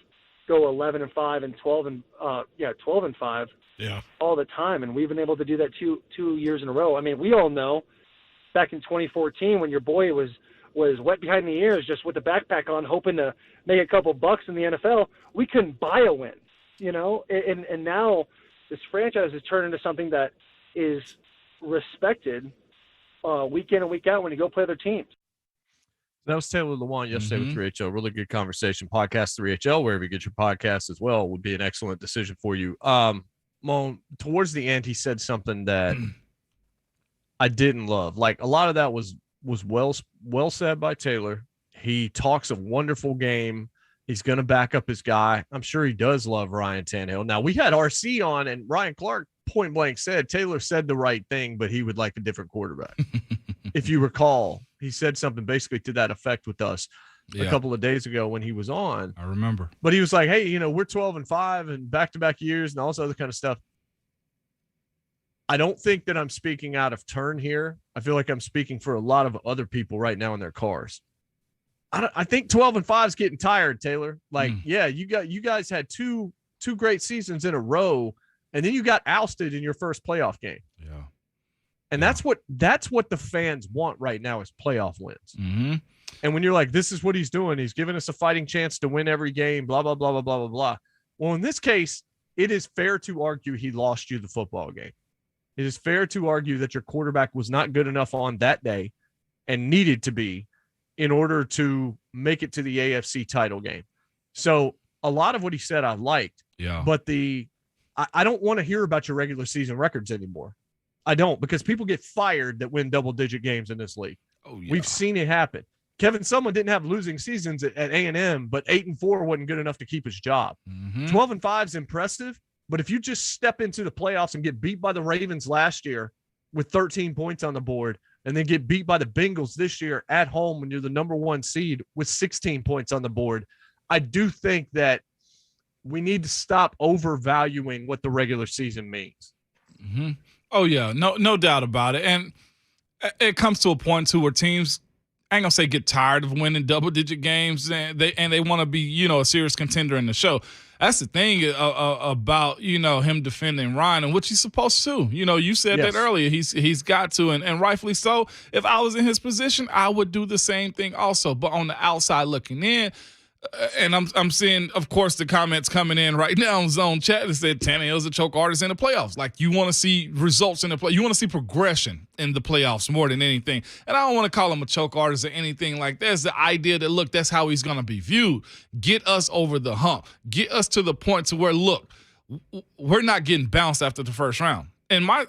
Speaker 8: go 11-5 and 12-5 all the time. And we've been able to do that two years in a row. I mean, we all know back in 2014 when your boy was wet behind the ears just with the backpack on, hoping to make a couple bucks in the NFL, we couldn't buy a win, you know? And now this franchise has turned into something that is respected week in and week out when you go play other teteams.
Speaker 2: That was Taylor Lewan yesterday with 3HL. Really good conversation. Podcast 3HL, wherever you get your podcasts as well, would be an excellent decision for you. Mon, towards the end, he said something that I didn't love. Like, a lot of that was well said by Taylor. He talks a wonderful game. He's going to back up his guy. I'm sure he does love Ryan Tannehill. Now, we had RC on, and Ryan Clark point blank said Taylor said the right thing, but he would like a different quarterback. If you recall, he said something basically to that effect with us a couple of days ago when he was on.
Speaker 3: I remember.
Speaker 2: But he was like, hey, you know, we're 12-5 and back-to-back years and all this other kind of stuff. I don't think that I'm speaking out of turn here. I feel like I'm speaking for a lot of other people right now in their cars. I think 12-5 is getting tired, Taylor. Like, yeah, you guys had two great seasons in a row, and then you got ousted in your first playoff game.
Speaker 3: Yeah.
Speaker 2: And that's what the fans want right now is playoff wins.
Speaker 3: Mm-hmm.
Speaker 2: And when you're like, this is what he's doing, he's giving us a fighting chance to win every game, blah, blah, blah, blah, blah, blah, blah. Well, in this case, it is fair to argue he lost you the football game. It is fair to argue that your quarterback was not good enough on that day and needed to be in order to make it to the AFC title game. So a lot of what he said I liked.
Speaker 3: Yeah.
Speaker 2: But I don't want to hear about your regular season records anymore. I don't, because people get fired that win double-digit games in this league.
Speaker 3: Oh, yeah.
Speaker 2: We've seen it happen. Kevin Sumlin didn't have losing seasons at A&M, but 8-4 wasn't good enough to keep his job. 12-5 is impressive, but if you just step into the playoffs and get beat by the Ravens last year with 13 points on the board, and then get beat by the Bengals this year at home when you're the number 1 seed with 16 points on the board, I do think that we need to stop overvaluing what the regular season means.
Speaker 3: Mm-hmm. Oh, yeah, no doubt about it. And it comes to a point, too, where teams, I ain't going to say get tired of winning double-digit games, and they want to be, a serious contender in the show. That's the thing about, him defending Ryan, and which he's supposed to. You said that earlier. He's got to, and rightfully so. If I was in his position, I would do the same thing also. But on the outside looking in, and I'm seeing, of course, the comments coming in right now on Zone Chat that said Tannehill's a choke artist in the playoffs. Like, you want to see results in the play. You want to see progression in the playoffs more than anything. And I don't want to call him a choke artist or anything like that. It's the idea that, look, that's how he's going to be viewed. Get us over the hump. Get us to the point to where, look, we're not getting bounced after the first round. In my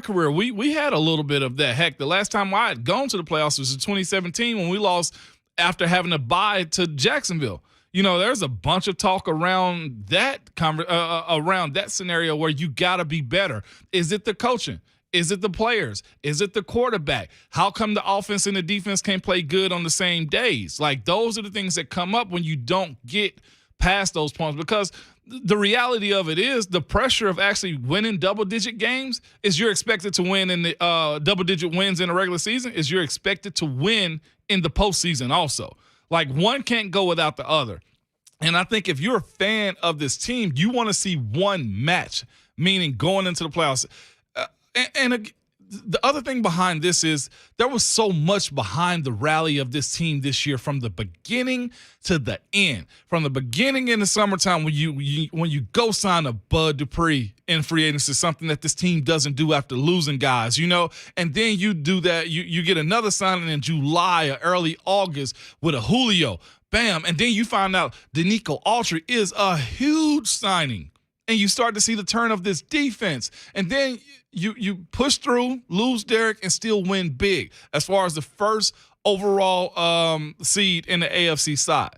Speaker 3: career, we had a little bit of that. Heck, the last time I had gone to the playoffs was in 2017 when we lost after having to bye to Jacksonville. There's a bunch of talk around that around that scenario where you got to be better. Is it the coaching? Is it the players? Is it the quarterback? How come the offense and the defense can't play good on the same days? Like, those are the things that come up when you don't get past those points, because the reality of it is the pressure of actually winning double-digit games is you're expected to win in the double-digit wins in the regular season is you're expected to win in the postseason also. Like, one can't go without the other. And I think if you're a fan of this team, you want to see one match, meaning going into the playoffs. The other thing behind this is there was so much behind the rally of this team this year, from the beginning to the end. From the beginning in the summertime, when you go sign a Bud Dupree in free agency, something that this team doesn't do after losing guys, and then you do that, you get another signing in July or early August with a Julio, bam, and then you find out Danico Autry is a huge signing. And you start to see the turn of this defense. And then you push through, lose Derek, and still win big as far as the first overall seed in the AFC side.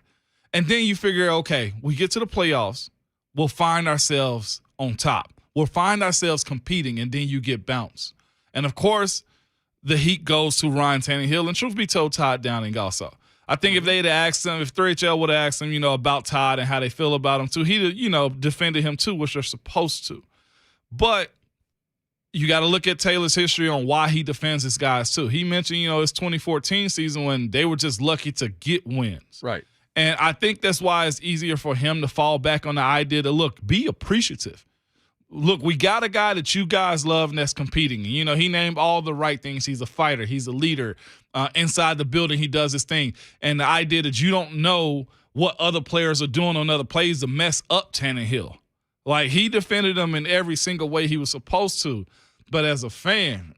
Speaker 3: And then you figure, okay, we get to the playoffs, we'll find ourselves on top. We'll find ourselves competing, and then you get bounced. And, of course, the heat goes to Ryan Tannehill. And truth be told, Todd Downing also. I think if they'd asked him, if 3HL would have asked him, about Todd and how they feel about him too, he'd, defended him too, which they're supposed to. But you got to look at Taylor's history on why he defends his guys too. He mentioned, his 2014 season when they were just lucky to get wins.
Speaker 2: Right.
Speaker 3: And I think that's why it's easier for him to fall back on the idea to, look, be appreciative. Look, we got a guy that you guys love and that's competing. He named all the right things. He's a fighter. He's a leader. Inside the building, he does his thing. And the idea that you don't know what other players are doing on other plays to mess up Tannehill. Like, he defended him in every single way he was supposed to. But as a fan,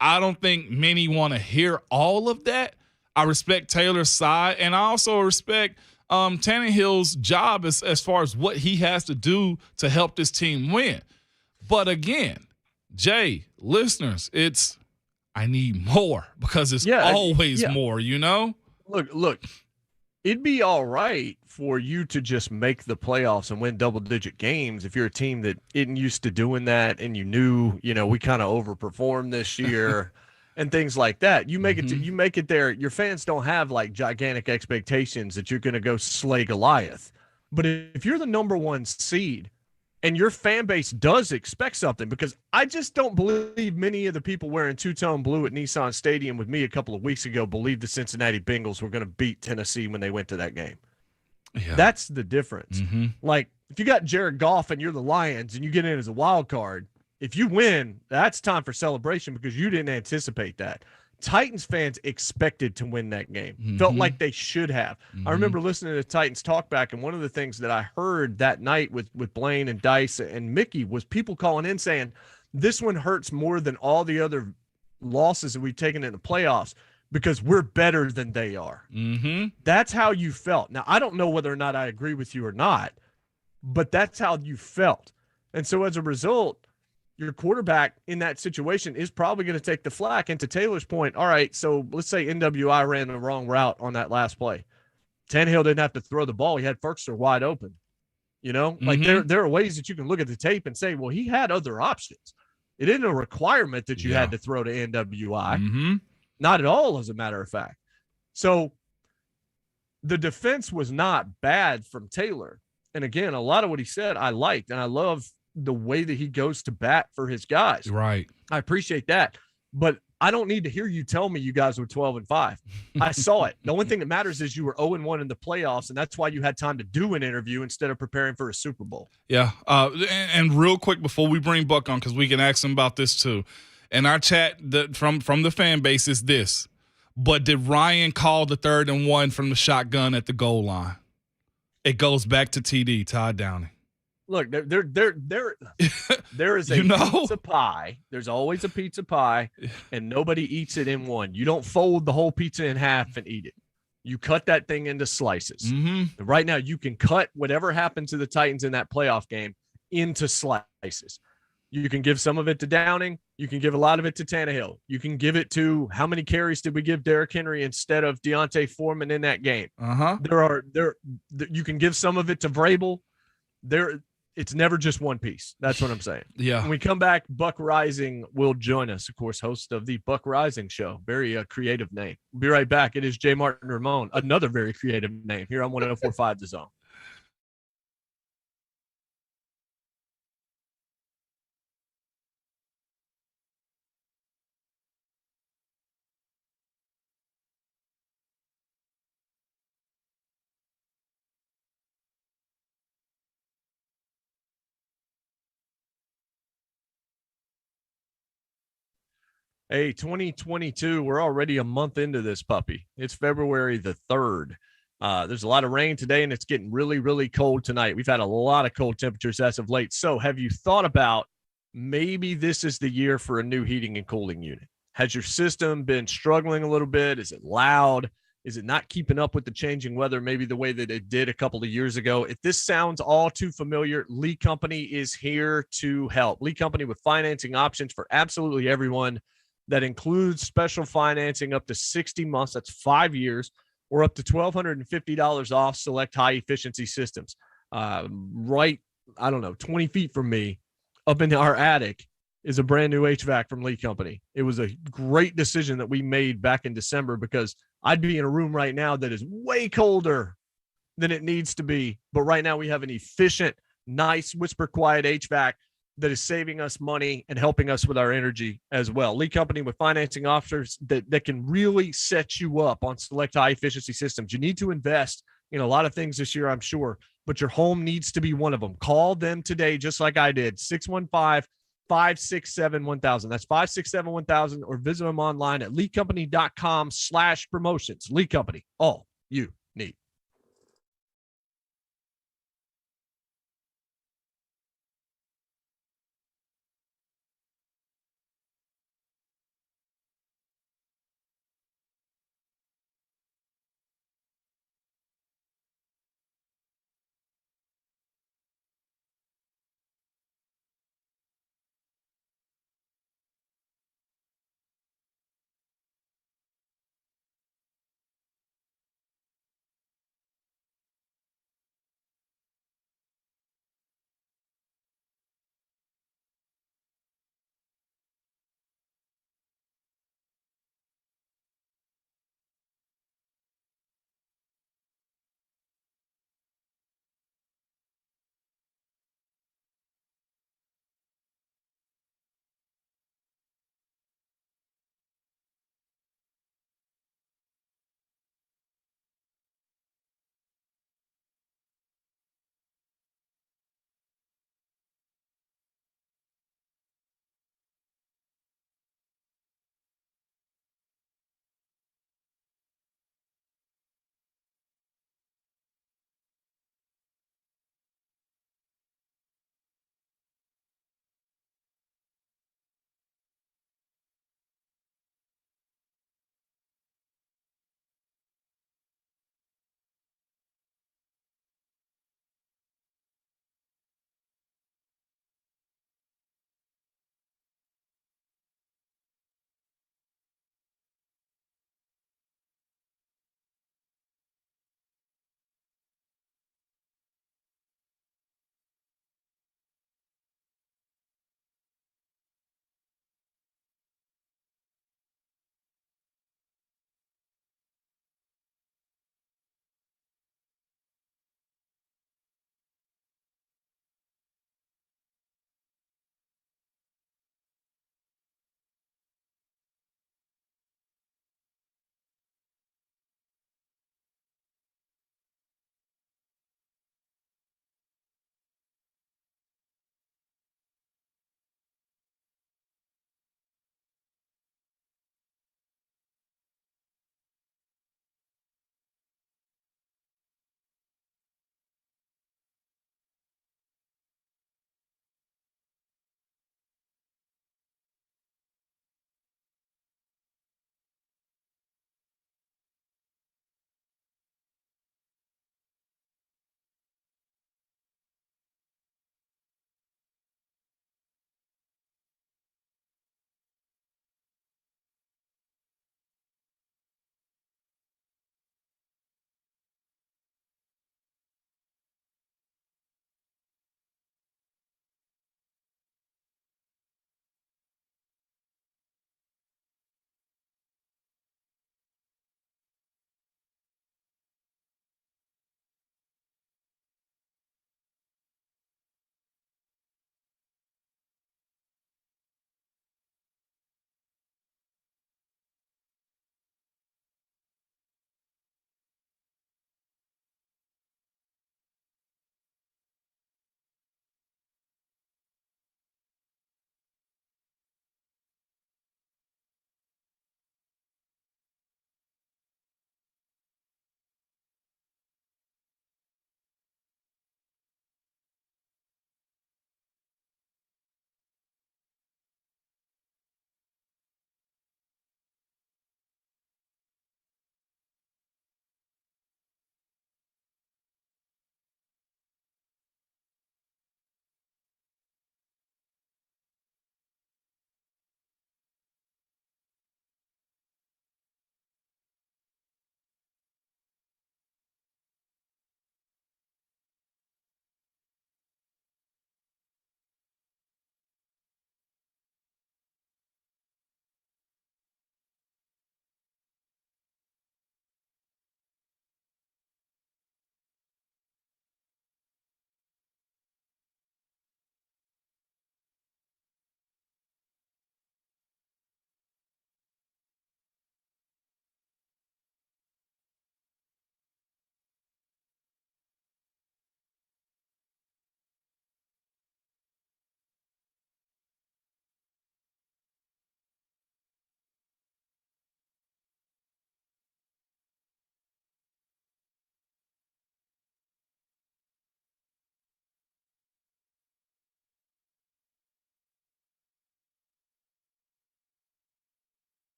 Speaker 3: I don't think many want to hear all of that. I respect Taylor's side, and I also respect Tannehill's job as far as what he has to do to help this team win. But again, Jay, listeners, I need more, because it's always more,
Speaker 2: Look, it'd be all right for you to just make the playoffs and win double-digit games if you're a team that isn't used to doing that, and you knew, we kind of overperformed this year. And things like that. You make it there. Your fans don't have like gigantic expectations that you're going to go slay Goliath. But if you're the number one seed and your fan base does expect something, because I just don't believe many of the people wearing two-tone blue at Nissan Stadium with me a couple of weeks ago believed the Cincinnati Bengals were going to beat Tennessee when they went to that game. Yeah. That's the difference. Mm-hmm. Like, if you got Jared Goff and you're the Lions and you get in as a wild card, if you win, that's time for celebration, because you didn't anticipate that. Titans fans expected to win that game. Mm-hmm. Felt like they should have. Mm-hmm. I remember listening to Titans talk back, and one of the things that I heard that night with Blaine and Dice and Mickey was people calling in saying, this one hurts more than all the other losses that we've taken in the playoffs because we're better than they are. Mm-hmm. That's how you felt. Now, I don't know whether or not I agree with you or not, but that's how you felt. And so as a result, your quarterback in that situation is probably going to take the flack. And to Taylor's point, all right, so let's say NWI ran the wrong route on that last play. Tannehill didn't have to throw the ball. He had Ferkster wide open. Like there are ways that you can look at the tape and say, well, he had other options. It isn't a requirement that you had to throw to NWI. Mm-hmm. Not at all, as a matter of fact. So the defense was not bad from Taylor. And again, a lot of what he said I liked, and I love the way that he goes to bat for his guys. Right. I appreciate that. But I don't need to hear you tell me you guys were 12-5. I saw it. The only thing that matters is you were 0-1 in the playoffs, and that's why you had time to do an interview instead of preparing for a Super Bowl. Yeah. And real quick before we bring Buck on, because we can ask him about this too. And our chat from the fan base is this. But did Ryan call the 3rd and 1 from the shotgun at the goal line? It goes back to TD, Todd Downing. Look, there is a pizza pie. There's always a pizza pie, and nobody eats it in one. You don't fold the whole pizza in half and eat it. You cut that thing into slices. Mm-hmm. Right now, you can cut whatever happened to the Titans in that playoff game into slices. You can give some of it to Downing. You can give a lot of it to Tannehill. You can give it to how many carries did we give Derrick Henry instead of Deontay Foreman in that game? Uh-huh. You can give some of it to Vrabel. it's never just one piece. That's what I'm saying.
Speaker 3: Yeah.
Speaker 2: When we come back, Buck Reising will join us, of course, host of the Buck Reising Show. Very creative name. We'll be right back. It is JMart and Ramon, another very creative name here on 104.5 The Zone. Hey, 2022, we're already a month into this puppy. It's February the 3rd. There's a lot of rain today, and it's getting really, really cold tonight. We've had a lot of cold temperatures as of late. So have you thought about maybe this is the year for a new heating and cooling unit? Has your system been struggling a little bit? Is it loud? Is it not keeping up with the changing weather, maybe the way that it did a couple of years ago? If this sounds all too familiar, Lee Company is here to help. Lee Company with financing options for absolutely everyone. That includes special financing up to 60 months, that's 5 years, or up to $1,250 off select high-efficiency systems. Right, 20 feet from me, up in our attic, is a brand new HVAC from Lee Company. It was a great decision that we made back in December because I'd be in a room right now that is way colder than it needs to be. But right now we have an efficient, nice, whisper-quiet HVAC that is saving us money and helping us with our energy as well. Lee Company with financing offers that can really set you up on select high efficiency systems. You need to invest in a lot of things this year, I'm sure, but your home needs to be one of them. Call them today, just like I did, 615-567-1000. That's 567-1000, or visit them online at leecompany.com/promotions. Lee Company, all you need.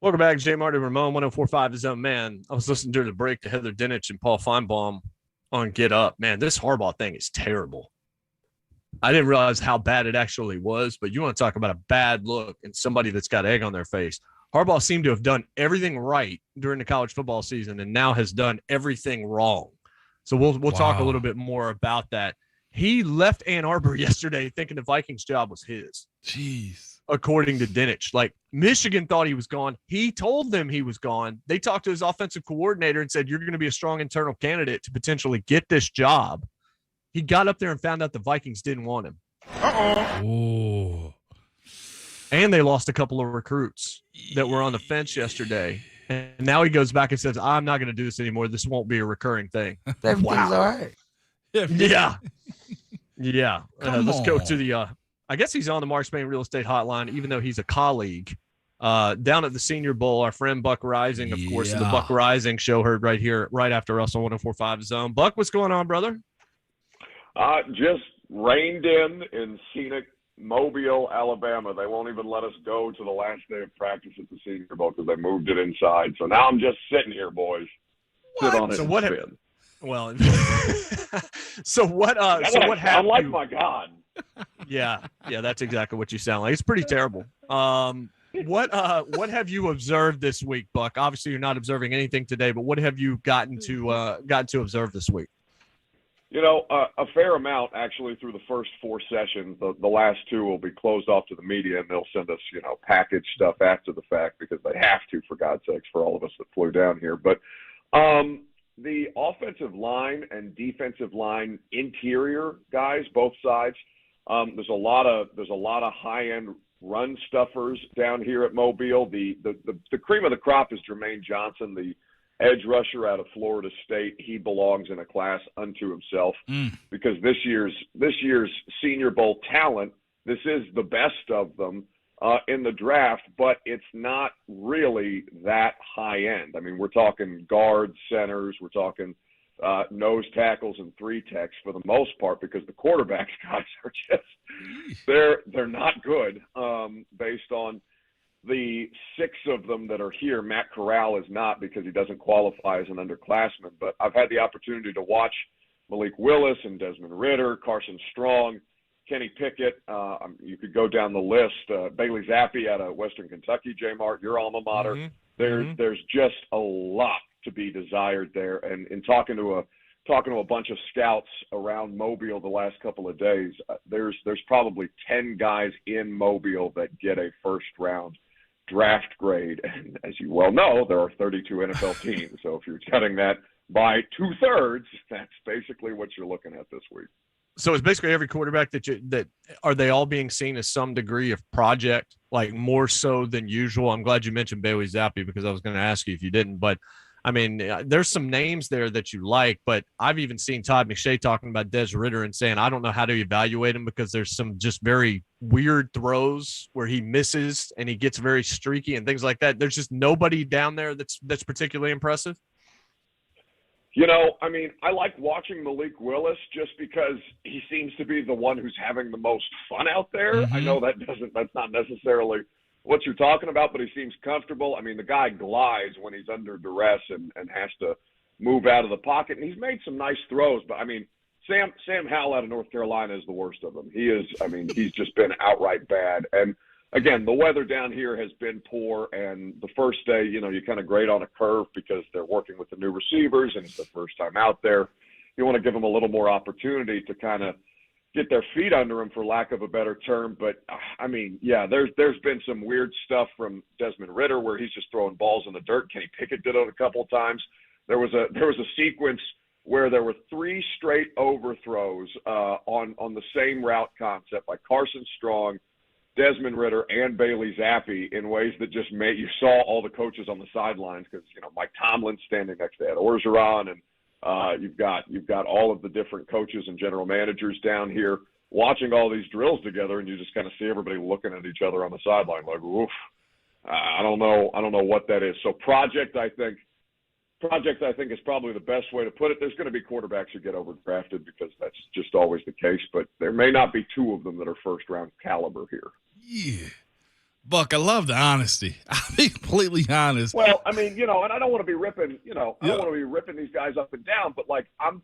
Speaker 2: Welcome back, JMart and Ramon, 104.5 The Zone. Man, I was listening during the break to Heather Dinich and Paul Feinbaum on Get Up. Man, this Harbaugh thing is terrible. I didn't realize how bad it actually was, but you want to talk about a bad look and somebody that's got egg on their face. Harbaugh seemed to have done everything right during the college football season and now has done everything wrong. So we'll talk a little bit more about that. He left Ann Arbor yesterday thinking the Vikings job was his.
Speaker 3: Jeez.
Speaker 2: According to Dinich. Like, Michigan thought he was gone. He told them he was gone. They talked to his offensive coordinator and said, you're going to be a strong internal candidate to potentially get this job. He got up there and found out the Vikings didn't want him.
Speaker 3: Oh.
Speaker 2: And they lost a couple of recruits that were on the fence yesterday. And now he goes back and says, I'm not going to do this anymore. This won't be a recurring thing.
Speaker 9: Everything's all right.
Speaker 2: Yeah. Yeah. Let's go
Speaker 3: on.
Speaker 2: to the I guess he's on the Mark Spain Real Estate Hotline, even though he's a colleague. Down at the Senior Bowl, our friend Buck Reising, of course, the Buck Reising show heard right here, right after us on 104.5 Zone. Buck, what's going on, brother?
Speaker 10: Just reined in scenic Mobile, Alabama. They won't even let us go to the last day of practice at the Senior Bowl because they moved it inside. So now I'm just sitting here, boys. Sit on it.
Speaker 2: So
Speaker 10: and
Speaker 2: what?
Speaker 10: spin.
Speaker 2: Well, so what?
Speaker 10: That's
Speaker 2: So
Speaker 10: what
Speaker 2: what
Speaker 10: I sound
Speaker 2: happened?
Speaker 10: like, my God.
Speaker 2: Yeah, that's exactly what you sound like. It's pretty terrible. What have you observed this week, Buck? Obviously, you're not observing anything today, but what have you gotten to observe this week?
Speaker 10: You know, a fair amount, actually, through the first 4 sessions. The last 2 will be closed off to the media, and they'll send us, package stuff after the fact because they have to, for God's sakes, for all of us that flew down here. But the offensive line and defensive line interior guys, both sides, there's a lot of high-end run stuffers down here at Mobile. The cream of the crop is Jermaine Johnson, the edge rusher out of Florida State. He belongs in a class unto himself because this year's Senior Bowl talent, this is the best of them in the draft, but it's not really that high end. I mean, we're talking guards, centers, we're talking nose tackles and 3 techs for the most part because the quarterbacks guys are just they're not good based on the 6 of them that are here. Matt Corral is not because he doesn't qualify as an underclassman, but I've had the opportunity to watch Malik Willis and Desmond Ridder, Carson Strong, Kenny Pickett. You could go down the list. Bailey Zappi out of Western Kentucky, JMart, your alma mater. There's just a lot to be desired there. And in talking to a bunch of scouts around Mobile the last couple of days, there's probably 10 guys in Mobile that get a first-round draft grade. And as you well know, there are 32 NFL teams. So if you're cutting that by 2/3, that's basically what you're looking at this week.
Speaker 2: So it's basically every quarterback that are they all being seen as some degree of project, like more so than usual? I'm glad you mentioned Bailey Zappi because I was going to ask you if you didn't, but I mean, there's some names there that you like, but I've even seen Todd McShay talking about Des Ridder and saying, I don't know how to evaluate him because there's some just very weird throws where he misses and he gets very streaky and things like that. There's just nobody down there that's particularly impressive.
Speaker 10: I mean, I like watching Malik Willis just because he seems to be the one who's having the most fun out there. I know that's not necessarily what you're talking about, but he seems comfortable. I mean, the guy glides when he's under duress and has to move out of the pocket. And he's made some nice throws, but I mean, Sam Howell out of North Carolina is the worst of them. He's just been outright bad. And again, the weather down here has been poor, and the first day, you kind of grade on a curve because they're working with the new receivers and it's the first time out there. You want to give them a little more opportunity to kind of get their feet under them, for lack of a better term. But I mean, yeah, there's been some weird stuff from Desmond Ridder where he's just throwing balls in the dirt. Kenny Pickett did it a couple of times. There was a sequence where there were 3 straight overthrows on the same route concept by Carson Strong, Desmond Ridder, and Bailey Zappi in ways that just made you saw all the coaches on the sidelines because Mike Tomlin's standing next to Ed Orgeron, and you've got all of the different coaches and general managers down here watching all these drills together, and you just kind of see everybody looking at each other on the sideline like, oof, I don't know what that is. So project I think is probably the best way to put it. There's going to be quarterbacks who get overdrafted because that's just always the case, but there may not be 2 of them that are first round caliber here.
Speaker 3: Yeah. Buck, I love the honesty. I'll be completely honest.
Speaker 10: Well, I mean, and I don't want to be ripping, I don't
Speaker 3: Yeah.
Speaker 10: want to be ripping these guys up and down, but like I'm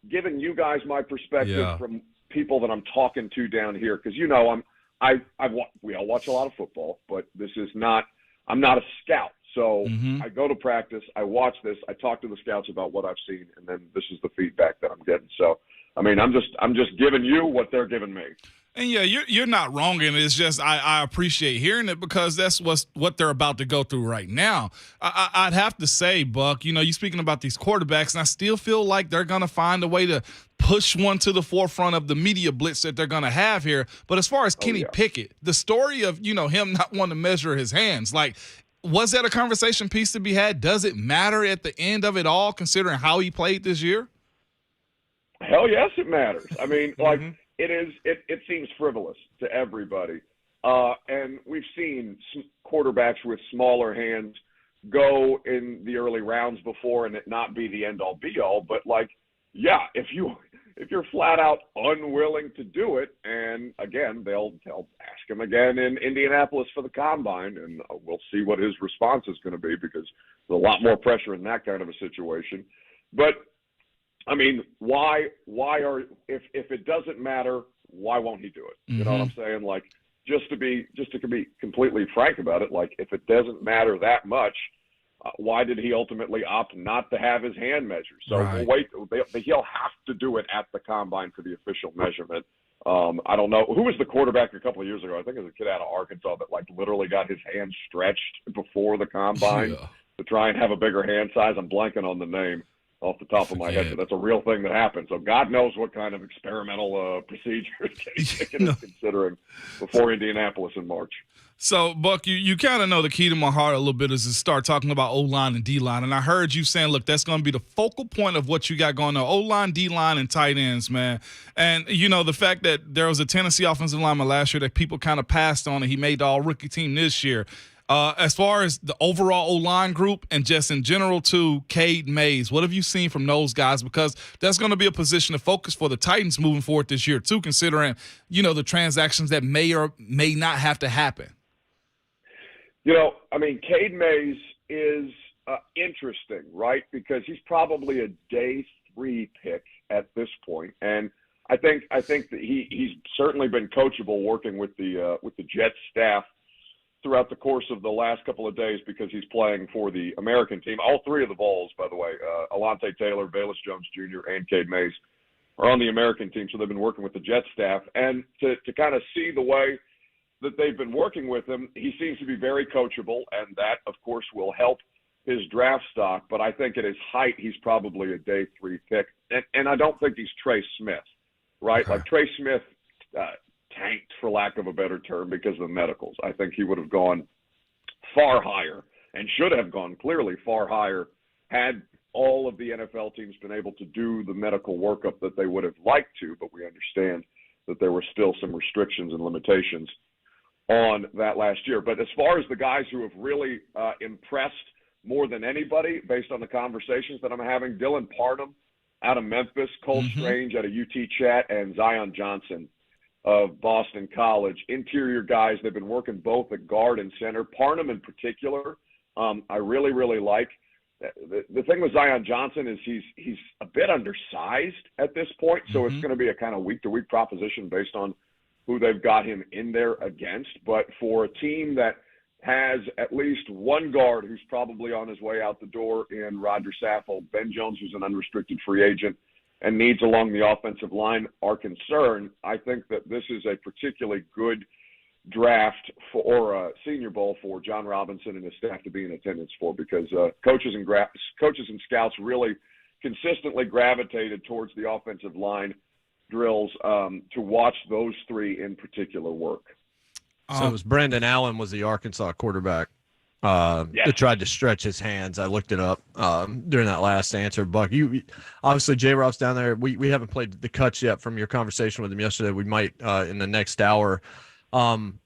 Speaker 10: giving you guys my perspective
Speaker 3: Yeah.
Speaker 10: from people that I'm talking to down here because we all watch a lot of football, but I'm not a scout. So I go to practice, I watch this, I talk to the scouts about what I've seen, and then this is the feedback that I'm getting. So, I mean, I'm just giving you what they're giving me.
Speaker 3: And yeah, you're not wrong in it. It's just I appreciate hearing it because that's what they're about to go through right now. I'd have to say, Buck, you're speaking about these quarterbacks, and I still feel like they're going to find a way to push one to the forefront of the media blitz that they're going to have here. But as far as Kenny Pickett, the story of, him not wanting to measure his hands, like, was that a conversation piece to be had? Does it matter at the end of it all, considering how he played this year?
Speaker 10: Hell yes, it matters. I mean, it seems frivolous to everybody. And we've seen quarterbacks with smaller hands go in the early rounds before and it not be the end all be all. But if you're flat out unwilling to do it, and again, they'll ask him again in Indianapolis for the combine, and we'll see what his response is going to be because there's a lot more pressure in that kind of a situation. But I mean, if it doesn't matter, why won't he do it? You know what I'm saying? Like, just to be completely frank about it, like, if it doesn't matter that much, why did he ultimately opt not to have his hand measured? So he'll have to do it at the combine for the official measurement. I don't know who was the quarterback a couple of years ago. I think it was a kid out of Arkansas that literally got his hand stretched before the combine to try and have a bigger hand size. I'm blanking on the name off the top of my head, but that's a real thing that happened. So God knows what kind of experimental procedures Kenny is considering before Indianapolis in March.
Speaker 3: So, Buck, you kind of know the key to my heart a little bit is to start talking about O-line and D-line. And I heard you saying, look, that's going to be the focal point of what you got going on, O-line, D-line, and tight ends, man. And, the fact that there was a Tennessee offensive lineman last year that people kind of passed on and he made the all-rookie team this year. As far as the overall O-line group and just in general, too, Cade Mays, what have you seen from those guys? Because that's going to be a position of focus for the Titans moving forward this year, too, considering, the transactions that may or may not have to happen.
Speaker 10: Cade Mays is interesting, right? Because he's probably a day 3 pick at this point. And I think that he's certainly been coachable working with the Jets staff throughout the course of the last couple of days because he's playing for the American team. All 3 of the Vols, by the way, Alontae Taylor, Bayless Jones Jr., and Cade Mays are on the American team, so they've been working with the Jets staff. And to kind of see the way that they've been working with him, he seems to be very coachable, and that, of course, will help his draft stock. But I think at his height, he's probably a day 3 pick. And I don't think he's Trey Smith, right?
Speaker 3: Okay.
Speaker 10: Like Trey Smith tanked, for lack of a better term, because of the medicals. I think he would have gone far higher and should have gone clearly far higher had all of the NFL teams been able to do the medical workup that they would have liked to, but we understand that there were still some restrictions and limitations on that last year. But as far as the guys who have really impressed more than anybody, based on the conversations that I'm having, Dylan Parham out of Memphis, Cole Strange out of UT Chat, and Zion Johnson of Boston College. Interior guys, they've been working both at guard and center. Parham in particular, I really, really like. The thing with Zion Johnson is he's a bit undersized at this point, so it's going to be a kind of week-to-week proposition based on who they've got him in there against. But for a team that has at least one guard who's probably on his way out the door in Rodgers Saffold, Ben Jones, who's an unrestricted free agent, and needs along the offensive line are concerned, I think that this is a particularly good draft or a Senior Bowl for John Robinson and his staff to be in attendance for, because coaches and scouts really consistently gravitated towards the offensive line drills to watch those 3 in particular work.
Speaker 2: So it was Brandon Allen was the Arkansas quarterback that tried to stretch his hands. I looked it up during that last answer. Buck, you obviously JRob's down there. We haven't played the cuts yet from your conversation with him yesterday. We might in the next hour.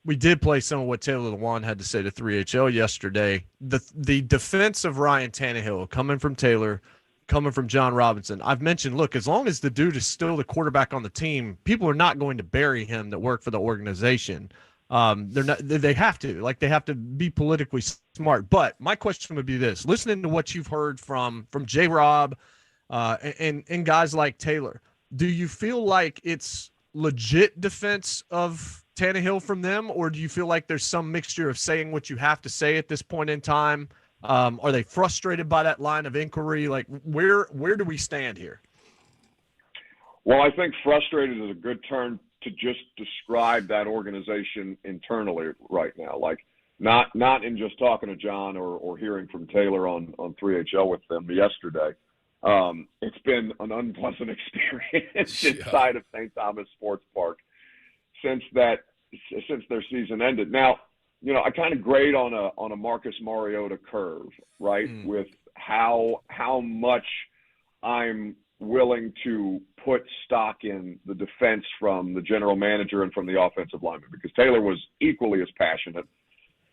Speaker 2: We did play some of what Taylor Lewan had to say to 3HL yesterday. The defense of Ryan Tannehill coming from Taylor, coming from John Robinson. I've mentioned, look, as long as the dude is still the quarterback on the team, people are not going to bury him that work for the organization. They're not. They have to. Like, they have to be politically smart. But my question would be this: listening to what you've heard from JRob, and guys like Taylor, do you feel like it's legit defense of Tannehill from them, or do you feel like there's some mixture of saying what you have to say at this point in time? Are they frustrated by that line of inquiry? Like, where do we stand here?
Speaker 10: Well, I think frustrated is a good term to just describe that organization internally right now. Like, not in just talking to John or hearing from Taylor on 3HL with them yesterday. It's been an unpleasant experience inside of St. Thomas Sports Park since their season ended. Now, I kind of grade on a Marcus Mariota curve, right? With how much I'm willing to put stock in the defense from the general manager and from the offensive lineman, because Taylor was equally as passionate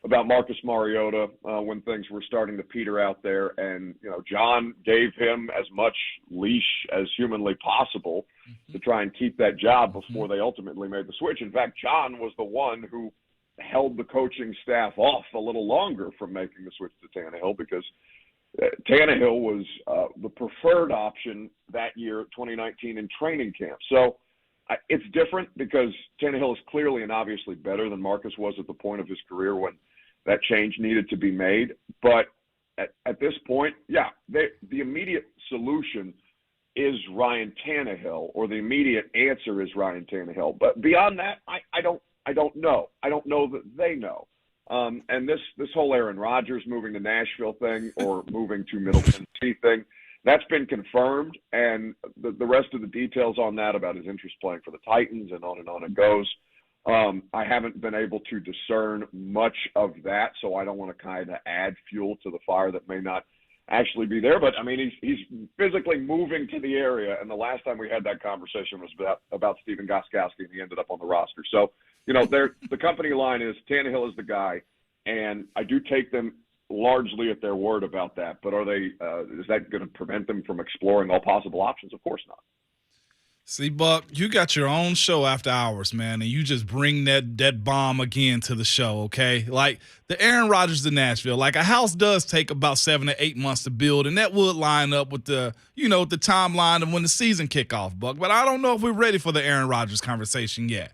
Speaker 10: about Marcus Mariota when things were starting to peter out there. And, John gave him as much leash as humanly possible to try and keep that job before they ultimately made the switch. In fact, John was the one who held the coaching staff off a little longer from making the switch to Tannehill, because Tannehill was the preferred option that year, 2019, in training camp. So it's different because Tannehill is clearly and obviously better than Marcus was at the point of his career when that change needed to be made. But at this point, the immediate solution is Ryan Tannehill, or the immediate answer is Ryan Tannehill. But beyond that, I don't know. I don't know that they know. And this whole Aaron Rodgers moving to Nashville thing, or moving to Middle Tennessee thing, that's been confirmed. And the rest of the details on that, about his interest playing for the Titans and on it goes, I haven't been able to discern much of that, so I don't want to kind of add fuel to the fire that may not actually be there. But, I mean, he's physically moving to the area, and the last time we had that conversation was about Stephen Gostkowski, and he ended up on the roster. So, the company line is Tannehill is the guy, and I do take them largely at their word about that. But are they? Is that going to prevent them from exploring all possible options? Of course not.
Speaker 3: See, Buck, you got your own show after hours, man, and you just bring that bomb again to the show, okay? Like, the Aaron Rodgers to Nashville, like, a house does take about 7 to 8 months to build, and that would line up with the timeline of when the season kick off, Buck. But I don't know if we're ready for the Aaron Rodgers conversation yet.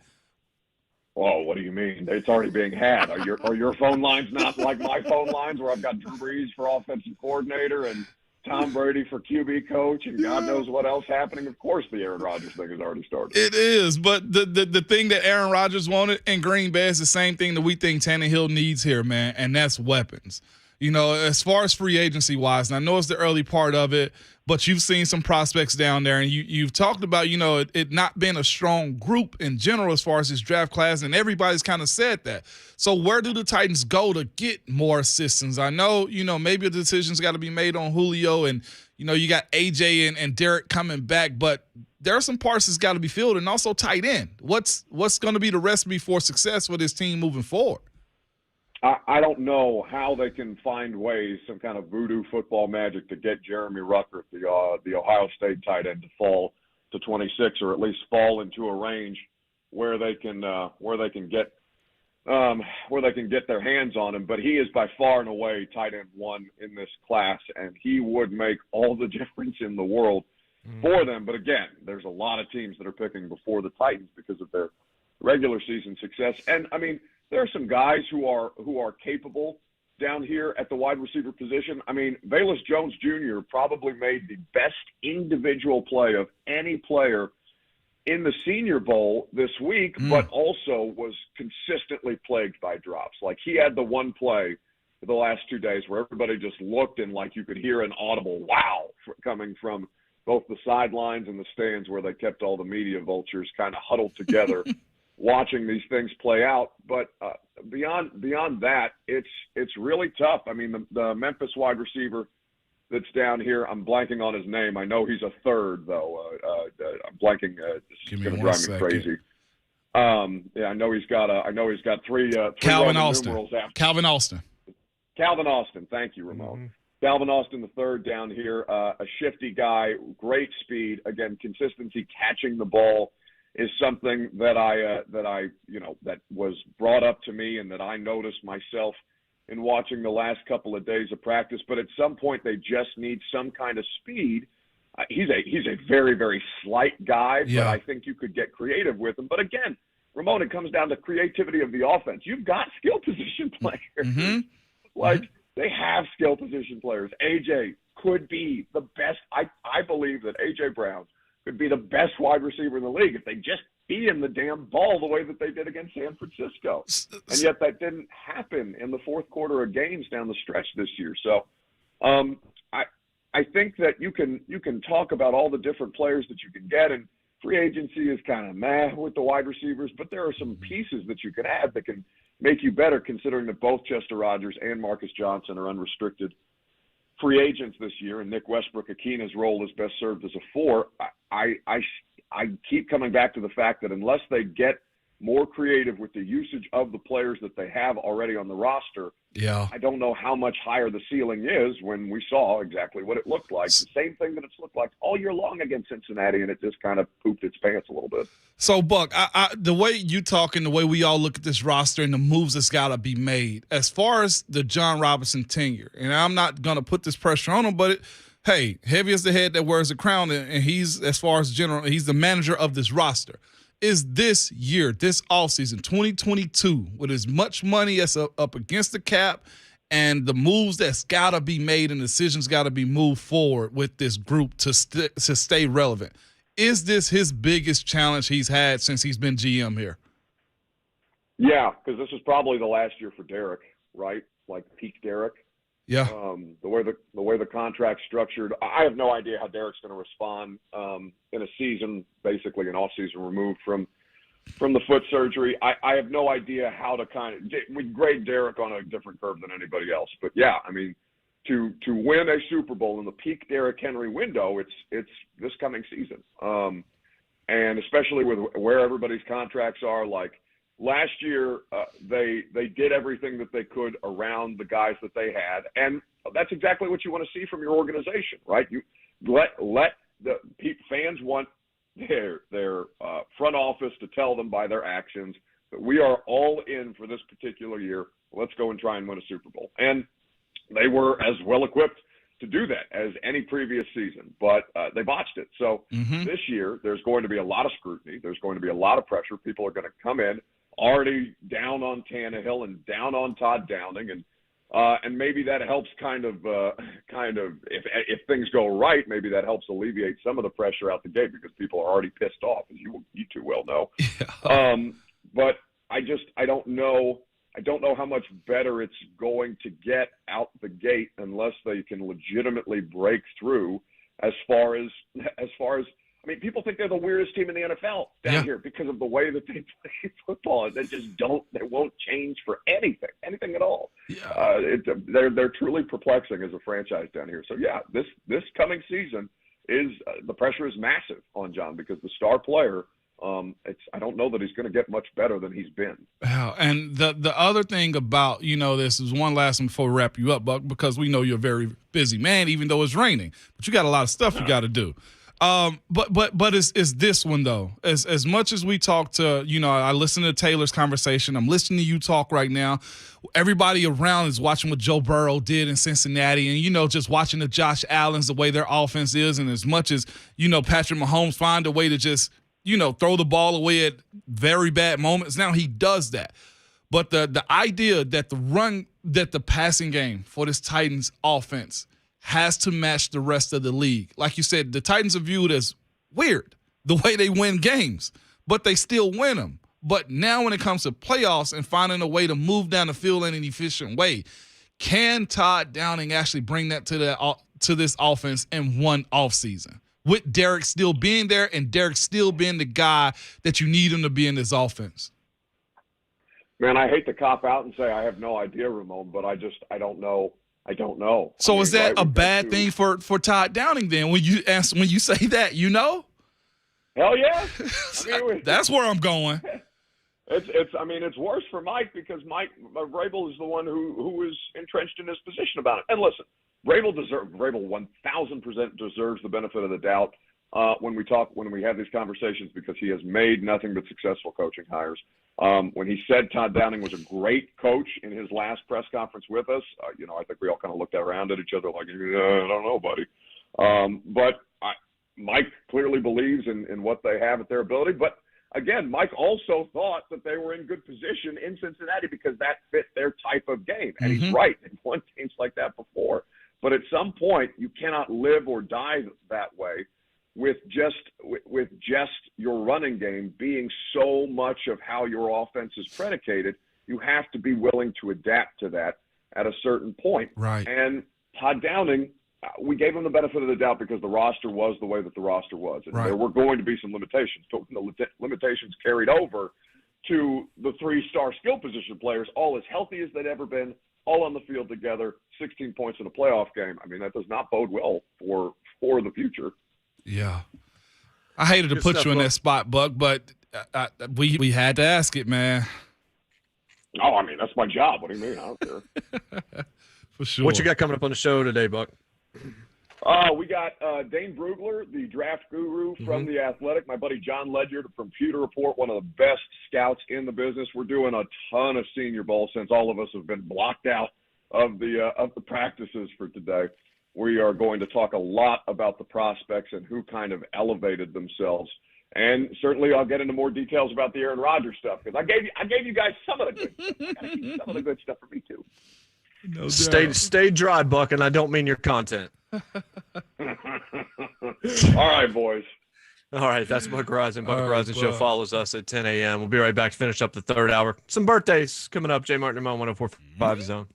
Speaker 10: Oh, what do you mean? It's already being had. Are your phone lines not like my phone lines, where I've got Drew Brees for offensive coordinator and Tom Brady for QB coach and God knows what else happening? Of course the Aaron Rodgers thing has already started.
Speaker 3: It is, but the thing that Aaron Rodgers wanted in Green Bay is the same thing that we think Tannehill needs here, man, and that's weapons. As far as free agency wise, and I know it's the early part of it, but you've seen some prospects down there, and you've talked about, it not being a strong group in general as far as this draft class, and everybody's kind of said that. So where do the Titans go to get more assistants? I know, maybe a decision's got to be made on Julio, and, you got AJ and Derek coming back, but there are some parts that's got to be filled, and also tight end. What's going to be the recipe for success for this team moving forward?
Speaker 10: I don't know how they can find ways, some kind of voodoo football magic, to get Jeremy Ruckert, the Ohio State tight end, to fall to 26, or at least fall into a range where they can get their hands on him. But he is by far and away tight end one in this class, and he would make all the difference in the world for them. But again, there's a lot of teams that are picking before the Titans because of their regular season success. And I mean, there are some guys who are capable down here at the wide receiver position. I mean, Velus Jones Jr. probably made the best individual play of any player in the Senior Bowl this week, but also was consistently plagued by drops. Like, he had the one play for the last 2 days where everybody just looked, and like you could hear an audible wow coming from both the sidelines and the stands, where they kept all the media vultures kind of huddled together watching these things play out. But beyond that, it's really tough. I mean, the Memphis wide receiver that's down here, I'm blanking on his name. I know he's a third, though. I'm blanking. It's going to drive me crazy. I know he's got three
Speaker 3: Calvin
Speaker 10: Roman
Speaker 3: Austin.
Speaker 10: numerals after.
Speaker 3: Calvin Austin. Thank you, Ramon.
Speaker 10: Calvin Austin, the third down here, a shifty guy, great speed. Again, consistency catching the ball is something that that was brought up to me and that I noticed myself in watching the last couple of days of practice. But at some point, they just need some kind of speed. He's a very, very slight guy, but I think you could get creative with him. But again, Ramon, it comes down to creativity of the offense. You've got skill position players. Mm-hmm. They have skill position players. AJ could be the best. I believe that AJ Brown could be the best wide receiver in the league if they just feed him the damn ball the way that they did against San Francisco. And yet that didn't happen in the fourth quarter of games down the stretch this year. So I think that you can talk about all the different players that you can get, and free agency is kind of meh with the wide receivers, but there are some pieces that you can add that can make you better, considering that both Chester Rodgers and Marcus Johnson are unrestricted free agents this year, and Nick Westbrook-Akina's role is best served as a 4. I keep coming back to the fact that unless they get more creative with the usage of the players that they have already on the roster, I don't know how much higher the ceiling is when we saw exactly what it looked like. The same thing that it's looked like all year long against Cincinnati, and it just kind of pooped its pants a little bit.
Speaker 3: So, Buck, the way you talk and the way we all look at this roster and the moves that's got to be made, as far as the John Robinson tenure, and I'm not going to put this pressure on him, but hey, heavy is the head that wears the crown, and he's, as far as general, he's the manager of this roster. Is this year, this offseason, 2022, with as much money as up against the cap and the moves that's got to be made and decisions got to be moved forward with this group to stay relevant, is this his biggest challenge he's had since he's been GM here?
Speaker 10: Yeah, because this is probably the last year for Derek, right? Like peak Derek.
Speaker 3: Yeah.
Speaker 10: The way the contract's structured, I have no idea how Derek's going to respond in a season, basically an off-season removed from the foot surgery. I have no idea how to we grade Derek on a different curve than anybody else. But yeah, I mean, to win a Super Bowl in the peak Derrick Henry window, it's this coming season, and especially with where everybody's contracts are, like. Last year, they did everything that they could around the guys that they had, and that's exactly what you want to see from your organization, right? You let the fans want their front office to tell them by their actions that we are all in for this particular year. Let's go and try and win a Super Bowl, and they were as well equipped to do that as any previous season, but they botched it. So this year, there's going to be a lot of scrutiny. There's going to be a lot of pressure. People are going to come in already down on Tannehill and down on Todd Downing, and maybe that helps kind of if things go right, maybe that helps alleviate some of the pressure out the gate because people are already pissed off, as you too well know. Yeah. But I don't know how much better it's going to get out the gate unless they can legitimately break through. As far as I mean, people think they're the weirdest team in the NFL down here because of the way that they play football. They just they won't change for anything at all. Yeah. They're truly perplexing as a franchise down here. So yeah, this coming season is the pressure is massive on John because the star player. I don't know that he's going to get much better than he's been. Wow.
Speaker 3: And the other thing about, this is one last one before we wrap you up, Buck, because we know you're a very busy man, even though it's raining, but you got a lot of stuff you got to do. But it's this one though. As much as we talk to, I listen to Taylor's conversation. I'm listening to you talk right now. Everybody around is watching what Joe Burrow did in Cincinnati, and just watching the Josh Allens, the way their offense is, and as much as Patrick Mahomes find a way to just throw the ball away at very bad moments. Now he does that, but the idea that the passing game for this Titans offense has to match the rest of the league. Like you said, the Titans are viewed as weird, the way they win games, but they still win them. But now when it comes to playoffs and finding a way to move down the field in an efficient way, can Todd Downing actually bring that to this offense in one offseason? With Derek still being there and Derek still being the guy that you need him to be in this offense?
Speaker 10: Man, I hate to cop out and say I have no idea, Ramon, but I don't know. I don't know.
Speaker 3: So is that a bad thing for Todd Downing then when you say that,
Speaker 10: Hell yeah.
Speaker 3: That's where I'm going.
Speaker 10: It's worse for Mike because Mike Vrabel is the one who is entrenched in his position about it. And listen, Vrabel 1,000% deserves the benefit of the doubt when we have these conversations, because he has made nothing but successful coaching hires. When he said Todd Downing was a great coach in his last press conference with us, I think we all kind of looked around at each other like, I don't know, buddy. But Mike clearly believes in what they have at their ability. But again, Mike also thought that they were in good position in Cincinnati because that fit their type of game. And he's right. They've won games like that before. But at some point, you cannot live or die that way with just your running game being so much of how your offense is predicated. You have to be willing to adapt to that at a certain point.
Speaker 3: Right.
Speaker 10: And Todd Downing, we gave him the benefit of the doubt because the roster was the way that the roster was. And there were going to be some limitations. But when the limitations carried over to the three-star skill position players, all as healthy as they'd ever been, all on the field together, 16 points in a playoff game. I mean, that does not bode well for the future.
Speaker 3: Yeah. I hated to put you in that spot, Buck, but we had to ask it, man.
Speaker 10: Oh, I mean, that's my job. What do you mean? I don't care.
Speaker 3: For sure.
Speaker 2: What you got coming up on the show today, Buck?
Speaker 10: We got Dane Brugler, the draft guru from The Athletic, my buddy John Ledyard from Pewter Report, one of the best scouts in the business. We're doing a ton of Senior Bowl since all of us have been blocked out of the practices for today. We are going to talk a lot about the prospects and who kind of elevated themselves. And certainly I'll get into more details about the Aaron Rodgers stuff because I gave you guys some of the good stuff. I gotta keep some of the good stuff for me too.
Speaker 3: No
Speaker 2: Stay dry, Buck, and I don't mean your content.
Speaker 10: All right, boys.
Speaker 2: All right, that's Buck Reising. Buck
Speaker 3: All right,
Speaker 2: Reising Show
Speaker 3: Buck.
Speaker 2: follows us at 10 a.m. We'll be right back to finish up the third hour. Some birthdays coming up. JMart and Ramon, 104.5 Zone.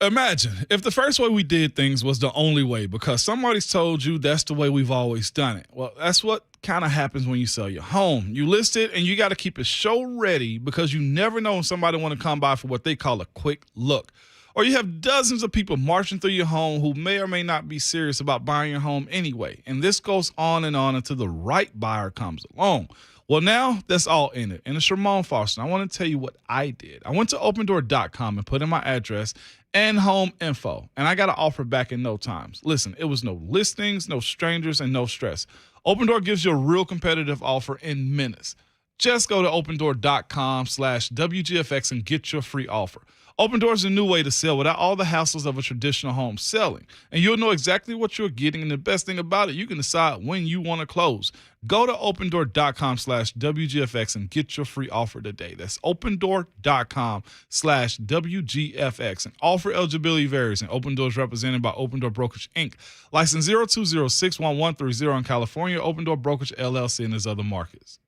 Speaker 3: Imagine if the first way we did things was the only way because somebody's told you that's the way we've always done it. Well, that's what kind of happens when you sell your home. You list it and you got to keep it show ready because you never know when somebody want to come by for what they call a quick look. Or you have dozens of people marching through your home who may or may not be serious about buying your home anyway. And this goes on and on until the right buyer comes along. Well, now that's all in it. And it's Ramon Foster. I want to tell you what I did. I went to opendoor.com and put in my address and home info, and I got an offer back in no time. Listen, it was no listings, no strangers, and no stress. Open Door gives you a real competitive offer in minutes. Just go to opendoor.com/WGFX and get your free offer. Open Door is a new way to sell without all the hassles of a traditional home selling. And you'll know exactly what you're getting. And the best thing about it, you can decide when you want to close. Go to opendoor.com/WGFX and get your free offer today. That's opendoor.com/WGFX. And offer eligibility varies. And Open Door is represented by Open Door Brokerage, Inc. License 020611130 in California, Open Door Brokerage, LLC, and there's other markets.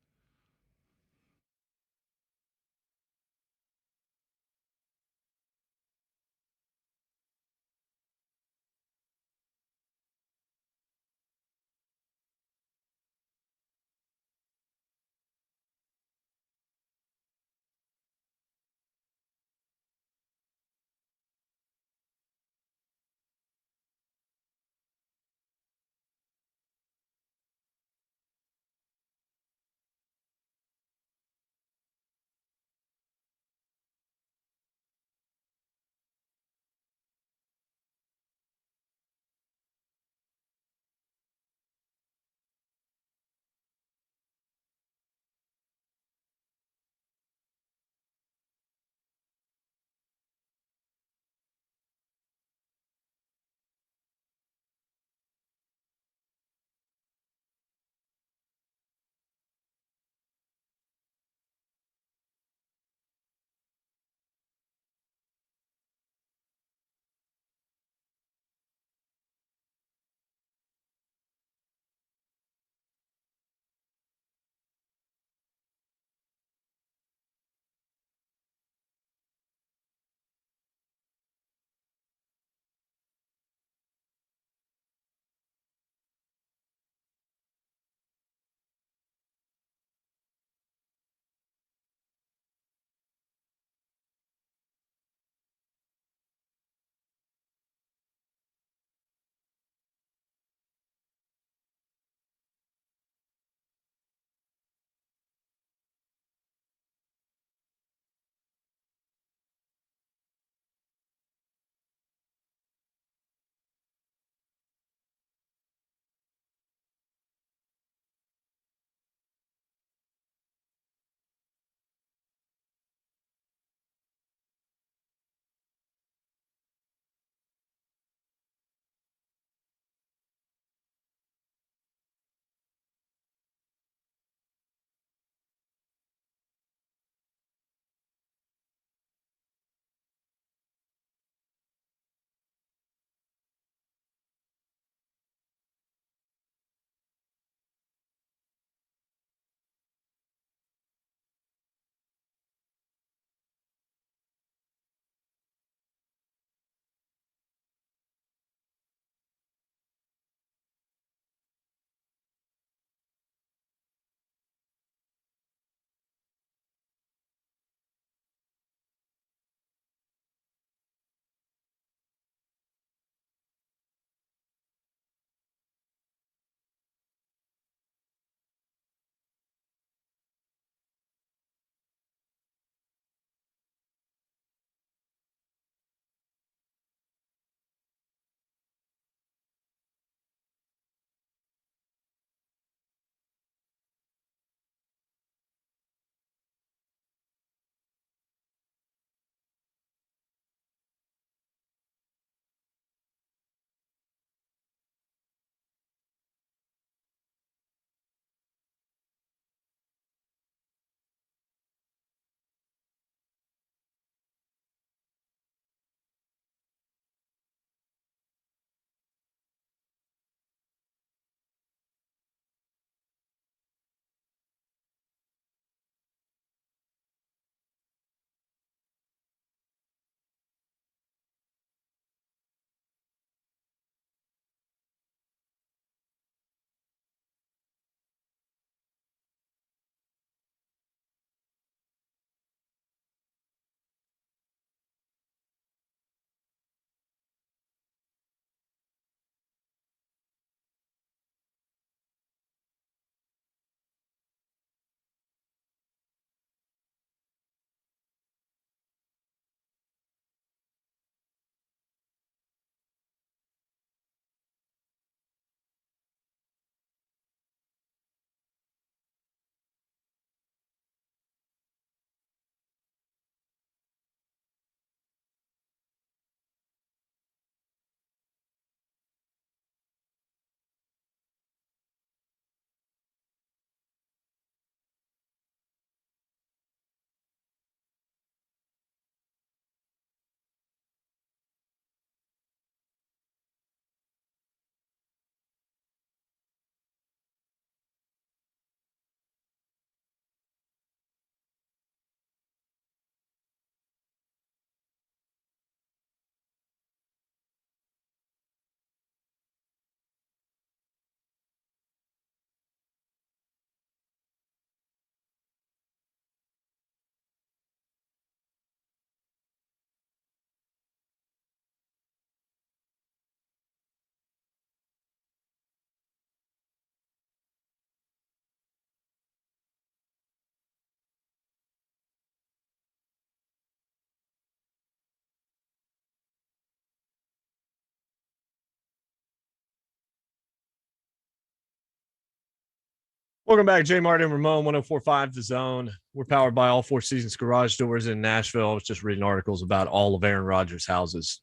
Speaker 2: Welcome back, JMart and Ramon, 104.5 The Zone. We're powered by All Four Seasons Garage Doors in Nashville. I was just reading articles about all of Aaron Rodgers' houses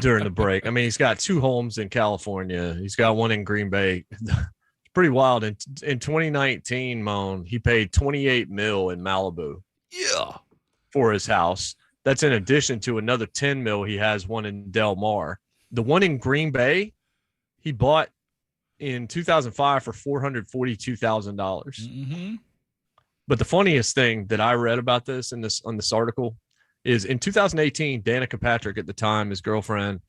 Speaker 2: during the break. I mean, he's got 2 homes in California. He's got one in Green Bay. It's pretty wild. In 2019, Moan, he paid $28 million in Malibu.
Speaker 3: Yeah.
Speaker 2: For his house. That's in addition to another $10 million. He has one in Del Mar. The one in Green Bay, he bought in 2005 for $442,000.
Speaker 3: Mm-hmm.
Speaker 2: But the funniest thing that I read about this on this article is in 2018, Danica Patrick at the time, his girlfriend,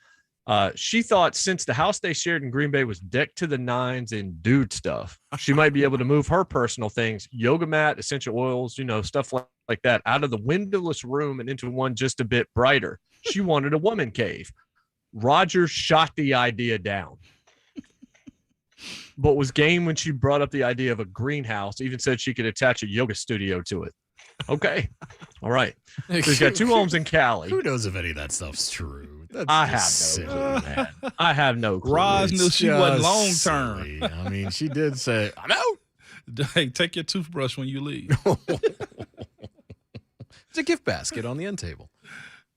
Speaker 2: she thought since the house they shared in Green Bay was decked to the nines in dude stuff, she might be able to move her personal things, yoga mat, essential oils, stuff like that, out of the windowless room and into one just a bit brighter. She wanted a woman cave. Rodgers shot the idea down, but was game when she brought up the idea of a greenhouse, even said she could attach a yoga studio to it. Okay. All right. So he's got 2 homes in Cali.
Speaker 1: Who knows if any of that stuff's true? That's
Speaker 2: I have
Speaker 1: just
Speaker 2: no
Speaker 1: silly,
Speaker 2: clue,
Speaker 1: man.
Speaker 2: I have no clue.
Speaker 3: Roz knew she wasn't long term.
Speaker 1: Silly. I mean, she did say, I'm out.
Speaker 3: Hey, take your toothbrush when you leave.
Speaker 1: It's a gift basket on the end table.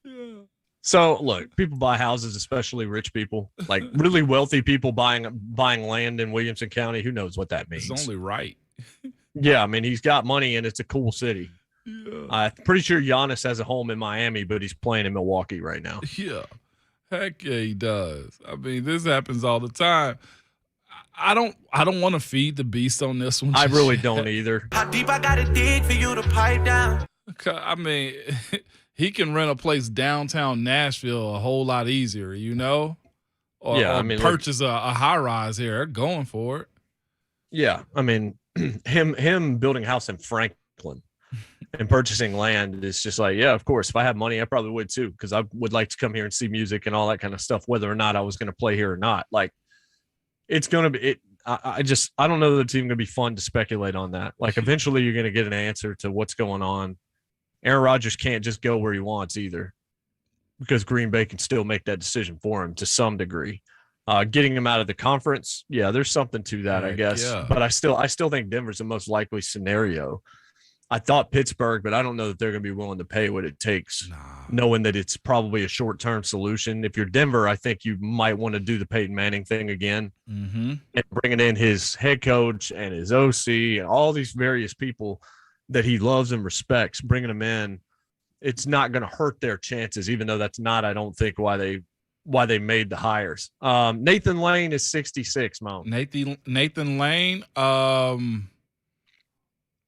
Speaker 3: Yeah.
Speaker 2: So look, people buy houses, especially rich people, like really wealthy people buying land in Williamson County. Who knows what that means?
Speaker 3: It's only right.
Speaker 2: Yeah, I mean, he's got money and it's a cool city.
Speaker 3: Yeah.
Speaker 2: I'm pretty sure Giannis has a home in Miami, but he's playing in Milwaukee right now.
Speaker 3: Yeah. Heck yeah, he does. I mean, this happens all the time. I don't want to feed the beast on this one.
Speaker 2: I really don't either.
Speaker 9: How deep I gotta dig for you to pipe down?
Speaker 3: I mean, he can rent a place downtown Nashville a whole lot easier, Or,
Speaker 2: Yeah,
Speaker 3: or
Speaker 2: I mean,
Speaker 3: purchase a high rise here. They're going for it.
Speaker 2: Yeah, I mean, him building a house in Franklin and purchasing land is just like, yeah, of course. If I had money, I probably would too, because I would like to come here and see music and all that kind of stuff, whether or not I was going to play here or not. Like, it's going to be it. I don't know that it's even going to be fun to speculate on that. Like, eventually, you're going to get an answer to what's going on. Aaron Rodgers can't just go where he wants either, because Green Bay can still make that decision for him to some degree. Getting him out of the conference, yeah, there's something to that, I guess.
Speaker 3: Yeah.
Speaker 2: But I still think Denver's the most likely scenario. I thought Pittsburgh, but I don't know that they're going to be willing to pay what it takes, knowing that it's probably a short-term solution. If you're Denver, I think you might want to do the Peyton Manning thing again and bringing in his head coach and his OC and all these various people that he loves and respects, bringing them in. It's not going to hurt their chances, even though that's not, I don't think, why they made the hires. Nathan Lane is 66, Mo.
Speaker 3: Nathan Lane.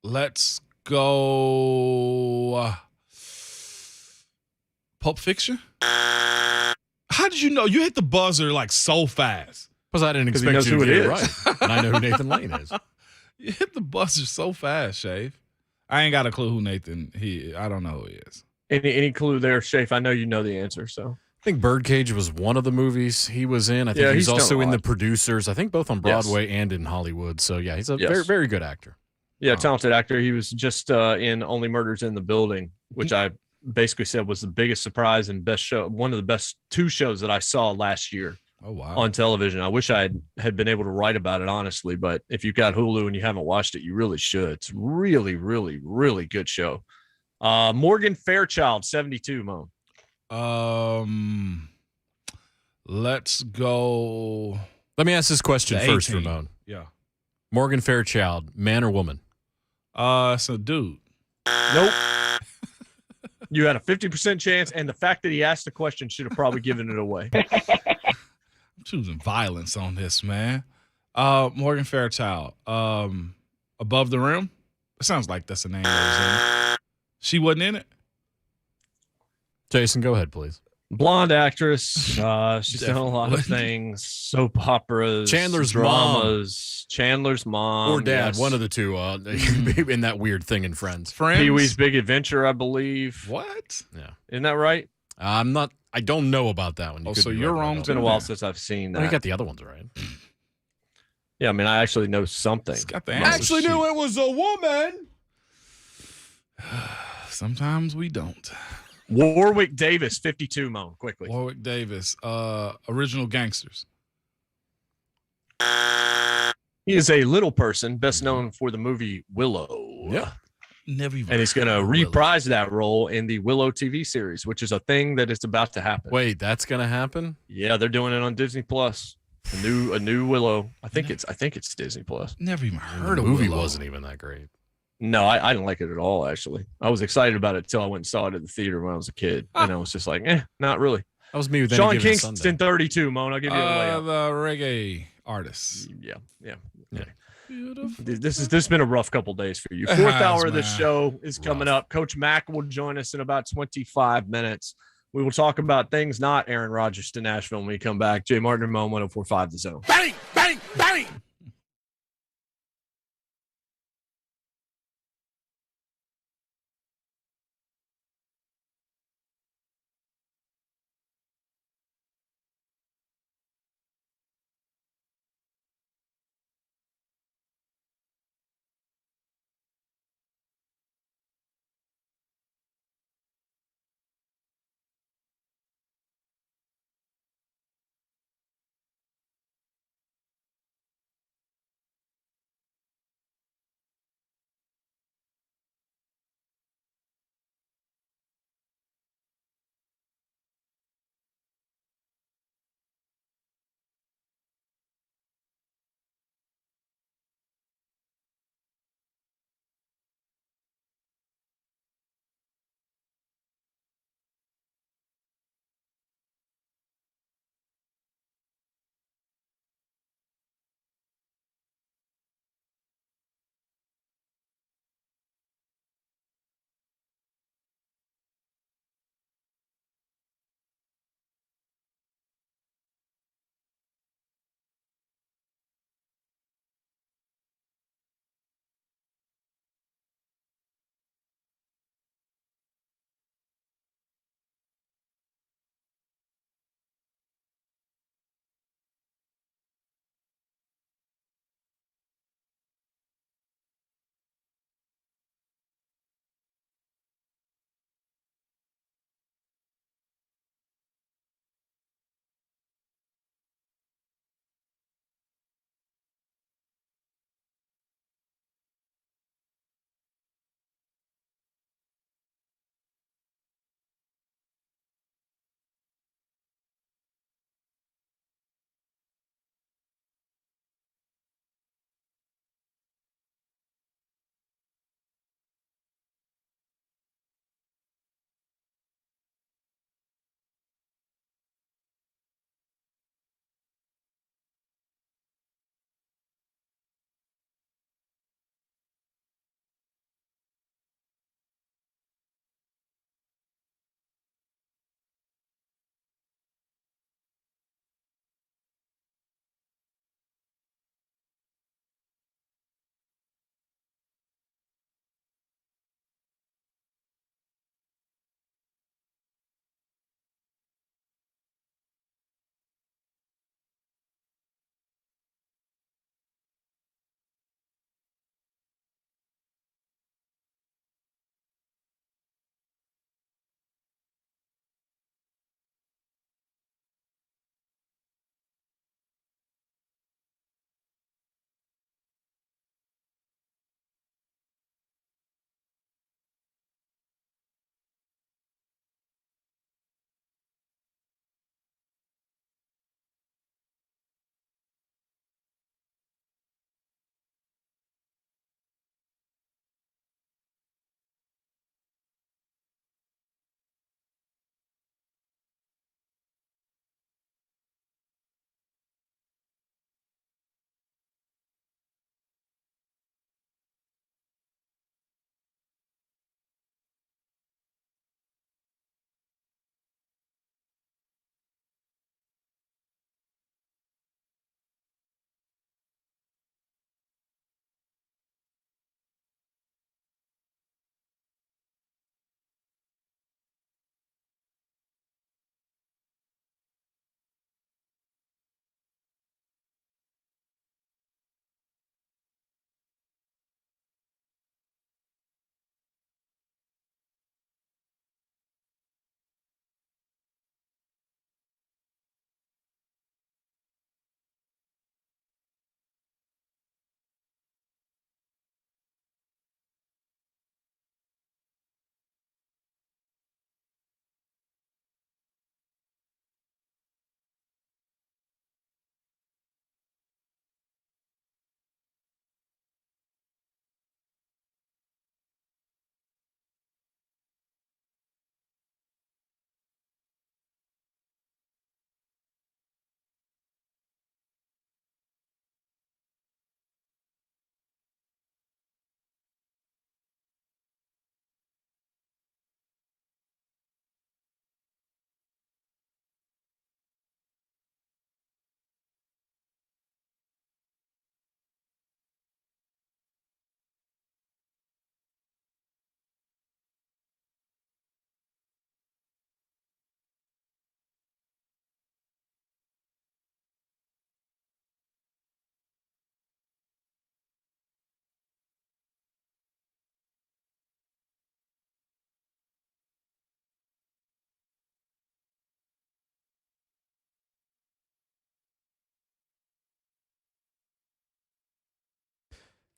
Speaker 3: Let's go. Pulp Fiction. How did you know? You hit the buzzer like so fast.
Speaker 1: Because I didn't expect you to get it right. And I know who Nathan Lane is.
Speaker 3: You hit the buzzer so fast, Shave. I ain't got a clue who I don't know who he is.
Speaker 2: Any clue there, Shafe? I know you know the answer, so.
Speaker 1: I think Birdcage was one of the movies he was in. I think he's also in The Producers. I think both on Broadway and in Hollywood. So, yeah, he's a very, very good actor.
Speaker 2: Yeah, talented actor. He was just in Only Murders in the Building, which I basically said was the biggest surprise and best show, one of the best 2 shows that I saw last year on television. I wish I had been able to write about it, honestly, but if you've got Hulu and you haven't watched it, you really should. It's really, really, really good show. Morgan Fairchild, 72, Mo.
Speaker 3: Let's go.
Speaker 1: Let me ask this question first,
Speaker 3: 18.
Speaker 1: Ramon.
Speaker 3: Yeah.
Speaker 1: Morgan Fairchild, man or woman?
Speaker 3: It's a dude.
Speaker 2: Nope. You had a 50% chance, and the fact that he asked the question should have probably given it away.
Speaker 3: I'm choosing violence on this, man. Morgan Fairchild. Above the Rim. It sounds like that's a name. She wasn't in it.
Speaker 1: Jason, go ahead, please.
Speaker 2: Blonde actress. She's done a lot of things. Soap operas.
Speaker 1: Chandler's
Speaker 2: dramas. Chandler's mom.
Speaker 1: Or dad.
Speaker 2: Yes.
Speaker 1: One of the two. In that weird thing in Friends.
Speaker 2: Pee-wee's Big Adventure, I believe.
Speaker 3: What?
Speaker 1: Yeah.
Speaker 2: Isn't that right?
Speaker 1: I don't know about that one.
Speaker 3: So you're wrong.
Speaker 2: It's been a while since I've seen that.
Speaker 1: I got the other ones right.
Speaker 2: Yeah, I mean, I actually know something.
Speaker 3: I actually
Speaker 1: knew it was a woman.
Speaker 3: Sometimes we don't.
Speaker 2: Warwick Davis, 52, Mo, quickly.
Speaker 3: Warwick Davis, Original Gangsters.
Speaker 2: He is a little person, best known for the movie Willow.
Speaker 1: Yeah.
Speaker 3: Never even.
Speaker 2: And he's going to reprise that role in the Willow TV series, which is a thing that is about to happen.
Speaker 1: Wait, that's going to happen?
Speaker 2: Yeah, they're doing it on Disney Plus. A new Willow. I think it's Disney Plus.
Speaker 3: Never even heard
Speaker 1: The
Speaker 3: of
Speaker 1: movie
Speaker 3: Willow.
Speaker 1: wasn't even that great.
Speaker 2: No, I didn't like it at all, actually. I was excited about it until I went and saw it at the theater when I was a kid. And I was just like, not really.
Speaker 1: That was me with
Speaker 2: Sean
Speaker 1: Any Given
Speaker 2: Kingston,
Speaker 1: Sunday.
Speaker 2: 32, Moan. I'll give you a layup.
Speaker 3: The reggae artist.
Speaker 2: Yeah.
Speaker 3: Beautiful.
Speaker 2: This has been a rough couple days for you.
Speaker 3: It
Speaker 2: Fourth
Speaker 3: has,
Speaker 2: hour of the
Speaker 3: man.
Speaker 2: show is coming up. Coach Mack will join us in about 25 minutes. We will talk about things not Aaron Rodgers to Nashville when we come back. Jay Martin and Ramon, 104.5 The Zone.
Speaker 3: Bang, bang, bang.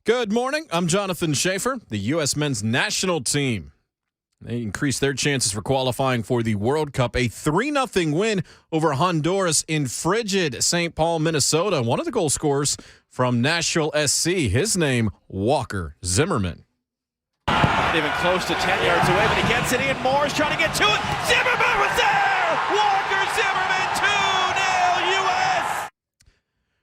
Speaker 1: Good morning. I'm Jonathan Schaefer. The U.S. men's national team, they increased their chances for qualifying for the World Cup. A 3-0 win over Honduras in frigid St. Paul, Minnesota. One of the goal scorers from Nashville SC, his name, Walker Zimmerman.
Speaker 7: Not even close to 10 yards away, but he gets it in. Moore's trying to get to it. Zimmerman was there! Walker Zimmerman, 2-0 U.S.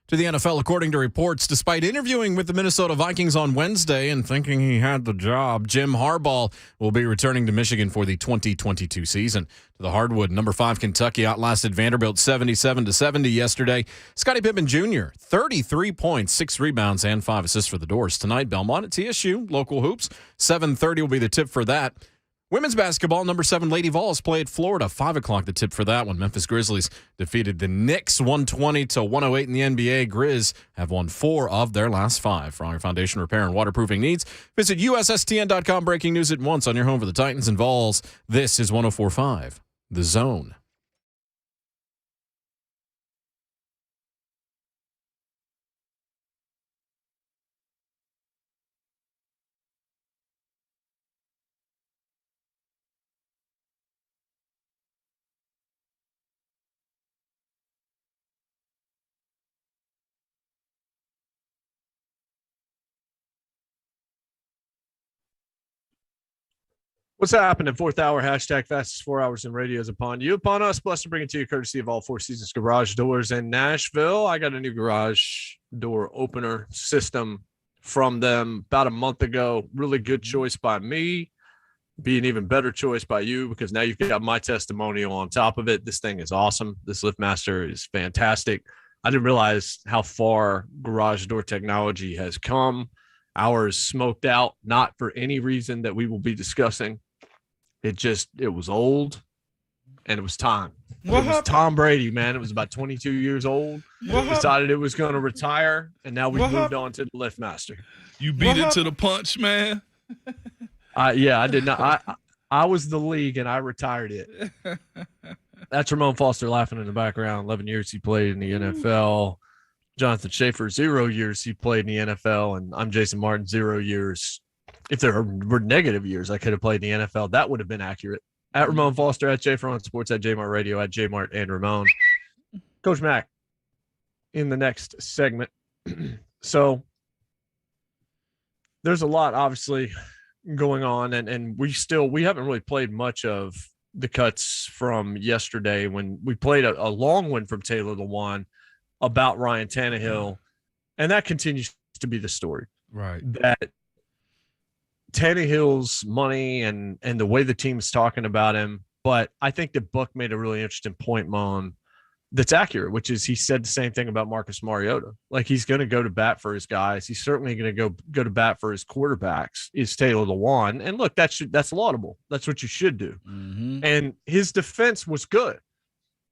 Speaker 1: To the NFL, according to reports, despite interviewing with the Minnesota Vikings on Wednesday and thinking he had the job, Jim Harbaugh will be returning to Michigan for the 2022 season. To the hardwood, number 5 Kentucky outlasted Vanderbilt 77-70 yesterday. Scottie Pippen Jr., 33 points, 6 rebounds, and 5 assists for the Doors. Tonight, Belmont at TSU, local hoops. 7:30 will be the tip for that. Women's basketball, number 7 Lady Vols play at Florida. 5 o'clock the tip for that one. Memphis Grizzlies defeated the Knicks 120-108 in the NBA. Grizz have won 4 of their last 5. For all your foundation repair and waterproofing needs, visit USSTN.com. Breaking news at once on your home for the Titans and Vols. This is 104.5 The Zone.
Speaker 2: What's happening? 4th hour, hashtag fastest 4 hours in radio is upon you, upon us. Blessed to bring it to you courtesy of All Four Seasons Garage Doors in Nashville. I got a new garage door opener system from them about a month ago. Really good choice by me. Be an even better choice by you because now you've got my testimonial on top of it. This thing is awesome. This LiftMaster is fantastic. I didn't realize how far garage door technology has come. Ours smoked out, not for any reason that we will be discussing. It was old and it was time. It was Tom Brady, man. It was about 22 years old. Decided it was going to retire, and now we've moved on to the LiftMaster.
Speaker 3: You beat it to the punch, man.
Speaker 2: Yeah, I did not. I was the league, and I retired it. That's Ramon Foster laughing in the background. 11 years he played in the NFL. Jonathan Schaefer, 0 years he played in the NFL, and I'm Jason Martin, 0 years. If there were negative years I could have played in the NFL, that would have been accurate. At Ramon Foster, at J on Sports, at JMart Radio, at JMart and Ramon. Coach Mack, in the next segment. So there's a lot, obviously, going on, and we haven't really played much of the cuts from yesterday when we played a long one from Taylor Lewan about Ryan Tannehill, and that continues to be the story.
Speaker 3: Right.
Speaker 2: That Tannehill's money and the way the team is talking about him. But I think that Buck made a really interesting point, Mon, that's accurate, which is he said the same thing about Marcus Mariota. Like, he's going to go to bat for his guys. He's certainly going to go to bat for his quarterbacks, is Taylor Lewan. And look, that's laudable. That's what you should do. Mm-hmm. And his defense was good.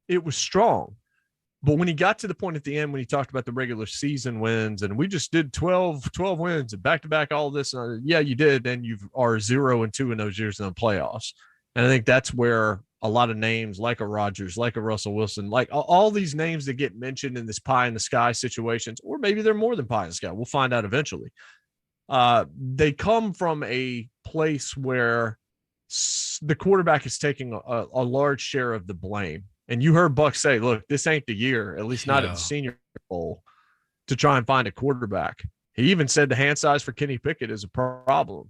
Speaker 2: It was strong. But when he got to the point at the end, when he talked about the regular season wins, and we just did 12 wins and back-to-back all this, yeah, you did, and you are 0-2 in those years in the playoffs. And I think that's where a lot of names like a Rodgers, like a Russell Wilson, like all these names that get mentioned in this pie-in-the-sky situations, or maybe they're more than pie-in-the-sky. We'll find out eventually. They come from a place where the quarterback is taking a large share of the blame. And you heard Buck say, look, this ain't the year, at least not at the Senior Bowl, to try and find a quarterback. He even said the hand size for Kenny Pickett is a problem.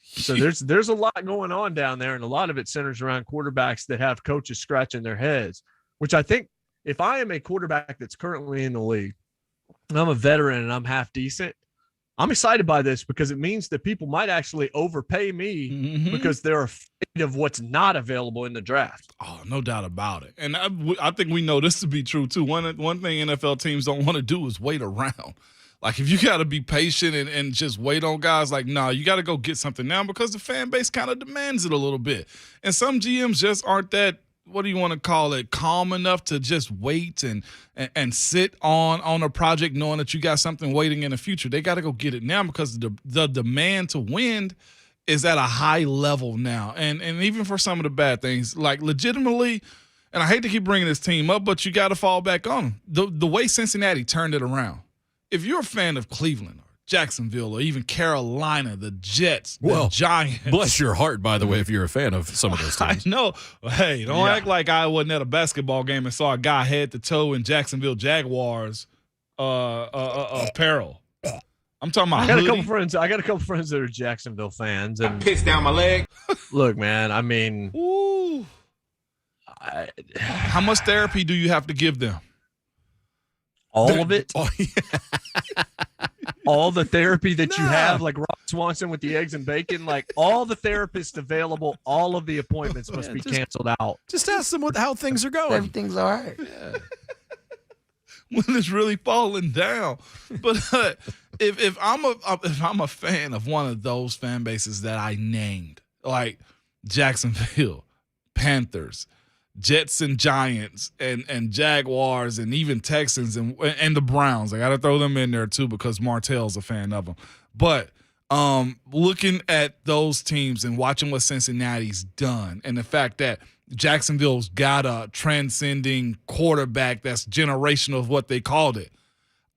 Speaker 2: So there's a lot going on down there, and a lot of it centers around quarterbacks that have coaches scratching their heads, which I think if I am a quarterback that's currently in the league, and I'm a veteran and I'm half decent, I'm excited by this because it means that people might actually overpay me because they're afraid of what's not available in the draft.
Speaker 3: Oh, no doubt about it. And I think we know this to be true, too. One thing NFL teams don't want to do is wait around. Like, if you got to be patient and just wait on guys, like, no, you got to go get something now because the fan base kind of demands it a little bit. And some GMs just aren't that, what do you want to call it, calm enough to just wait and sit on a project knowing that you got something waiting in the future. They got to go get it now because the demand to win is at a high level now. And even for some of the bad things, like legitimately, and I hate to keep bringing this team up, but you got to fall back on them. The way Cincinnati turned it around. If you're a fan of Cleveland or Jacksonville or even Carolina, the Jets, the
Speaker 1: Well,
Speaker 3: Giants.
Speaker 1: Bless your heart, by the way, if you're a fan of some of those teams.
Speaker 3: I know. Hey, don't act like I wasn't at a basketball game and saw a guy head to toe in Jacksonville Jaguars apparel. I'm talking about
Speaker 2: I got a couple friends that are Jacksonville fans, and
Speaker 5: Piss down my leg.
Speaker 2: look, man. I mean,
Speaker 3: Ooh. How much therapy do you have to give them?
Speaker 2: all of it,
Speaker 1: Oh, yeah.
Speaker 2: all the therapy that you have, like Rob Swanson with the eggs and bacon, like all the therapists available, all of the appointments must be canceled out.
Speaker 1: Just ask them how things are going.
Speaker 5: Everything's all right.
Speaker 3: When it's really falling down. But if I'm a fan of one of those fan bases that I named, like Jacksonville, Panthers, Jets and Giants, and Jaguars, and even Texans and the Browns, I got to throw them in there too because Martell's a fan of them. But looking at those teams and watching what Cincinnati's done, and the fact that Jacksonville's got a transcending quarterback that's generational, of what they called it.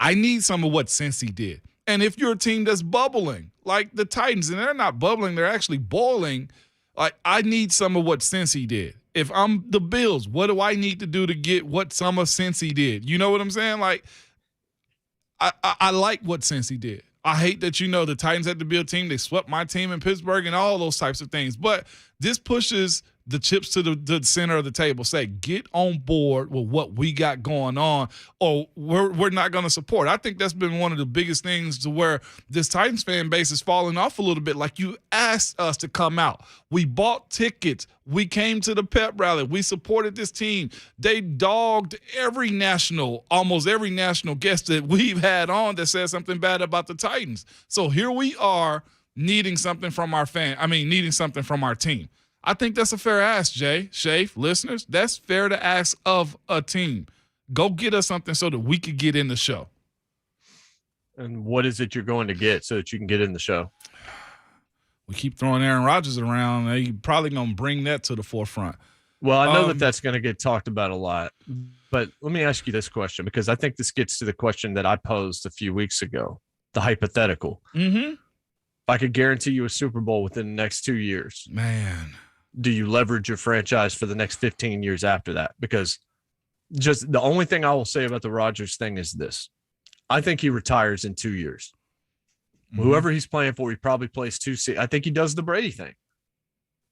Speaker 3: I need some of what Cincy did. And if you're a team that's bubbling, like the Titans, and they're not bubbling, they're actually boiling, like I need some of what Cincy did. If I'm the Bills, what do I need to do to get what some of Cincy did? You know what I'm saying? Like, I like what Cincy did. I hate that, the Titans had to be a team. They swept my team in Pittsburgh and all those types of things. But this pushes the chips to the center of the table. Say, get on board with what we got going on, or we're not going to support. I think that's been one of the biggest things to where this Titans fan base is falling off a little bit. Like, you asked us to come out. We bought tickets. We came to the pep rally. We supported this team. They dogged almost every national guest that we've had on that said something bad about the Titans. So here we are needing something from our team. I think that's a fair ask, Jay, Shafe, listeners. That's fair to ask of a team. Go get us something so that we could get in the show.
Speaker 2: And what is it you're going to get so that you can get in the show?
Speaker 3: We keep throwing Aaron Rodgers around. They probably going to bring that to the forefront.
Speaker 2: Well, I know that's going to get talked about a lot. But let me ask you this question, because I think this gets to the question that I posed a few weeks ago, the hypothetical.
Speaker 3: Mm-hmm.
Speaker 2: If I could guarantee you a Super Bowl within the next 2 years,
Speaker 3: man,
Speaker 2: do you leverage your franchise for the next 15 years after that? Because just the only thing I will say about the Rodgers thing is this. I think he retires in 2 years. Mm-hmm. Whoever he's playing for, he probably plays 2 seasons. I think he does the Brady thing.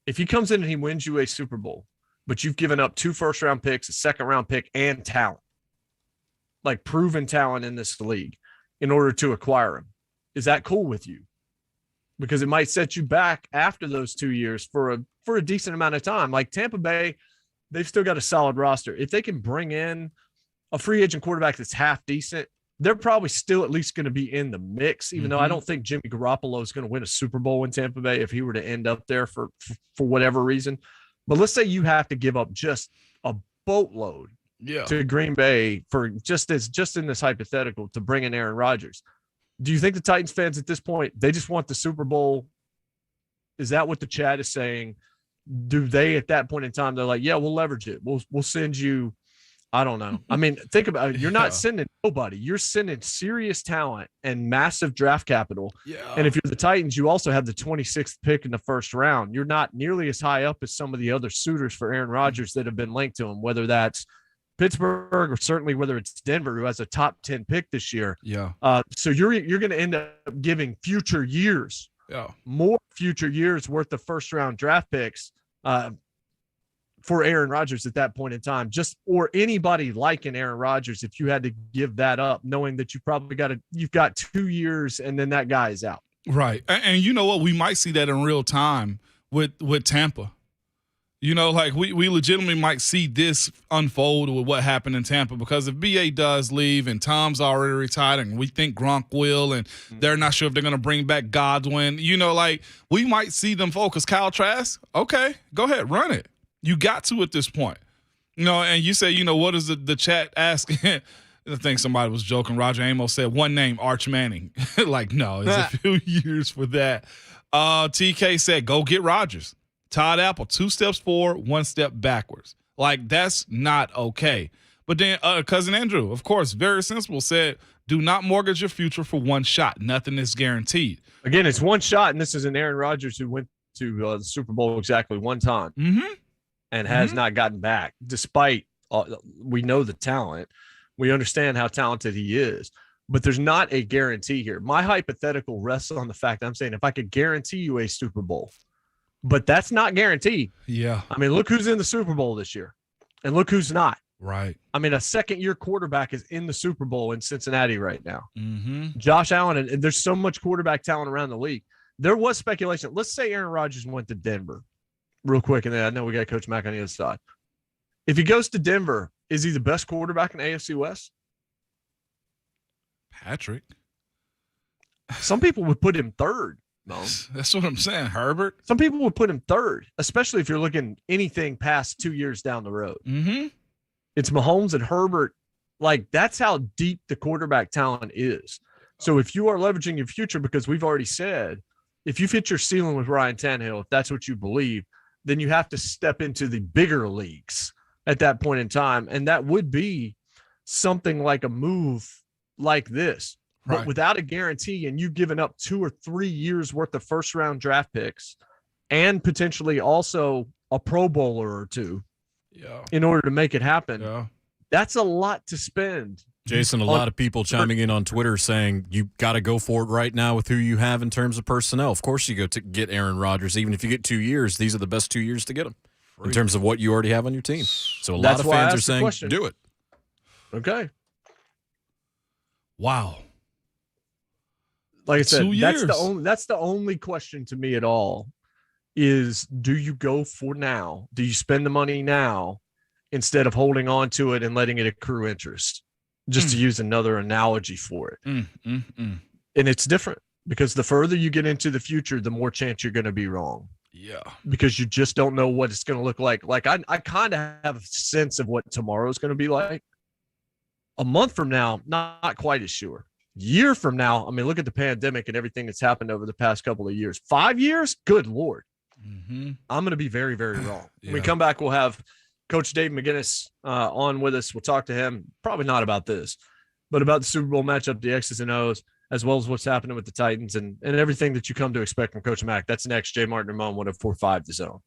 Speaker 2: If he comes in and he wins you a Super Bowl, but you've given up 2 first-round picks, a second-round pick, and talent, like proven talent in this league, in order to acquire him, is that cool with you? Because it might set you back after those 2 years for a decent amount of time. Like Tampa Bay, they've still got a solid roster. If they can bring in a free agent quarterback that's half decent, they're probably still at least going to be in the mix, even though I don't think Jimmy Garoppolo is going to win a Super Bowl in Tampa Bay if he were to end up there for whatever reason. But let's say you have to give up just a boatload to Green Bay for just in this hypothetical to bring in Aaron Rodgers. Do you think the Titans fans at this point, they just want the Super Bowl? Is that what the chat is saying? Do they at that point in time, they're like, yeah, we'll leverage it. We'll send you, I don't know. I mean, think about it. You're not sending nobody. You're sending serious talent and massive draft capital. Yeah. And if you're the Titans, you also have the 26th pick in the first round. You're not nearly as high up as some of the other suitors for Aaron Rodgers that have been linked to him, whether that's Pittsburgh or certainly whether it's Denver, who has a top 10 pick this year.
Speaker 3: Yeah.
Speaker 2: So you're going to end up giving future years, more future years worth of first round draft picks for Aaron Rodgers at that point in time, or anybody like an Aaron Rodgers. If you had to give that up, knowing that you've got 2 years and then that guy is out.
Speaker 3: Right. And you know what? We might see that in real time with Tampa. Like we legitimately might see this unfold with what happened in Tampa, because if BA does leave and Tom's already retired and we think Gronk will, and they're not sure if they're going to bring back Godwin, like we might see them focus. Kyle Trask, okay, go ahead, run it. You got to at this point. And you say, what is the chat asking? I think somebody was joking. Roger Amos said one name, Arch Manning. Like, no, it's a few years for that. TK said, go get Rodgers. Todd Apple, 2 steps forward, 1 step backwards. Like, that's not okay. But then Cousin Andrew, of course, very sensible, said, do not mortgage your future for one shot. Nothing is guaranteed.
Speaker 2: Again, it's one shot, and this is an Aaron Rodgers who went to the Super Bowl exactly one time and has not gotten back, despite we know the talent. We understand how talented he is, but there's not a guarantee here. My hypothetical rests on the fact that I'm saying if I could guarantee you a Super Bowl, but that's not guaranteed.
Speaker 3: Yeah.
Speaker 2: I mean, look who's in the Super Bowl this year, and look who's not.
Speaker 3: Right.
Speaker 2: I mean, a second-year quarterback is in the Super Bowl in Cincinnati right now. Josh Allen, and there's so much quarterback talent around the league. There was speculation. Let's say Aaron Rodgers went to Denver real quick, and then I know we got Coach Mack on the other side. If he goes to Denver, is he the best quarterback in the AFC West?
Speaker 3: Patrick.
Speaker 2: Some people would put him third. No,
Speaker 3: that's what I'm saying, Herbert.
Speaker 2: Some people would put him third, especially if you're looking anything past 2 years down the road. It's Mahomes and Herbert. Like, that's how deep the quarterback talent is. So if you are leveraging your future, because we've already said, if you've hit your ceiling with Ryan Tannehill, if that's what you believe, then you have to step into the bigger leagues at that point in time. And that would be something like a move like this. But without a guarantee, and you've given up 2 or 3 years worth of first round draft picks and potentially also a Pro Bowler or two in order to make it happen, that's a lot to spend.
Speaker 1: Jason, a lot of people chiming in on Twitter saying you got to go for it right now with who you have in terms of personnel. Of course you go to get Aaron Rodgers. Even if you get 2 years, these are the best 2 years to get him in terms of what you already have on your team. So a lot of fans are saying do it.
Speaker 2: Okay.
Speaker 3: Wow.
Speaker 2: Like I said, that's the only question to me at all is, do you go for now? Do you spend the money now instead of holding on to it and letting it accrue interest? Just to use another analogy for it. And it's different because the further you get into the future, the more chance you're going to be wrong.
Speaker 3: Yeah.
Speaker 2: Because you just don't know what it's going to look like. Like I kind of have a sense of what tomorrow is going to be like. A month from now, not quite as sure. Year from now, I mean, look at the pandemic and everything that's happened over the past couple of years. 5 years? Good Lord. I'm going to be very, very wrong. When we come back, we'll have Coach Dave McGinnis on with us. We'll talk to him, probably not about this, but about the Super Bowl matchup, the X's and O's, as well as what's happening with the Titans and everything that you come to expect from Coach Mack. That's next. JMart and Ramon, 104.5 The Zone.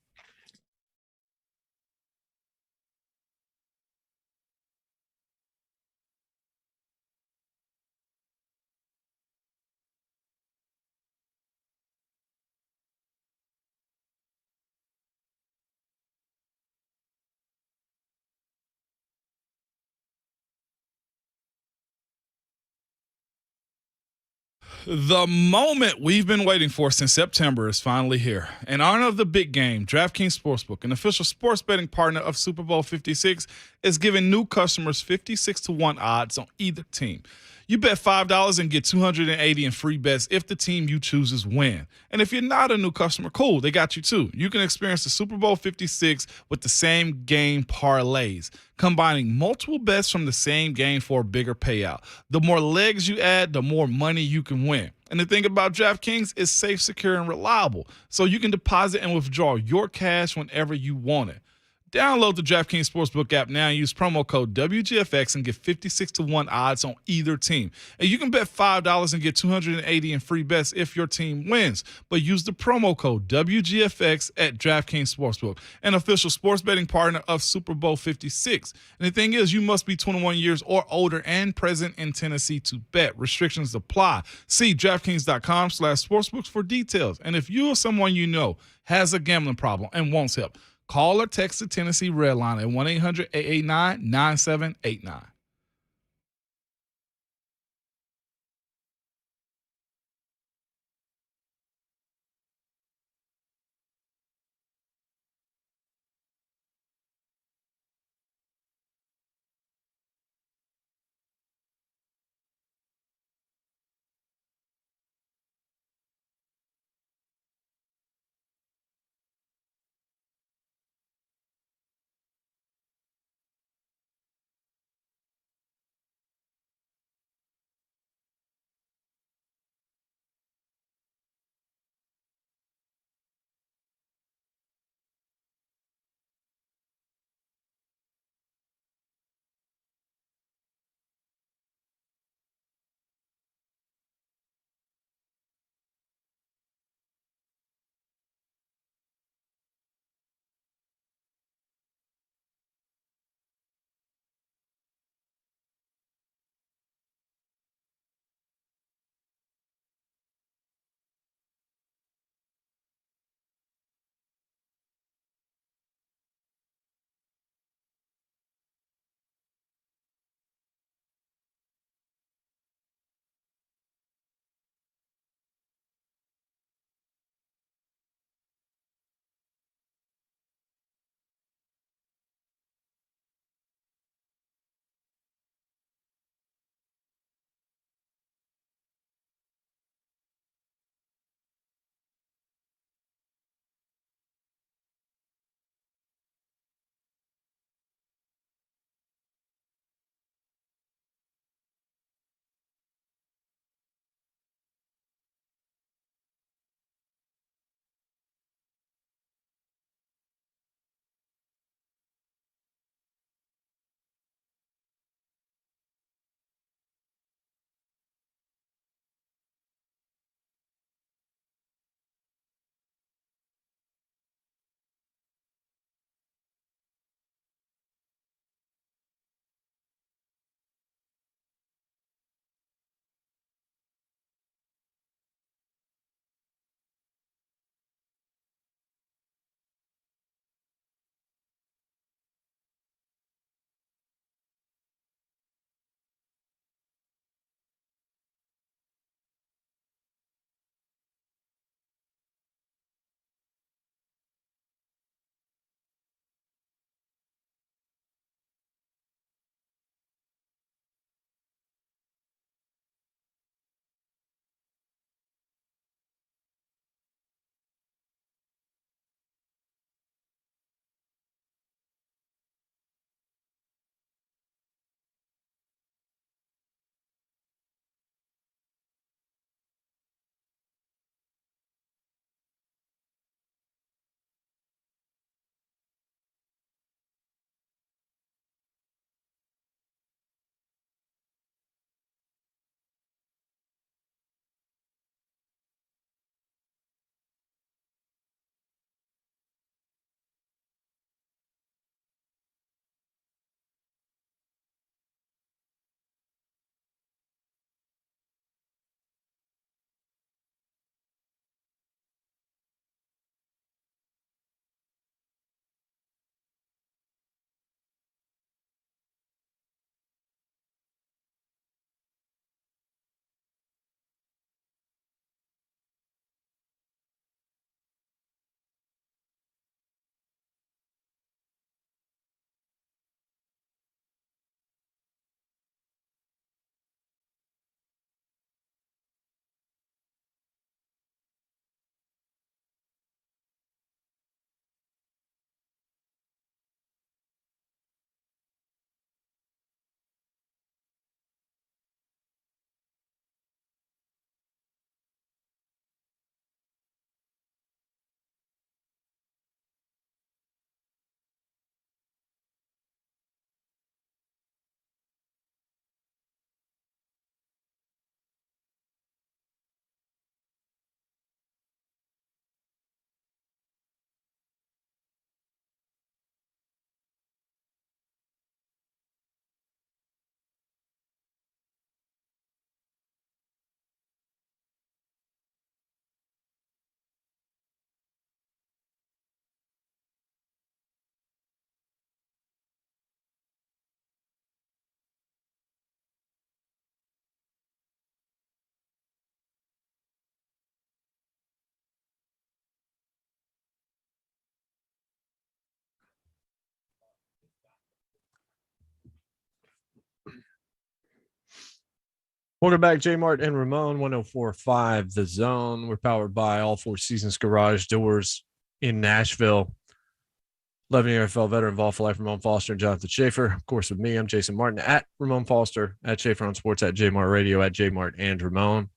Speaker 3: The moment we've been waiting for since September is finally here. In honor of the big game, DraftKings Sportsbook, an official sports betting partner of Super Bowl 56, is giving new customers 56-1 odds on either team. You bet $5 and get $280 in free bets if the team you choose is win. And if you're not a new customer, cool, they got you too. You can experience the Super Bowl 56 with the same game parlays, combining multiple bets from the same game for a bigger payout. The more legs you add, the more money you can win. And the thing about DraftKings is safe, secure, and reliable, so you can deposit and withdraw your cash whenever you want it. Download the DraftKings Sportsbook app now and use promo code WGFX and get 56-1 odds on either team. And you can bet $5 and get $280 in free bets if your team wins. But use the promo code WGFX at DraftKings Sportsbook, an official sports betting partner of Super Bowl 56. And the thing is, you must be 21 years or older and present in Tennessee to bet. Restrictions apply. See DraftKings.com/sportsbooks for details. And if you or someone you know has a gambling problem and wants help, call or text the Tennessee Red Line at 1-800-889-9789.
Speaker 2: Welcome back, JMart and Ramon, 104.5 The Zone. We're powered by All Four Seasons Garage Doors in Nashville. 11-year NFL veteran, Vol for Life, Ramon Foster and Jonathan Schaefer. Of course, with me, I'm Jason Martin, at Ramon Foster, at Schaefer on Sports, at JMart Radio, at JMart and Ramon.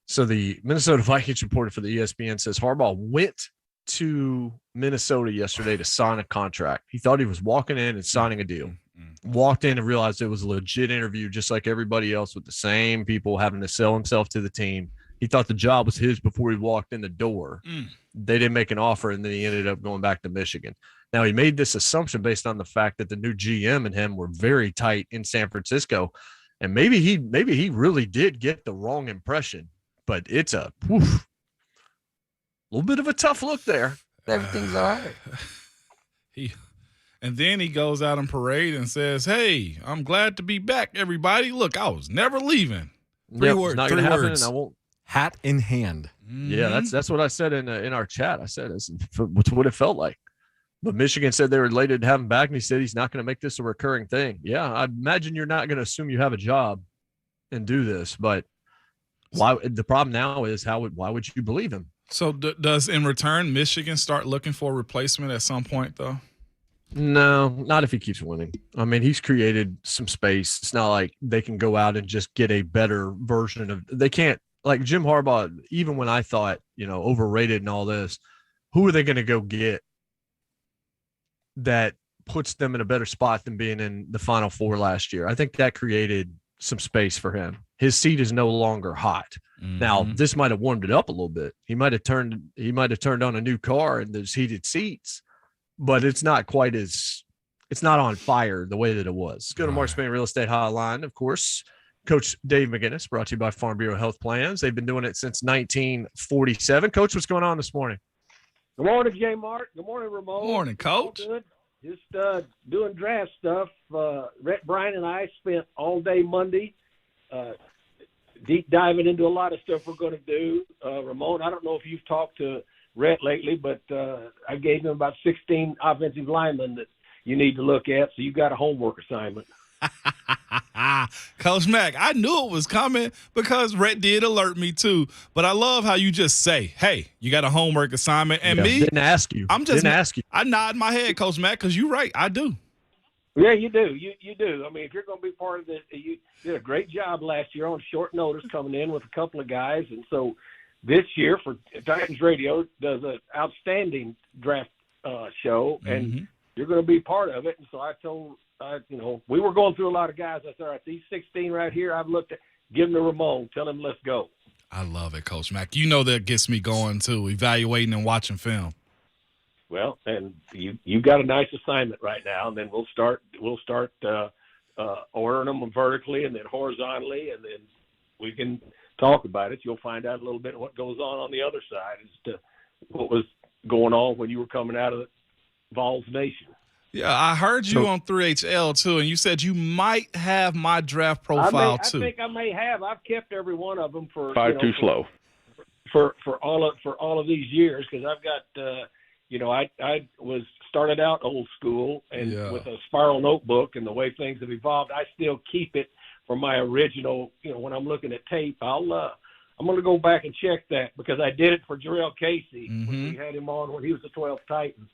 Speaker 2: So the Minnesota Vikings reporter for the ESPN says Harbaugh went to Minnesota yesterday to sign a contract. He thought he was walking in and signing a deal. Walked in and realized it was a legit interview, just like everybody else, with the same people having to sell himself to the team. He thought the job was his before he walked in the door. They didn't make an offer, and then he ended up going back to Michigan. Now, he made this assumption based on the fact that the new GM and him were very tight in San Francisco, and maybe he really did get the wrong impression. But it's a little bit of a tough look there. Everything's all right.
Speaker 3: And then he goes out on parade and says, "Hey, I'm glad to be back, everybody. Look, I was never leaving."
Speaker 2: Three words. Not going to happen, and I won't.
Speaker 1: Hat in hand.
Speaker 2: Yeah, that's what I said in our chat. I said it's what it felt like. But Michigan said they were elated to have him back, and he said he's not going to make this a recurring thing. Yeah, I imagine you're not going to assume you have a job and do this, but why? The problem now is why would you believe him?
Speaker 3: So does in return Michigan start looking for a replacement at some point, though?
Speaker 2: No, not if he keeps winning. I mean, he's created some space. It's not like they can go out and just get a better version of. They can't, like Jim Harbaugh. Even when I thought overrated and all this, who are they going to go get that puts them in a better spot than being in the Final Four last year? I think that created some space for him. His seat is no longer hot. Now, this might have warmed it up a little bit. He might have turned on a new car and there's heated seats, but it's not quite as it's not on fire the way that it was. Let's go to Mark Spain Real Estate Hotline. Of course, Coach Dave McGinnis, brought to you by Farm Bureau Health Plans. They've been doing it since 1947. Coach, what's going on this morning?
Speaker 11: Good morning, J-Mart. Good morning, Ramon.
Speaker 3: Morning, Coach.
Speaker 11: Good. Just doing draft stuff. Rhett Bryan and I spent all day Monday deep diving into a lot of stuff we're going to do. Ramon, I don't know if you've talked to Rhett lately, but I gave him about 16 offensive linemen that you need to look at, so you got a homework assignment.
Speaker 3: Coach Mack, I knew it was coming because Rhett did alert me too. But I love how you just say, "Hey, you got a homework assignment," and me
Speaker 2: didn't ask you.
Speaker 3: Didn't ask you. I nod my head, Coach Mack, because you're right. I do.
Speaker 11: Yeah, you do. You do. I mean, if you're going to be part of this, you did a great job last year on short notice coming in with a couple of guys, and so this year for Titans Radio does an outstanding draft show, and you're going to be part of it. And so I told. We were going through a lot of guys. I said, all right, these 16 right here, I've looked at, give them to Ramon. Tell him, let's go.
Speaker 3: I love it, Coach Mack. You know that gets me going, too, evaluating and watching film.
Speaker 11: Well, and you got a nice assignment right now, and then we'll start ordering them vertically and then horizontally, and then we can talk about it. You'll find out a little bit of what goes on the other side as to what was going on when you were coming out of Vols Nation.
Speaker 3: Yeah, I heard you on 3HL, too, and you said you might have my draft profile, too.
Speaker 11: I think I may have. I've kept every one of them for
Speaker 10: slow
Speaker 11: for all of these years because I've got I was started out old school and with a spiral notebook, and the way things have evolved, I still keep it for my original. When I'm looking at tape, I'm going to go back and check that because I did it for Jarrell Casey when we had him on when he was the 12th Titan.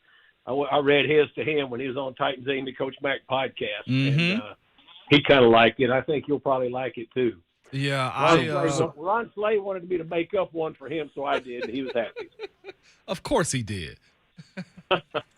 Speaker 11: I read his to him when he was on Titans A and the Coach Mack podcast, and he kind of liked it. I think you'll probably like it too.
Speaker 3: Yeah,
Speaker 11: Ron Slay wanted me to make up one for him, so I did, and he was happy.
Speaker 3: Of course he did.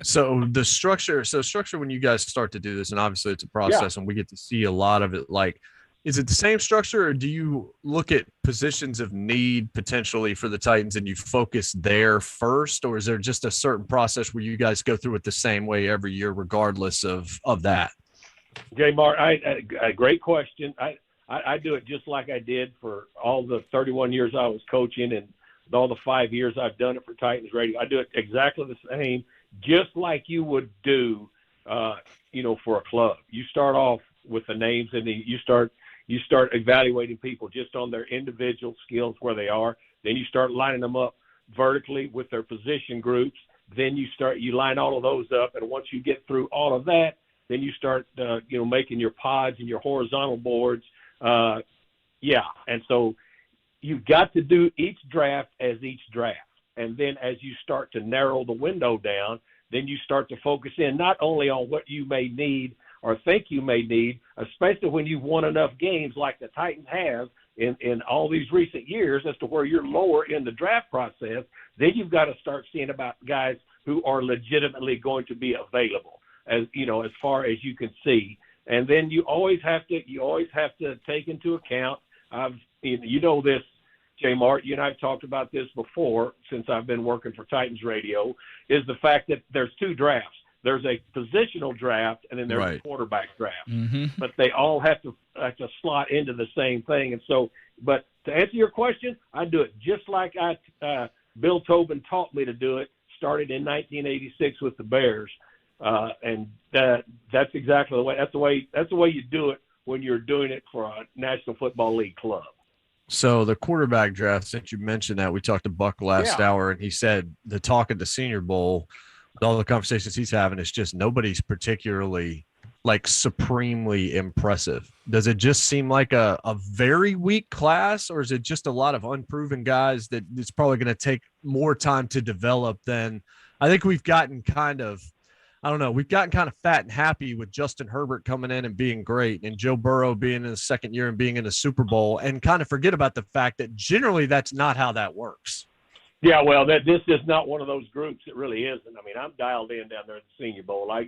Speaker 2: So structure when you guys start to do this, and obviously it's a process, and we get to see a lot of it. Like, is it the same structure, or do you look at positions of need potentially for the Titans and you focus there first, or is there just a certain process where you guys go through it the same way every year, regardless of that?
Speaker 11: JMart, a great question. I do it just like I did for all the 31 years I was coaching and all the 5 years I've done it for Titans Radio. I do it exactly the same, just like you would do, for a club. You start off with the names, and then you start evaluating people just on their individual skills where they are. Then you start lining them up vertically with their position groups. Then you line all of those up, and once you get through all of that, then you start making your pods and your horizontal boards Yeah, and so you've got to do each draft as each draft. And then as you start to narrow the window down, then you start to focus in not only on what you may need or think you may need, especially when you've won enough games like the Titans have in all these recent years as to where you're lower in the draft process. Then you've got to start seeing about guys who are legitimately going to be available, as far as you can see. And then you always have to take into account, this, JMart, you and I have talked about this before since I've been working for Titans Radio, is the fact that there's two drafts. There's a positional draft and then there's a quarterback draft.
Speaker 3: Mm-hmm.
Speaker 11: But they all have to slot into the same thing. And so, but to answer your question, I do it just like Bill Tobin taught me to do it, started in 1986 with the Bears. And that's exactly the way. That's the way you do it when you're doing it for a National Football League club.
Speaker 2: So the quarterback draft, since you mentioned that, we talked to Buck last hour, and he said the talk at the Senior Bowl, with all the conversations he's having, is just nobody's particularly supremely impressive. Does it just seem like a very weak class, or is it just a lot of unproven guys that it's probably going to take more time to develop than I think we've gotten we've gotten kind of fat and happy with Justin Herbert coming in and being great and Joe Burrow being in his second year and being in the Super Bowl, and kind of forget about the fact that generally that's not how that works.
Speaker 11: Yeah, well, this is not one of those groups. It really isn't. I mean, I'm dialed in down there at the Senior Bowl. I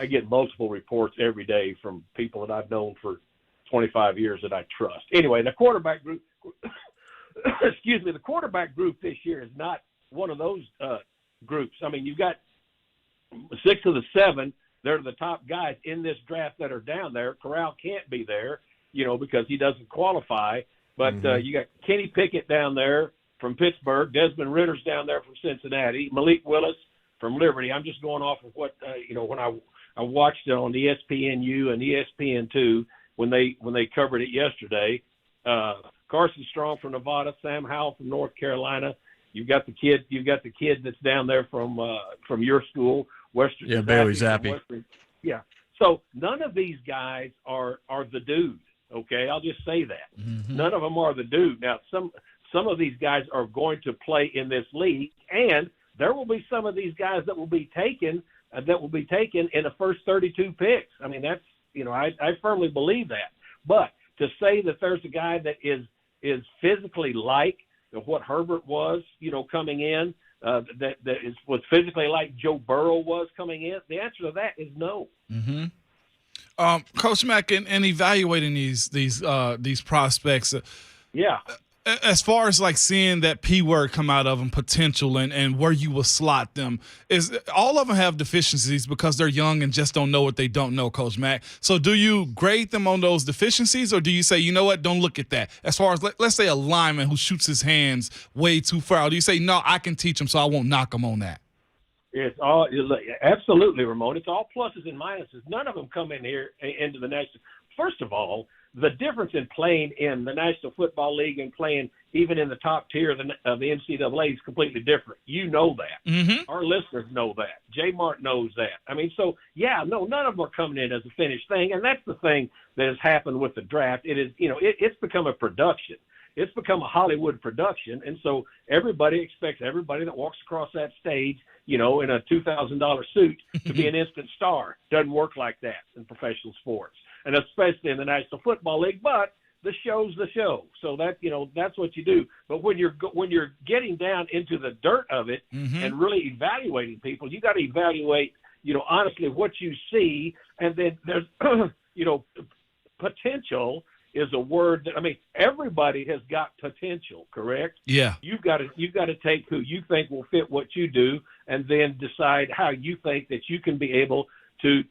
Speaker 11: get multiple reports every day from people that I've known for 25 years that I trust. Anyway, the quarterback group, the quarterback group this year is not one of those groups. I mean, you've got 6 of the 7, they're the top guys in this draft that are down there. Corral can't be there, because he doesn't qualify. But you got Kenny Pickett down there from Pittsburgh, Desmond Ritter's down there from Cincinnati, Malik Willis from Liberty. I'm just going off of what when I watched it on ESPNU and ESPN2 when they covered it yesterday. Carson Strong from Nevada, Sam Howell from North Carolina. You've got the kid that's down there from your school, Western.
Speaker 2: Yeah, Bailey Zappi.
Speaker 11: Yeah. So none of these guys are the dude. Okay, I'll just say that. Mm-hmm. None of them are the dude. Now some of these guys are going to play in this league, and there will be some of these guys that will be taken in the first 32 picks. I mean, that's I firmly believe that. But to say that there's a guy that is physically like what Herbert was, coming in, was physically like Joe Burrow was coming in, the answer to that is no.
Speaker 3: Mm-hmm. Coach Mack, in evaluating these prospects, as far as seeing that P word come out of them, potential, and where you will slot them, is all of them have deficiencies because they're young and just don't know what they don't know, Coach Mack. So do you grade them on those deficiencies, or do you say, you know what, don't look at that? As far as, let's say, a lineman who shoots his hands way too far, do you say, no, I can teach him, so I won't knock him on that?
Speaker 11: It's all absolutely, Ramon. It's all pluses and minuses. None of them come in here into the national. First of all, the difference in playing in the National Football League and playing even in the top tier of the NCAA is completely different. You know that. Mm-hmm. Our listeners know that. JMart knows that. I mean, so, none of them are coming in as a finished thing, and that's the thing that has happened with the draft. It is, it's become a production. It's become a Hollywood production, and so everybody expects everybody that walks across that stage, in a $2,000 suit to be an instant star. Doesn't work like that in professional sports, and especially in the National Football League. But the show's the show, so that that's what you do. But when you're getting down into the dirt of it and really evaluating people, you got to evaluate, honestly what you see, and then there's, potential is a word that, everybody has got potential, correct?
Speaker 3: Yeah.
Speaker 11: You've got to take who you think will fit what you do, and then decide how you think that you can be able to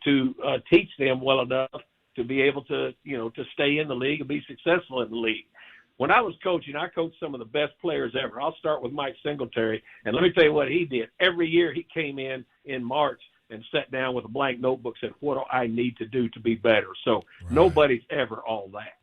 Speaker 11: teach them well enough to be able to, to stay in the league and be successful in the league. When I was coaching, I coached some of the best players ever. I'll start with Mike Singletary, and let me tell you what he did. Every year he came in March and sat down with a blank notebook, said, what do I need to do to be better? So Nobody's ever all that.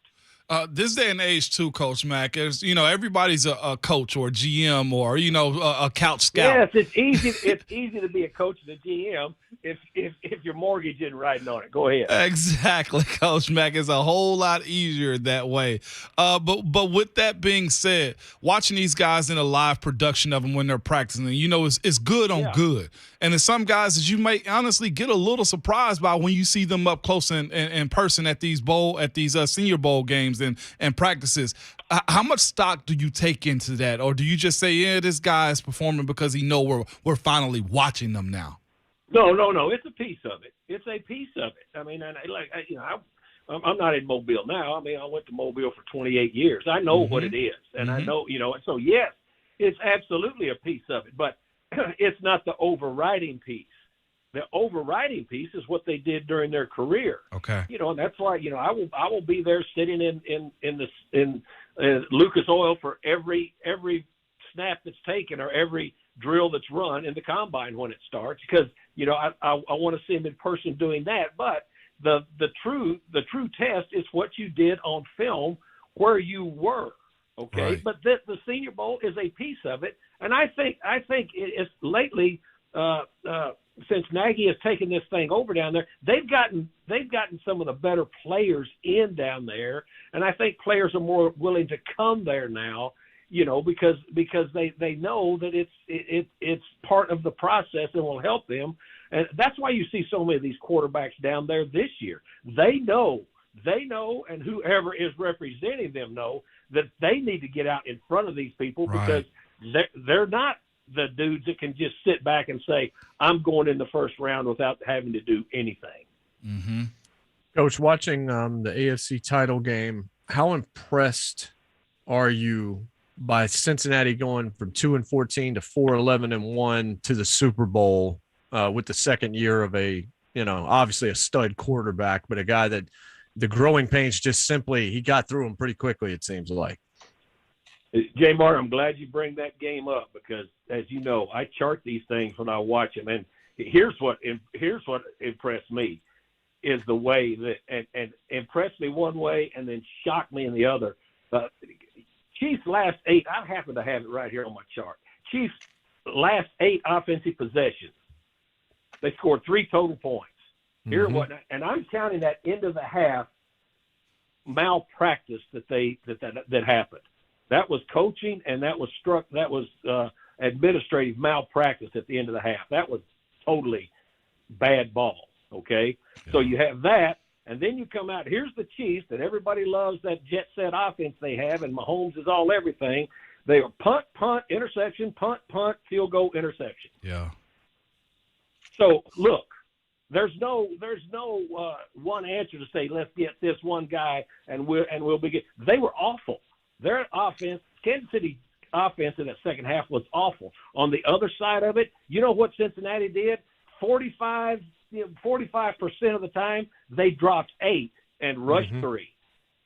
Speaker 3: This day and age, too, Coach Mack, is, everybody's a coach or a GM or, a couch scout.
Speaker 11: Yes, it's easy. It's easy to be a coach and a GM if your mortgage isn't riding on it. Go ahead.
Speaker 3: Exactly, Coach Mack. It's a whole lot easier that way. But with that being said, watching these guys in a live production of them when they're practicing, it's good on good. And there's some guys that you may honestly get a little surprised by when you see them up close in person at these Senior Bowl games and practices. How much stock do you take into that, or do you just say, yeah, this guy is performing because he know we're finally watching them now?
Speaker 11: No. It's a piece of it. It's a piece of it. I mean, I'm not in Mobile now. I mean, I went to Mobile for 28 years. I know what it is, and I know, so yes, it's absolutely a piece of it, but it's not the overriding piece. The overriding piece is what they did during their career.
Speaker 3: Okay.
Speaker 11: And that's why, I will be there sitting in Lucas Oil for every snap that's taken or every drill that's run in the combine when it starts, because, I want to see him in person doing that. But the true test is what you did on film where you were. Okay.
Speaker 3: Right.
Speaker 11: But the Senior Bowl is a piece of it. And I think it's lately, since Nagy has taken this thing over down there, they've gotten some of the better players in down there, and I think players are more willing to come there now, because they know that it's part of the process and will help them, and that's why you see so many of these quarterbacks down there this year. They know, and whoever is representing them know that they need to get out in front of these people, because they're not the dudes that can just sit back and say, I'm going in the first round without having to do anything.
Speaker 3: Mm-hmm.
Speaker 2: Coach, watching the AFC title game, how impressed are you by Cincinnati going from 2-14 to 4-11-1 to the Super Bowl with the second year of obviously a stud quarterback, but a guy that the growing pains he got through them pretty quickly, it seems like.
Speaker 11: JMart, I'm glad you bring that game up, because, as you know, I chart these things when I watch them, and here's what impressed me is the way that and impressed me one way and then shocked me in the other. Chiefs' last 8, I happen to have it right here on my chart. Chiefs' last 8 offensive possessions, they scored 3 total points. Here what, and I'm counting that end of the half malpractice that happened. That was coaching, and that was administrative malpractice at the end of the half. That was totally bad ball, okay? Yeah. So you have that, and then you come out. Here's the Chiefs, that everybody loves that jet set offense they have, and Mahomes is all everything. They are punt, interception, punt, field goal, interception.
Speaker 3: Yeah.
Speaker 11: So, look, there's no one answer to say, let's get this one guy and we'll begin. They were awful. Their offense, Kansas City offense in that second half was awful. On the other side of it, you know what Cincinnati did? 45% of the time, they dropped 8 and rushed 3.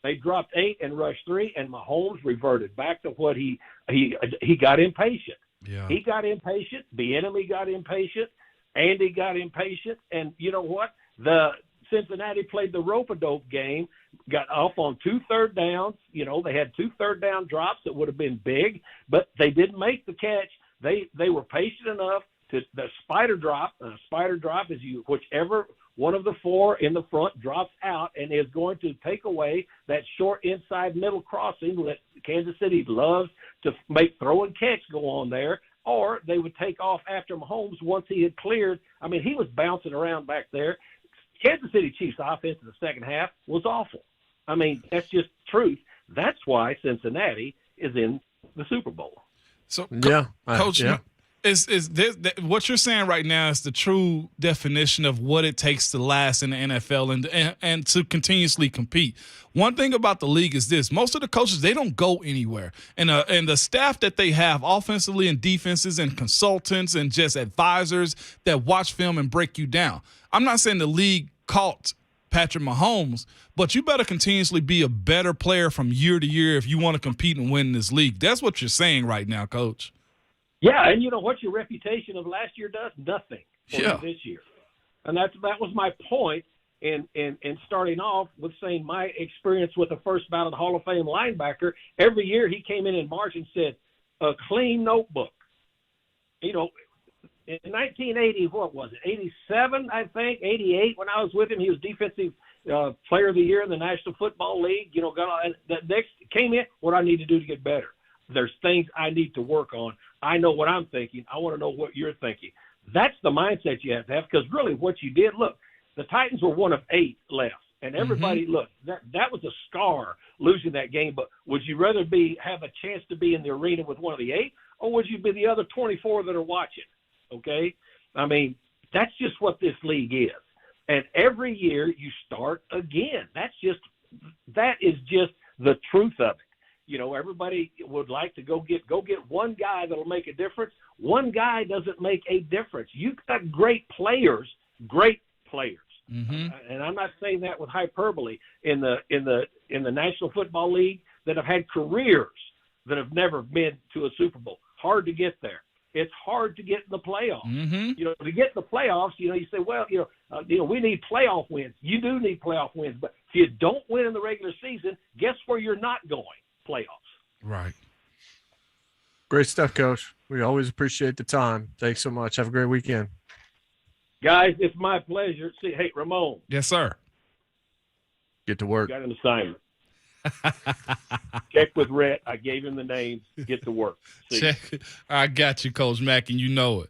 Speaker 11: They dropped 8 and rushed 3, and Mahomes reverted back to what he got impatient.
Speaker 3: Yeah.
Speaker 11: He got impatient. The enemy got impatient. Andy got impatient. And you know what? The Cincinnati played the rope-a-dope game, got off on 2 third downs. They had 2 third down drops that would have been big, but they didn't make the catch. They were patient enough to the spider drop. Spider drop is whichever one of the 4 in the front drops out and is going to take away that short inside middle crossing that Kansas City loves to make throw and catch go on there. Or they would take off after Mahomes once he had cleared. I mean, he was bouncing around back there. Kansas City Chiefs offense in the second half was awful. I mean, that's just truth. That's why Cincinnati is in the Super Bowl.
Speaker 3: So,
Speaker 1: Coach,
Speaker 3: is what you're saying right now is the true definition of what it takes to last in the NFL and to continuously compete. One thing about the league is this: most of the coaches, they don't go anywhere, and the staff that they have, offensively and defenses, and consultants and just advisors that watch film and break you down. I'm not saying the league caught Patrick Mahomes, but you better continuously be a better player from year to year if you want to compete and win this league. That's what you're saying right now, Coach.
Speaker 11: Yeah, and you know what your reputation of last year does? Nothing for you this year. And that was my point. And starting off with saying my experience with a first ballot Hall of Fame linebacker, every year he came in March and said, a clean notebook. You know, in 1980, what was it, 87, I think, 88, when I was with him, he was defensive player of the year in the National Football League. You know, that next came in, what I need to do to get better. There's things I need to work on. I know what I'm thinking. I want to know what you're thinking. That's the mindset you have to have, because really what you did, look, the Titans were one of 8 left. And everybody, look, that was a scar losing that game. But would you rather have a chance to be in the arena with one of the 8, or would you be the other 24 that are watching? Okay? I mean, that's just what this league is. And every year you start again. That is just the truth of it. You know, everybody would like to go get one guy that'll make a difference. One guy doesn't make a difference. You've got great players. And I'm not saying that with hyperbole, in the National Football League, that have had careers that have never been to a Super Bowl. Hard to get there. It's hard to get in the playoffs. You know, to get in the playoffs, you know, you say, well, we need playoff wins. You do need playoff wins, but if you don't win in the regular season, guess where you're not going? Playoffs.
Speaker 3: Right.
Speaker 2: Great stuff, Coach. We always appreciate the time. Thanks so much. Have a great weekend.
Speaker 11: Guys, it's my pleasure. See, hey, Ramon.
Speaker 3: Yes, sir.
Speaker 2: Get to work.
Speaker 11: Got an assignment. Check with Rhett. I gave him the names. Get to work.
Speaker 3: Check. I got you, Coach Mack, and you know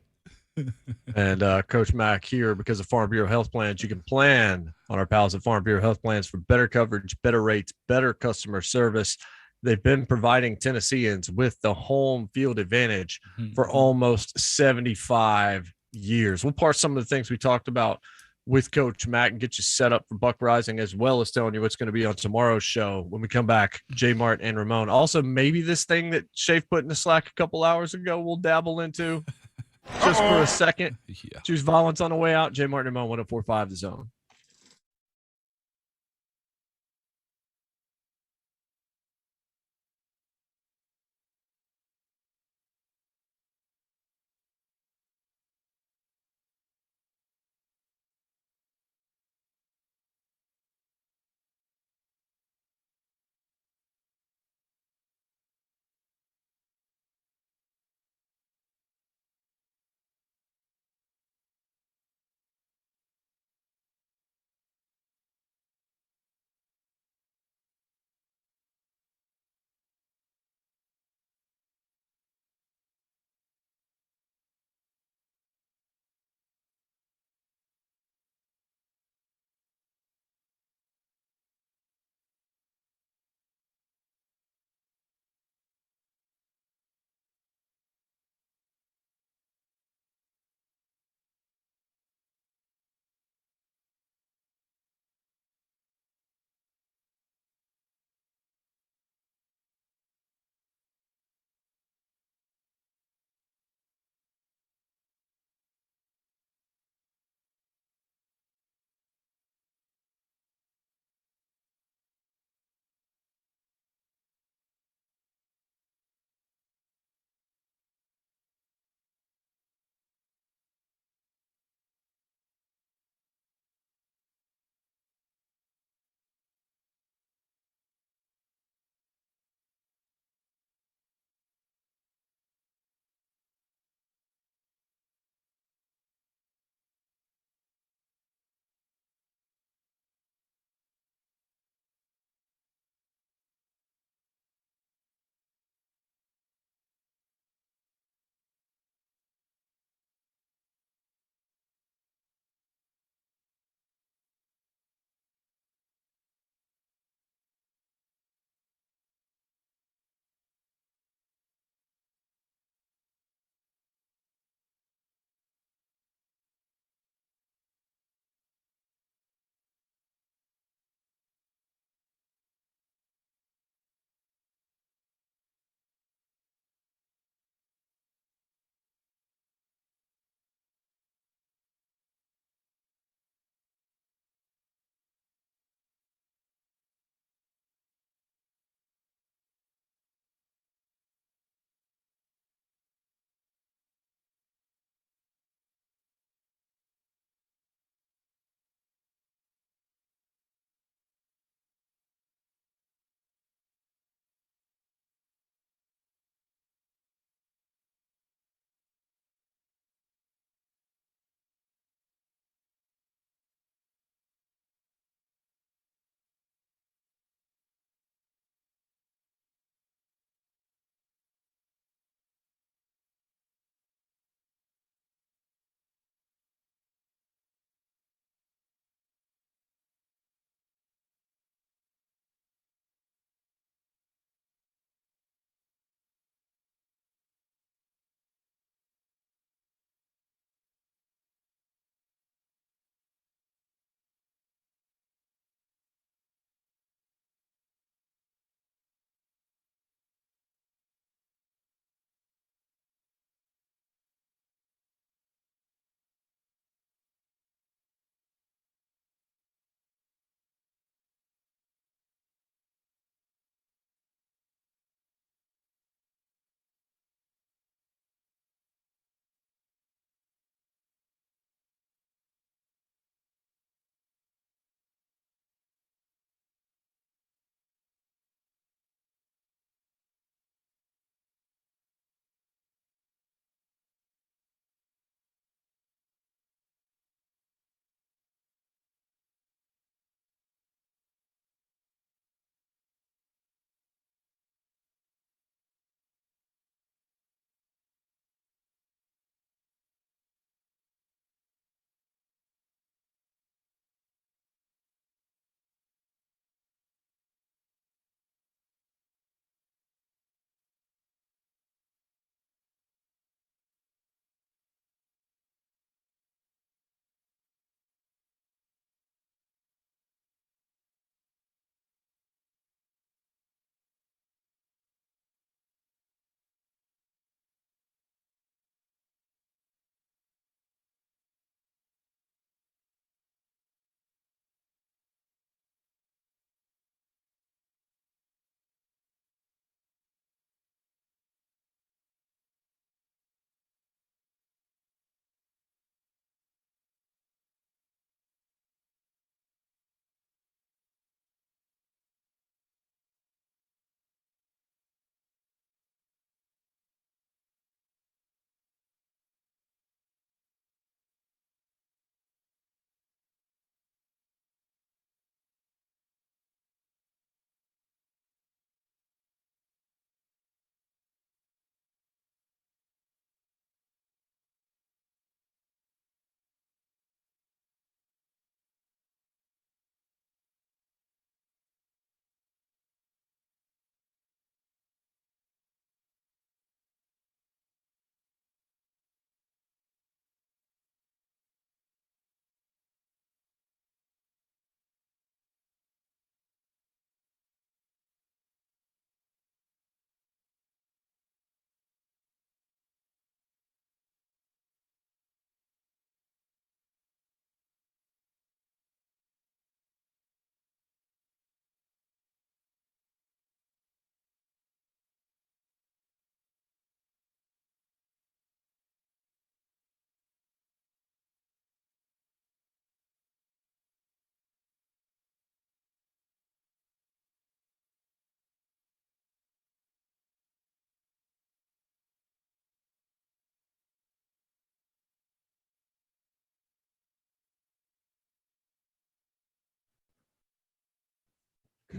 Speaker 3: it.
Speaker 2: And Coach Mack here, because of Farm Bureau Health Plans, you can plan on our pals at Farm Bureau Health Plans for better coverage, better rates, better customer service. They've been providing Tennesseans with the home field advantage for almost 75 years. We'll parse some of the things we talked about with Coach Mack and get you set up for Buck Reising, as well as telling you what's going to be on tomorrow's show when we come back. JMart and Ramon. Also, maybe this thing that Shafe put in the Slack a couple hours ago we'll dabble into just for a second. Choose violence on the way out. JMart and Ramon, 104.5 The Zone.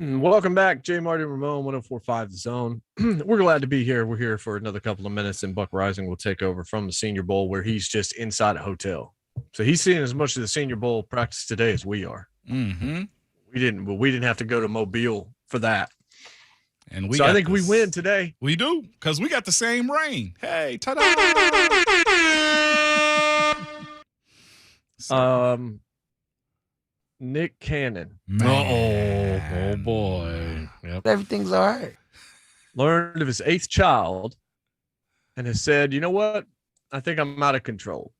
Speaker 2: Welcome back, JMart and Ramon, 104.5 The Zone. We're glad to be here. We're here for another couple of minutes, and Buck Reising will take over from the Senior Bowl, where he's just inside a hotel. So he's seeing as much of the Senior Bowl practice today as we are.
Speaker 3: Mm-hmm.
Speaker 2: We didn't have to go to Mobile for that.
Speaker 3: And
Speaker 2: I think we win today.
Speaker 3: We do, because we got the same rain. Hey, ta-da!
Speaker 2: Nick Cannon.
Speaker 1: Oh boy. Yep.
Speaker 12: Everything's all right.
Speaker 2: Learned of his 8th child and has said, you know what? I think I'm out of control.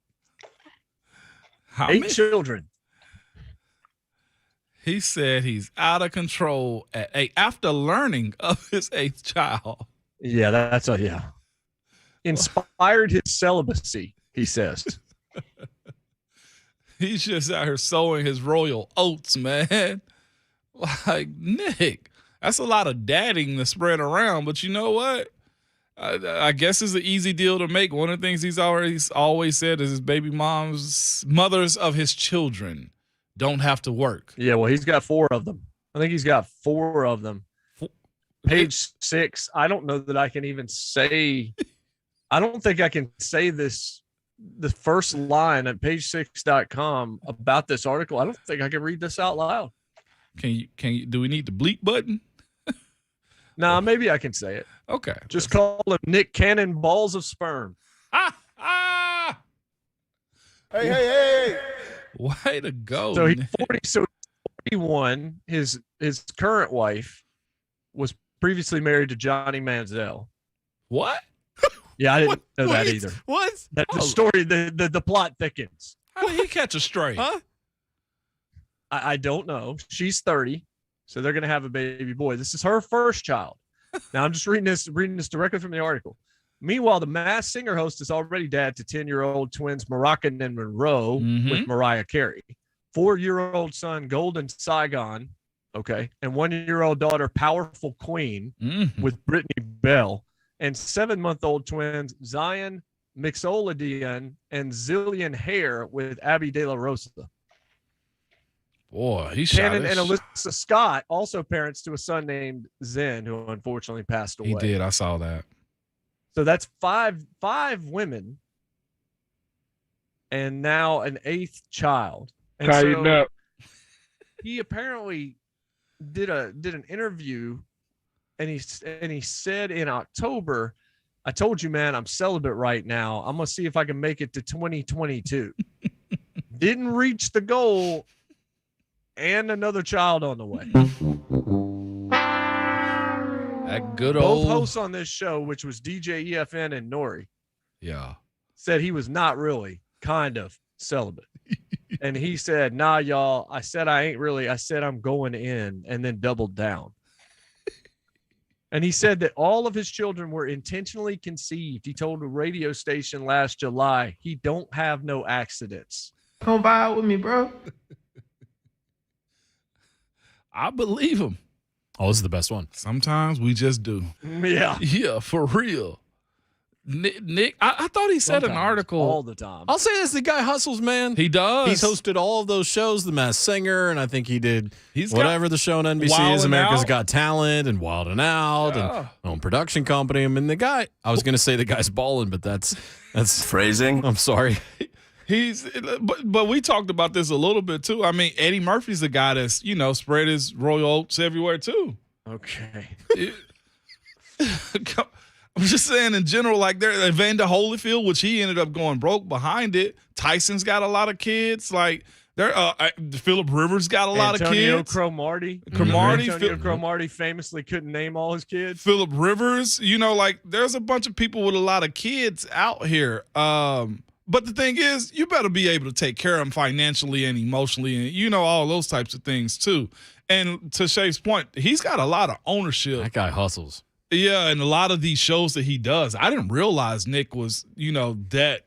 Speaker 3: How
Speaker 2: 8
Speaker 3: many?
Speaker 2: children.
Speaker 3: He said he's out of control at 8 after learning of his 8th child.
Speaker 2: Yeah, that's yeah. Inspired his celibacy, he says.
Speaker 3: He's just out here sowing his royal oats, man. Like, Nick, that's a lot of dadding to spread around. But you know what? I guess it's an easy deal to make. One of the things he's always said is his baby mothers of his children don't have to work.
Speaker 2: Yeah, well, he's got 4 of them. I think he's got 4 of them. Page 6. I don't know that I can even say. I don't think I can say this. The first line at page6.com about this article. I don't think I can read this out loud.
Speaker 3: Can you? Do we need the bleep button?
Speaker 2: Nah, maybe I can say it.
Speaker 3: Okay.
Speaker 2: Just call him Nick Cannon balls of sperm.
Speaker 12: Hey.
Speaker 3: Way to go.
Speaker 2: So he's
Speaker 3: Nick.
Speaker 2: 40. So 41. His current wife was previously married to Johnny Manziel.
Speaker 3: What?
Speaker 2: Yeah, I didn't know that either.
Speaker 7: What?
Speaker 2: The story, the plot thickens.
Speaker 3: How did he catch a stray?
Speaker 7: Huh?
Speaker 2: I don't know. She's 30, so they're going to have a baby boy. This is her first child. Now I'm just reading this directly from the article. Meanwhile, the Masked Singer host is already dad to 10-year-old twins Moroccan and Monroe with Mariah Carey, 4-year-old son Golden Saigon, okay, and 1-year-old daughter Powerful Queen with Brittany Bell, and 7-month-old twins Zion Mixolydian and Zillion Hare with Abby De La Rosa.
Speaker 3: Boy, he's
Speaker 2: Cannon and Alyssa Scott, also parents to a son named Zen, who unfortunately passed away.
Speaker 3: He did. I saw that.
Speaker 2: So that's five women, and now an 8th child. And
Speaker 10: Tighten up.
Speaker 2: He apparently did an interview, and he said in October, "I told you, man, I'm celibate right now. I'm gonna see if I can make it to 2022." Didn't reach the goal. And another child on the way.
Speaker 3: That good
Speaker 2: Both
Speaker 3: old
Speaker 2: hosts on this show, which was DJ EFN and Nori, said he was not really, kind of celibate. And he said, "Nah, y'all, I said I ain't really. I said I'm going in," and then doubled down. And he said that all of his children were intentionally conceived. He told a radio station last July, he don't have no accidents.
Speaker 12: Come by with me, bro.
Speaker 3: I believe him.
Speaker 1: Oh, this is the best one.
Speaker 3: Sometimes we just do.
Speaker 2: Yeah.
Speaker 3: Yeah, for real. Nick, I thought he said an article.
Speaker 2: All the time.
Speaker 1: I'll say this: the guy hustles, man.
Speaker 3: He does.
Speaker 1: He's hosted all of those shows, The Masked Singer, and I think he did whatever the show on NBC is,
Speaker 3: Wildin'
Speaker 1: America's
Speaker 3: Out.
Speaker 1: Got Talent, and Wild and Out, and own production company. I mean, the guy. I was going to say the guy's balling, but that's
Speaker 13: phrasing.
Speaker 1: I'm sorry.
Speaker 3: But we talked about this a little bit too. I mean, Eddie Murphy's the guy that's spread his royal oats everywhere too.
Speaker 2: Okay.
Speaker 3: I'm just saying in general, like there, Evander Holyfield, which he ended up going broke behind it. Tyson's got a lot of kids. Like there, Philip Rivers got a lot of kids.
Speaker 2: Cromartie. Antonio Cromartie famously couldn't name all his kids.
Speaker 3: Philip Rivers, like there's a bunch of people with a lot of kids out here. But the thing is, you better be able to take care of them financially and emotionally, and all those types of things too. And to Shay's point, he's got a lot of ownership.
Speaker 1: That guy hustles.
Speaker 3: Yeah, and a lot of these shows that he does, I didn't realize Nick was, that,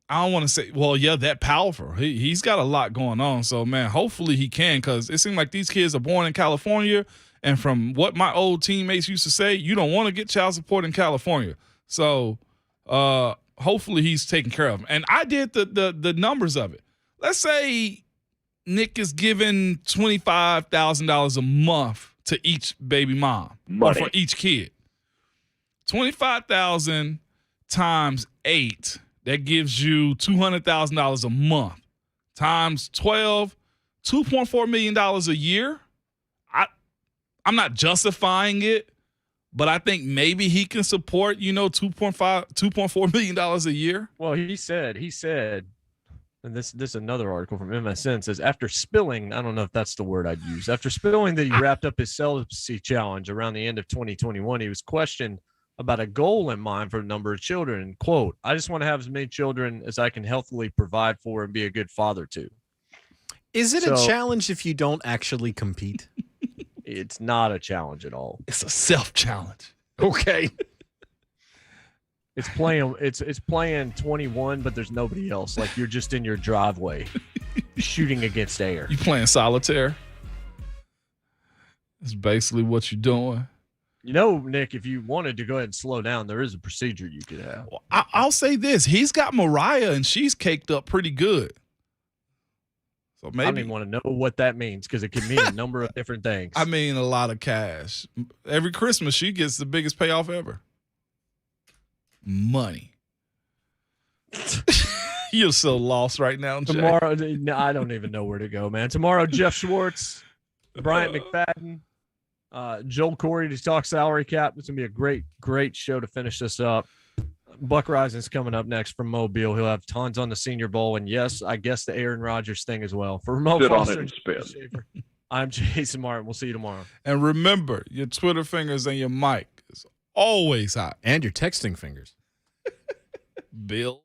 Speaker 3: I don't want to say, that powerful. He's got a lot going on. So, man, hopefully he can, because it seems like these kids are born in California, and from what my old teammates used to say, you don't want to get child support in California. So, hopefully he's taking care of them. And I did the numbers of it. Let's say Nick is giving $25,000 a month to each baby mom
Speaker 6: Money.
Speaker 3: or for each kid. 25,000 times 8, that gives you $200,000 a month. Times 12, $2.4 million a year. I'm not justifying it, but I think maybe he can support, $2.4 million a year.
Speaker 2: Well, he said, and this is another article from MSN says, after spilling, I don't know if that's the word I'd use, after spilling that he wrapped up his celibacy challenge around the end of 2021, he was questioned about a goal in mind for a number of children. Quote, I just want to have as many children as I can healthily provide for and be a good father to.
Speaker 1: Is it a challenge if you don't actually compete?
Speaker 2: It's not a challenge at all.
Speaker 3: It's a self-challenge.
Speaker 1: Okay.
Speaker 2: It's playing 21, but there's nobody else. Like you're just in your driveway shooting against air.
Speaker 3: You playing solitaire? That's basically what you're doing.
Speaker 2: Nick, if you wanted to go ahead and slow down, there is a procedure you could have.
Speaker 3: Well, I'll say this. He's got Mariah, and she's caked up pretty good. So maybe
Speaker 2: I don't even want to know what that means because it can mean a number of different things.
Speaker 3: I mean, a lot of cash. Every Christmas, she gets the biggest payoff ever. Money. You're so lost right now, Jay.
Speaker 2: Tomorrow, I don't even know where to go, man. Tomorrow, Jeff Schwartz, Bryant McFadden, Joel Corey to talk salary cap. It's going to be a great, great show to finish this up. Buck Reising's coming up next from Mobile. He'll have tons on the Senior Bowl. And, yes, I guess the Aaron Rodgers thing as well. For Ramon
Speaker 6: Sit on
Speaker 2: Foster
Speaker 6: it and spin.
Speaker 2: I'm Jason Martin. We'll see you tomorrow.
Speaker 3: And remember, your Twitter fingers and your mic is always hot.
Speaker 1: And your texting fingers.
Speaker 3: Bill.